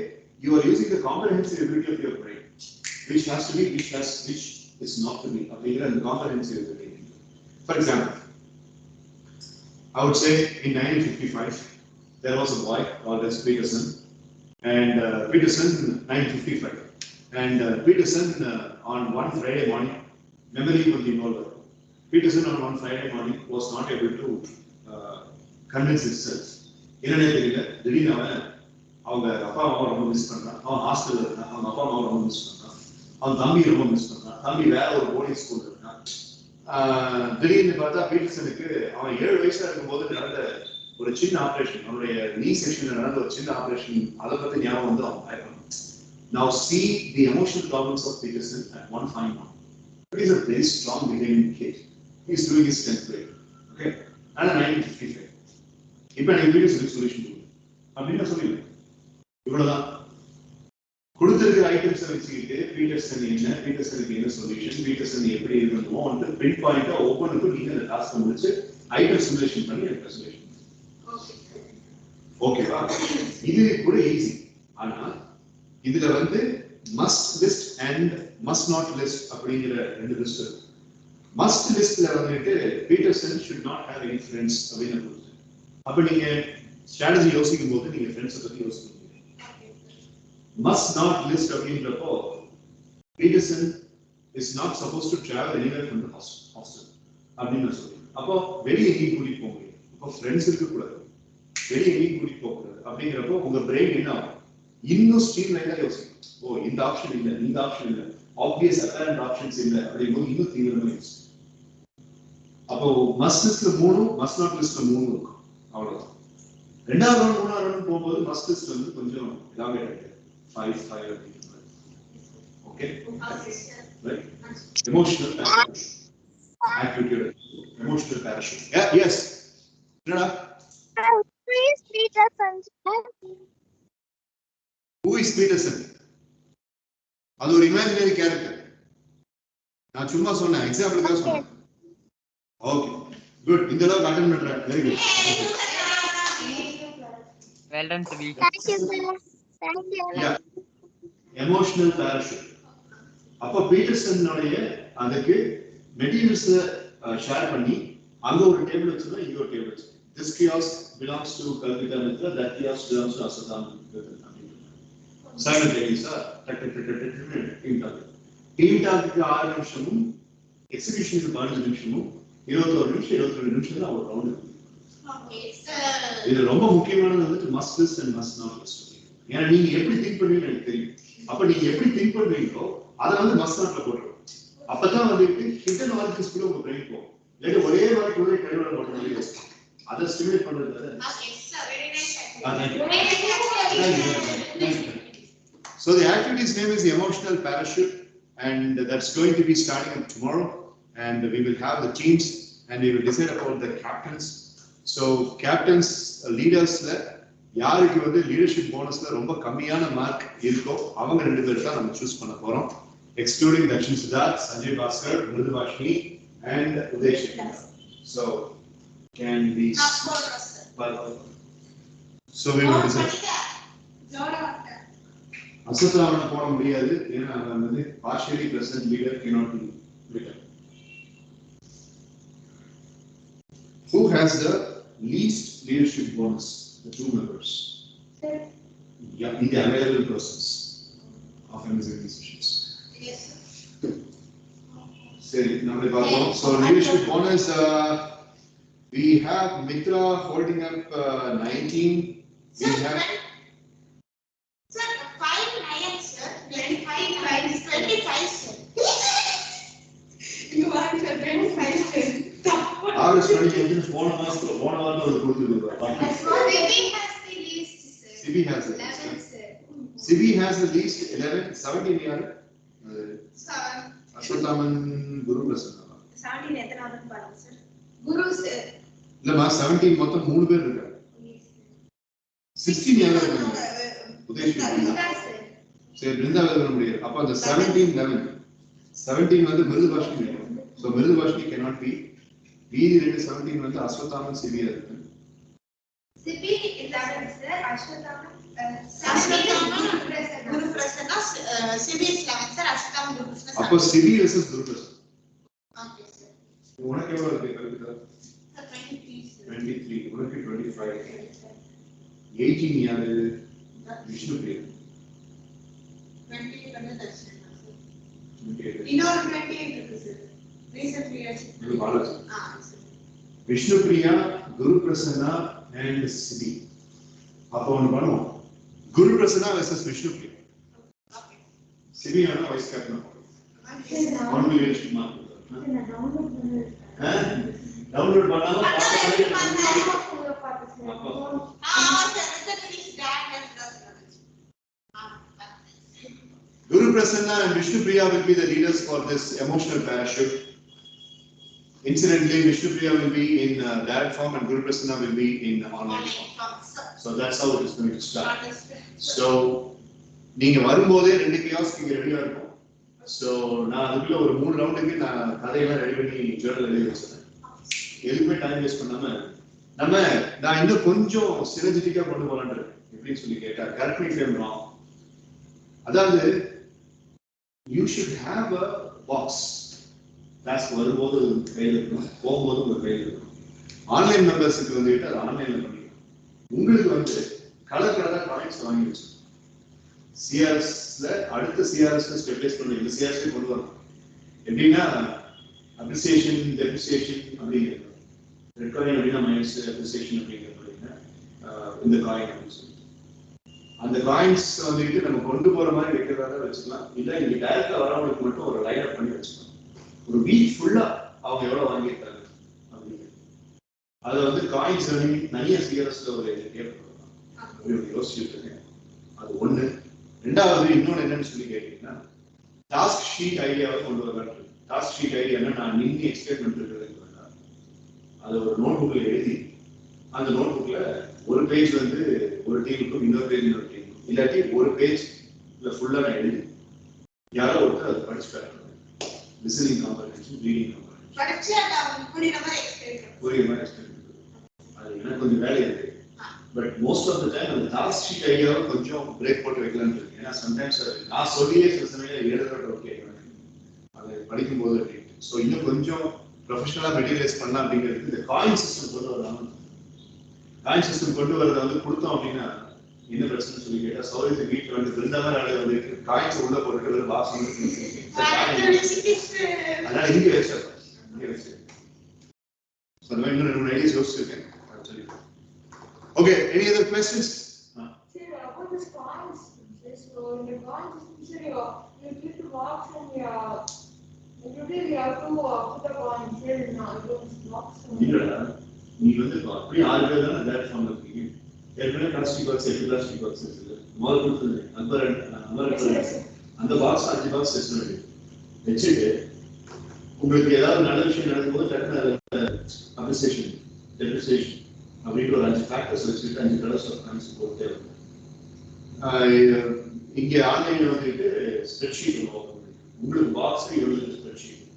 you are using the comprehensive ability of your brain, which has to be, which is not to be. அப்படிங்கிற அந்த comprehensive ability. For example, I would say in 1955 there was a boy called as Peterson, and Peterson 1955, and Peterson on one Friday morning, memory will be involved. Peterson on one Friday morning was not able to convince himself. என்னன்னே தெரியல, திடீர்னு அவங்க அப்பா அம்மா ரொம்ப miss பண்றான். அவன் ஹாஸ்டல்ல இருக்கான், அவங்க அப்பா அம்மா ரொம்ப மிஸ் பண்றான். அவன் தம்பி ரொம்ப மிஸ் பண்றான். தம்பி வேற ஒரு போர்டிங் ஸ்கூல்ல இருக்கான். திடீர்னு பார்த்தா பீட்டர்சனுக்கு அவன் 7 வயசா இருக்கும்போது நடந்த ஒரு சின்ன ஆபரேஷன், அவனுடைய நீ செக்ஷன்ல நடந்த ஒரு சின்ன ஆபரேஷன், அதை பத்தி ஞாபகம் வந்து அவன் பயப்படான். Now see the emotional problems of Peterson at one fine morning. He is a very strong behaving kid. He is doing his 10th grade. Okay, and 1955. இப்போ எனக்கு வீடியோ சொல்யூஷன் அப்படின்னு சொல்லிடுறேன். இவ்வளவுதான் கொடுத்திருக்கிற ஐட்டம்ஸ் வச்சுக்கிட்டு பீட்டர்சன் என்ன, பீட்டர்சனுக்கு என்ன சொல்யூஷன், பீட்டர்சன் எப்படி இருக்கணுமோ வந்து பிரிண்ட் பாயிண்டா ஒவ்வொன்றுக்கும் நீங்க அந்த டாஸ்க் முடிச்சு ஐட்டம் சிமுலேஷன் பண்ணி எனக்கு சொல்யூஷன். ஓகேவா? இது கூட ஈஸி. ஆனா இதுல வந்து must list and must not list அப்படிங்கிற 2 லிஸ்ட் இருக்கு. மஸ்ட் லிஸ்ட்ல வந்துட்டு Peterson should not have any friends அப்படின்னு. அப்ப நீங்க ஸ்ட்ராட்டஜி யோசிக்கும் போது நீங்க ஃப்ரெண்ட்ஸ் பத்தி யோசிக்கணும். Must not list அப்படின்றப்போ Peterson is not supposed to travel anywhere from the hostel அப்படின்னு சொல்றேன். அப்போ வெளியே எங்கேயும் கூட்டிட்டு போக முடியும். அப்போ ஃப்ரெண்ட்ஸ் இருக்கக்கூடாது, வெளியே எங்கேயும் கூட்டிட்டு போக கூடாது. அப்படிங்கிறப்போ உங்க பிரெயின் என்ன ஆகும், இன்னும் ஸ்ட்ரீம் லைனா யோசிக்கும். ஓ இந்த ஆப்ஷன் இல்லை, இந்த ஆப்ஷன் இல்லை, ஆப்வியஸ் அப்பரண்ட் ஆப்ஷன்ஸ் இல்லை அப்படிங்கும்போது இன்னும் தீவிரமா யோசிக்கும். அப்போ மஸ்ட் லிஸ்ட்ல 3, மஸ்ட் நாட் லிஸ்ட்ல 3 இருக்கும். அவ்வளவுதான். 2வது ரவுண்ட் 3வது ரவுண்ட் போகும்போது மஸ்ட் லிஸ்ட் வந்து கொஞ்சம் எலாங்கேட் ஆயிடுது. 5 அப்படிங்கிறது. Okay, right. Emotional parachute activity, emotional parachute. Yes என்னடா, Who is Peterson? who is Peterson? அது ஒரு இமேஜினரி கேரக்டர். நான் சும்மா சொன்னேன், எக்ஸாம்பிளுக்காக சொன்னேன். Okay, Good. இந்த அளவுக்கு அட்டெண்ட் பண்றேன். Very good. Well done, Sibi. Thank you, sir. Thank you. Yeah. Emotional parachute. அப்போ பீட்டர்சனுடைய அதுக்கு மெட்டீரியல்ஸ் ஷேர் பண்ணி அங்க ஒரு டேபிள் வச்சிருந்தா இங்க ஒரு டேபிள் வச்சிருந்தோம். This kiosk belongs to Kalpita Mitra, that kiosk belongs to Asatam. Simultaneously, team talk 6 நிமிஷமும் எக்ஸிகியூஷனுக்கு 15 நிமிஷமும் 21 நிமிஷம் 22 நிமிஷத்துல ஒரு ரவுண்ட். இது ரொம்ப முக்கியமானது வந்து must this and must not this. ஏன்னா நீங்க எப்படி திங்க் பண்ணுவீங்கன்னு எனக்கு தெரியும். அப்ப நீங்க எப்படி திங்க் பண்றீங்களோ அதை வந்து must notல போட்டுருவோம். அப்பதான் வந்துட்டு ஹிடன் ஆர்கிஸ் கூட உங்க பிரெயின் போகும். இல்ல ஒரே மாதிரி கூட கையோட போடுற மாதிரி இருக்கும். அதை ஸ்டிமுலேட் பண்றது. So the activity's name is the emotional parachute, and that's going to be starting tomorrow, and we will have the teams and we will decide about the captains. So captains, leaders la யாருக்கு வந்து leadership bonusல ரொம்ப கம்மியான mark இருக்கோ அவங்க ரெண்டு பேர் தான் நம்ம சூஸ் பண்ண போறோம், excluding Dakshin Siddharth, Sanjay Bhaskar, Mridubhashini and Uday Shekhar. So can we so we will decide. அசத்தாவன போட முடியாது ஏன்னா அவன் வந்து partially present leader cannot be written. Who has the least leadership bonus? The 2 members. Sir. Yeah, in the available persons of MSES sessions. Yes. Seri, namle paapom. So leadership bonus, we have Mitra holding up 19. We have. Sir, 5-9, sir. 25, sir. You are 25, sir. Average 20 போன வாரத்துல ஒரு கொடுத்துருக்கு. Sibi has the least, sir. Sibi has the 11, sir. Sibi has the least 11, 17 yaar. 7. Ashwathaman Guru Prasanna. 17 எத்தனாவதுன்னு பாருங்க sir. குரு sir. இல்லமா 17 மொத்தம் 3 பேர் இருக்காங்க. 16 யாரா இருக்காங்க? உதேஷ் சார். சரி பிருந்தாவன் வர முடியாது. அப்ப அந்த 17 11 17 வந்து Mrudubhashini. So Mrudubhashini cannot be. மீதி ரெண்டு 17 வந்து அஸ்வத்தாமன் சிபியா இருக்கு. Sibi 11 sir. Aswathaman Guru Prasanna, Sibi is 11, sir. Ashtam Guru Prasanna. அப்ப சிபி வெர்சஸ் குரு பிரசன்னா. Okay, sir. உனக்கு எவ்வளவு இருக்கு கல்விதா? 23, sir. 23, உனக்கு 25. 18 யாரு? விஷ்ணு பிரியா. 28 வந்து தர்ஷன், sir. 28. இன்னொரு 28 இருக்கு, sir. Recently, இது பாலாஜி. sir. விஷ்ணு பிரியா, குரு பிரசன்னா and சிபி. அப்ப ஒண்ணு பண்ணுவோம். குரு பிரசன்னா வெர்சஸ் விஷ்ணு பிரியா. Okay. சிபி ஆனா vice captain. One leadership mark. Download பண்ணாம Guru Prasanna and Vishnu Priya will be the leaders for this emotional parachute. Incidentally, Vishnu Priya will be in direct form and Guru Prasanna will be in online form. So that's how it is going to start. So, நீங்க வரும்போதே ரெண்டு kiosk இங்க ரெடியா இருக்கும். So நான் அதுக்குள்ள ஒரு 3 ரவுண்டுக்கு நான் கதையெல்லாம் ரெடி பண்ணி ஜர்னல் எழுதி வச்சிருக்கேன். எதுவுமே டைம் வேஸ்ட் பண்ணாம நான் இன்னும் கொஞ்சம் சினர்ஜெட்டிக்கா கொண்டு போலான்னு இருக்கேன். எப்படின்னு சொல்லி கேட்டா correct me if I am wrong. அதாவது you should have a box. கிளாஸ் வரும்போது கையில் இருக்கணும், போகும்போது உங்க கையில் இருக்கணும். ஆன்லைன் மெம்பர்ஸுக்கு வந்துட்டு அது ஆன்லைன்ல பண்ணிக்கலாம். உங்களுக்கு வந்து கலர் கலரா காயின்ஸ் வாங்கி வச்சு சிஆர்எஸ்ல அடுத்த சிஆர்எஸ்ல ஸ்டெபிலைஸ் பண்ணி இந்த சிஆர்எஸ்ல கொண்டு வரணும். எப்படின்னா அப்ரிசியேஷன் டெப்ரிசியேஷன் அப்படிங்கிறது ரெட் காயின் அப்படின்னா மைனஸ் அப்ரிசியேஷன் அப்படிங்கிறது இந்த காயின் அப்படின்னு சொல்லி அந்த காயின்ஸ் வந்துட்டு நம்ம கொண்டு போற மாதிரி வைக்கிறதா வச்சுக்கலாம். இல்லை இங்க டைரக்டா வரவங்களுக்கு மட்டும் ஒரு லைன் அப் பண்ணி வச்சுக்கலாம். ஒரு வீக் ஃபுல்லா அவங்க எவ்வளவு வாங்கியிருக்காங்க அப்படிங்கிறது அதை வந்து காயின்ஸ் நிறைய சிஆர்எஸ்ல ஒரு ஏற்படுத்தலாம். யோசிச்சுட்டு இருக்கேன். அது ஒண்ணு. ரெண்டாவது இன்னொன்னு என்னன்னு சொல்லி கேட்டீங்கன்னா டாஸ்க் ஷீட் ஐடியாவை கொண்டு வரலாம். டாஸ்க் ஷீட் ஐடியா நான் நின்று எக்ஸ்பிளைன் பண்ணிட்டு வேண்டாம். அது ஒரு நோட் புக்ல எழுதி அந்த நோட் புக்ல ஒரு பேஜ் வந்து ஒரு டீமுக்கும் இன்னொரு பேஜ் இன்னொரு டீமுக்கும் இல்லாட்டி ஒரு பேஜ் ஃபுல்லா நான் எழுதி யாரோ ஒருத்தர் அதை படிச்சு பாருங்க. Listening comparison, reading comparison. படிச்சு அதை அவங்க புரியுற மாதிரி எக்ஸ்பிளைன் புரியுற மாதிரி எக்ஸ்பிளைன் அது எனக்கு கொஞ்சம் வேலை இருக்கு. But most of the time அந்த டாஸ்க் ஷீட் ஐடியாவை கொஞ்சம் பிரேக் போட்டு வைக்கலாம்னு இருக்கு. ஏன்னா சம்டைம்ஸ் நான் சொல்லியே சில சமயம் எழுதுறத கேட்கணும் அதை படிக்கும்போது அப்படின்னு. ஸோ இன்னும் கொஞ்சம் ப்ரொஃபஷனலாக மெட்டீரியலைஸ் பண்ணலாம் அப்படிங்கிறது இந்த காயின் சிஸ்டம் கொண்டு வரலாம். காயின் சிஸ்டம் கொண்டு வரதை வந்து கொடுத்தோம் அப்படின்னா என்ன பிரச்சனை சொல்லி கேட்டால் சௌரியத்துக்கு வீட்டில் வந்து பிருந்தாமல் வேலை வந்து காயின்ஸ் உள்ள போட்டு ஒரு பாக்ஸ் வந்து அதனால இங்கே வச்சிருக்கேன். இங்கே வச்சிருக்கேன். ஸோ அந்த மாதிரி இன்னும் 2 ஐடியாஸ் யோசிச்சிருக்கேன். Okay, any other questions? Sir, about this coins, so in the coin system, sir, you need to walk from your. Usually, you have to put the coins here in those blocks. இல்லடா, நீ வந்து அப்படியே 6 பேர் தான் date form இருக்கீங்க. ஏற்கனவே plastic box 8 plastic box இருக்குது. முதல்ல கொடுத்தது அந்த பாக்ஸ் 5 பாக்ஸ் வச்சுட்டு வச்சுட்டு உங்களுக்கு ஏதாவது நல்ல விஷயம் நடக்கும்போது டக்குனு அப்ரிசியேஷன் டெப்ரிசியேஷன் அப்படின்ற ஒரு 5 ஃபேக்டர்ஸ் வச்சுட்டு 5 கலர்ஸ் ஆஃப் காயின்ஸ் போட்டே இருக்கும். இங்கே ஆன்லைன்ல வந்துட்டு ஸ்ப்ரெட்ஷீட் உங்களுக்கு பாக்ஸ் எவ்வளவு ஸ்ப்ரெட்ஷீட்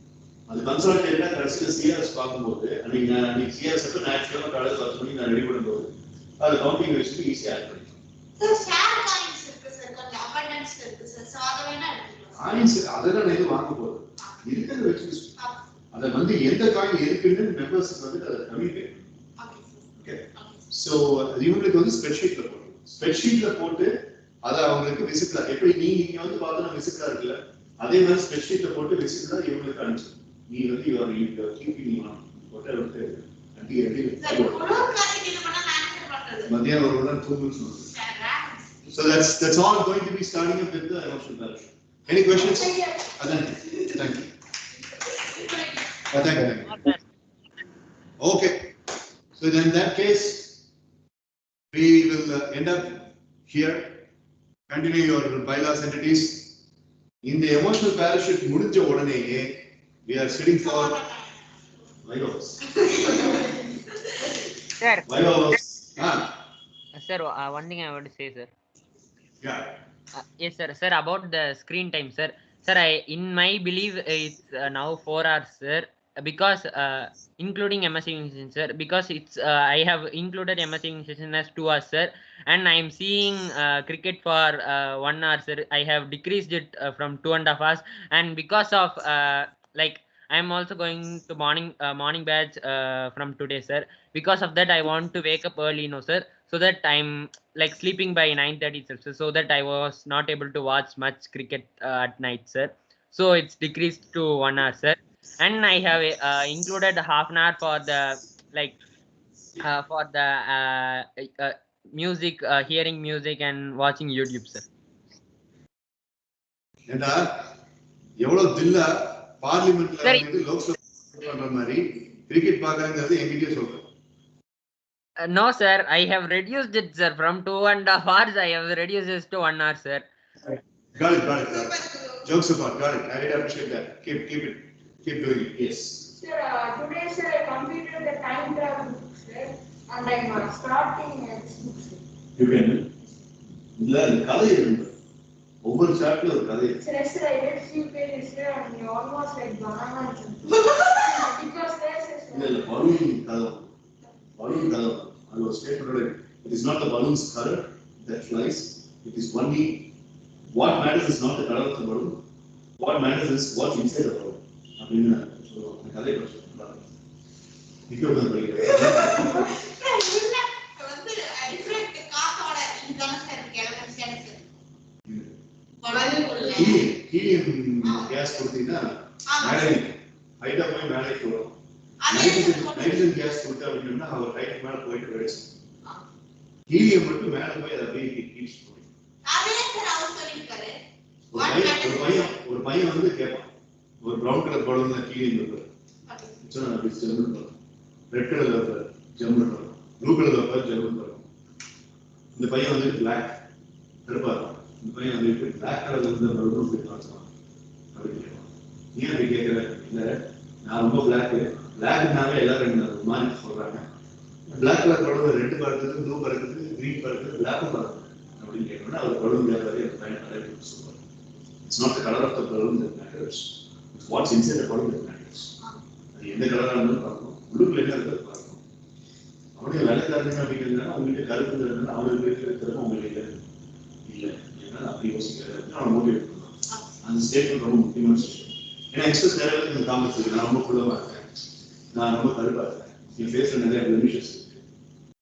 அது கன்சல்டேட்டா கடைசியில் சிஆர்எஸ் பார்க்கும்போது அன்னைக்கு சிஆர்எஸ் அப்போ நேச்சுரலாக காலையில் 10 மணிக்கு நான் ரெடி பண்ணும்போது அது கவுண்டிங் வச்சுட்டு ஈஸியாக ஆட் பண்ணிக்கலாம். காயின்ஸ் அதெல்லாம் எதுவும் வாங்க போகுது இருக்கிறத வச்சு அதை வந்து எந்த காயின் இருக்குன்னு மெம்பர்ஸுக்கு வந்து அதை கம்யூனிகேட். சோ இவங்களுக்கு வந்து ஸ்ப்ரெட்ஷீட்ல போட்டு அதை அவங்களுக்கு விசிபிளா எப்படி நீங்க வந்து பார்த்தா விசிபிளா இருக்குல்ல அதே மாதிரி ஸ்ப்ரெட்ஷீட்ல போட்டு விசிபிளா இவங்களுக்கு அனுப்பிச்சு நீ வந்து யுவர் கீப்பிங் ஆன் போட்டு வந்து மத்தியானம் ஒரு மணி தூங்குன்னு சொல்லுங்க. So that's all going to be starting up with the emotional balance. Any questions? Thank you. Thank you. Okay. So then in that case we will end up here. Continue your bylaws entities. In the emotional parachute முடிஞ்ச உடனேயே we are sitting for bylaws. Sir. Bylaws. Sir, one thing I want to say, sir. Yeah. Yes, sir. Sir, about the screen time, sir. Sir, in my belief, it's now 4 hours, sir. Because including MSc English, sir, because it's I have included MSc English as 2 hours, sir, and I am seeing cricket for 1 hour, sir. I have decreased it from 2.5 hours, and because of like I am also going to morning batch from today, sir. Because of that, I want to wake up early, no, sir, so that I'm like sleeping by 9:30 itself, so that I was not able to watch much cricket at night, sir. So it's decreased to 1 hour, sir. And I have included half an hour for the like for the music, hearing music and watching YouTube, sir. ஏண்டா எவ்வளவு தில்லா பார்லிமெண்ட்ல வந்து லோக்சபா பண்ற மாதிரி cricket பார்க்கறங்கிறது என்கிட்டயே சொல்றேன். No, sir, I have reduced it, sir, from 2.5 hours. I have reduced it to 1 hour, sir. Got it. Jokes apart, got it. I really appreciate that. Keep doing it. Yes. Sir, today, sir, I completed the time travel book, sir, and I'm starting this book, sir. You can. இல்ல கதை இருக்கு. ஒவ்வொரு சாப்டர்ல ஒரு கதை இருக்கு. Sir, I read few pages, sir, and you almost like banana. Because there's இல்ல balloon கதை. அது ஒரு statement. It is not the balloon's color that flies. It is only what matters is not the color of the balloon. What matters is what's inside the balloon. அப்படின்னு சொல்லுவாங்க. அந்த கதையை பற்றி சொல்றாங்க. இப்போ வந்து ஹீலியம் கேஸ் கொடுத்தீங்கன்னா மேலே ஹைட்டா போய் மேலே போகும். நைட்ரஜன் கேஸ் கொடுத்தா அப்படின்னா அவர் ஹைட் மேலே போயிட்டு வெடிச்சு ஹீலியம் மட்டும் மேலே போய் அதை அப்படியே கீழ்ச்சி போகும். ஒரு பையன் வந்து கேட்பான் ஒரு ப்ரௌன் கலர் பலூன்ல ஹீலியம் இருக்கு ரெட் கலர் ஜம்முன்னு வரும் ப்ளூ கலர் ஜம்முன்னு வரும். இந்த பையன் வந்து பிளாக் கருப்பா இருக்கும். இந்த பையன் வந்து பிளாக் கலர்ல இருந்து பலூன் போய் பார்த்துவான் அப்படின்னு கேட்பான். ஏன் அப்படி கேட்கிறேன்? இல்லை நான் ரொம்ப பிளாக்னாவே எல்லாரும் ஒரு மாதிரி சொல்றாங்க. பிளாக் கலர் பலூன் ரெட் பறக்குது, ப்ளூ பறக்குது, கிரீன் பறக்குது, பிளாக்கும் பறக்குது அப்படின்னு கேட்கணும்னா அவர் பலூன் வியாபாரி அந்த பையன் நிறைய சொல்லுவார். It's not the colour of the balloon that matters, it's what's inside the balloon that matters. எந்த கலராக இருந்தாலும் பார்க்கணும், உள்ளுக்குள்ள என்ன இருக்கிறது பார்க்கணும். அவனுடைய வேலைக்காரங்க அப்படிங்கிறதுனால அவங்ககிட்ட கருத்து இருந்தாலும் அவங்களுக்கு இருக்கிற திறமை உங்களுக்கு இல்லை. ஏன்னா அப்படி யோசிக்கிறது அவனை மோட்டிவேட் பண்ணலாம். அந்த ஸ்டேட்மெண்ட் ரொம்ப முக்கியமான ஸ்டேட்மெண்ட். ஏன்னா எக்ஸ்பிரஸ் நிறைய பேருக்கு இந்த காமெண்ட்ஸ் இருக்கு. நான் ரொம்ப குள்ளமாக இருக்கேன், நான் ரொம்ப கருப்பாக இருக்கேன், என் ஃபேஸில் நிறைய பெனிஃபிஷஸ் இருக்கு,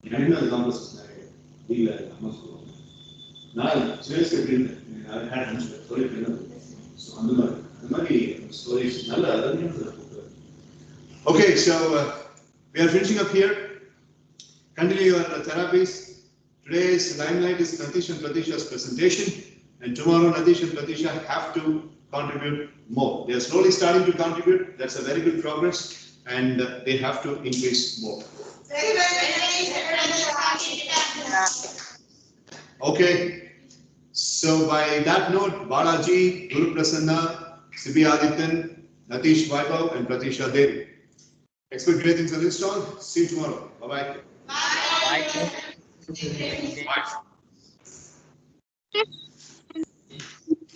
எனக்குமே அது காம்ப்ளெக்ஸ் நிறைய இல்லை அம்மா சொல்லுவாங்க. நான் சுயேஸ் எப்படின்னு சொல்லிட்டு அந்த மாதிரி ஸ்டோரிஸ் நல்ல அருமையான. Okay, so we are finishing up here. Continue your therapies. Today's limelight is Natish and Pratisha's presentation, and tomorrow Natish and Pratisha have to contribute more. They are slowly starting to contribute. That's a very good progress, and they have to increase more. Okay. So by that note, Balaji, Guru Prasanna, Sibi Adityan, Natish Vaibhav, and Pratisha Devi. Expect great things on this stall. See you tomorrow. Bye-bye. Bye. Bye.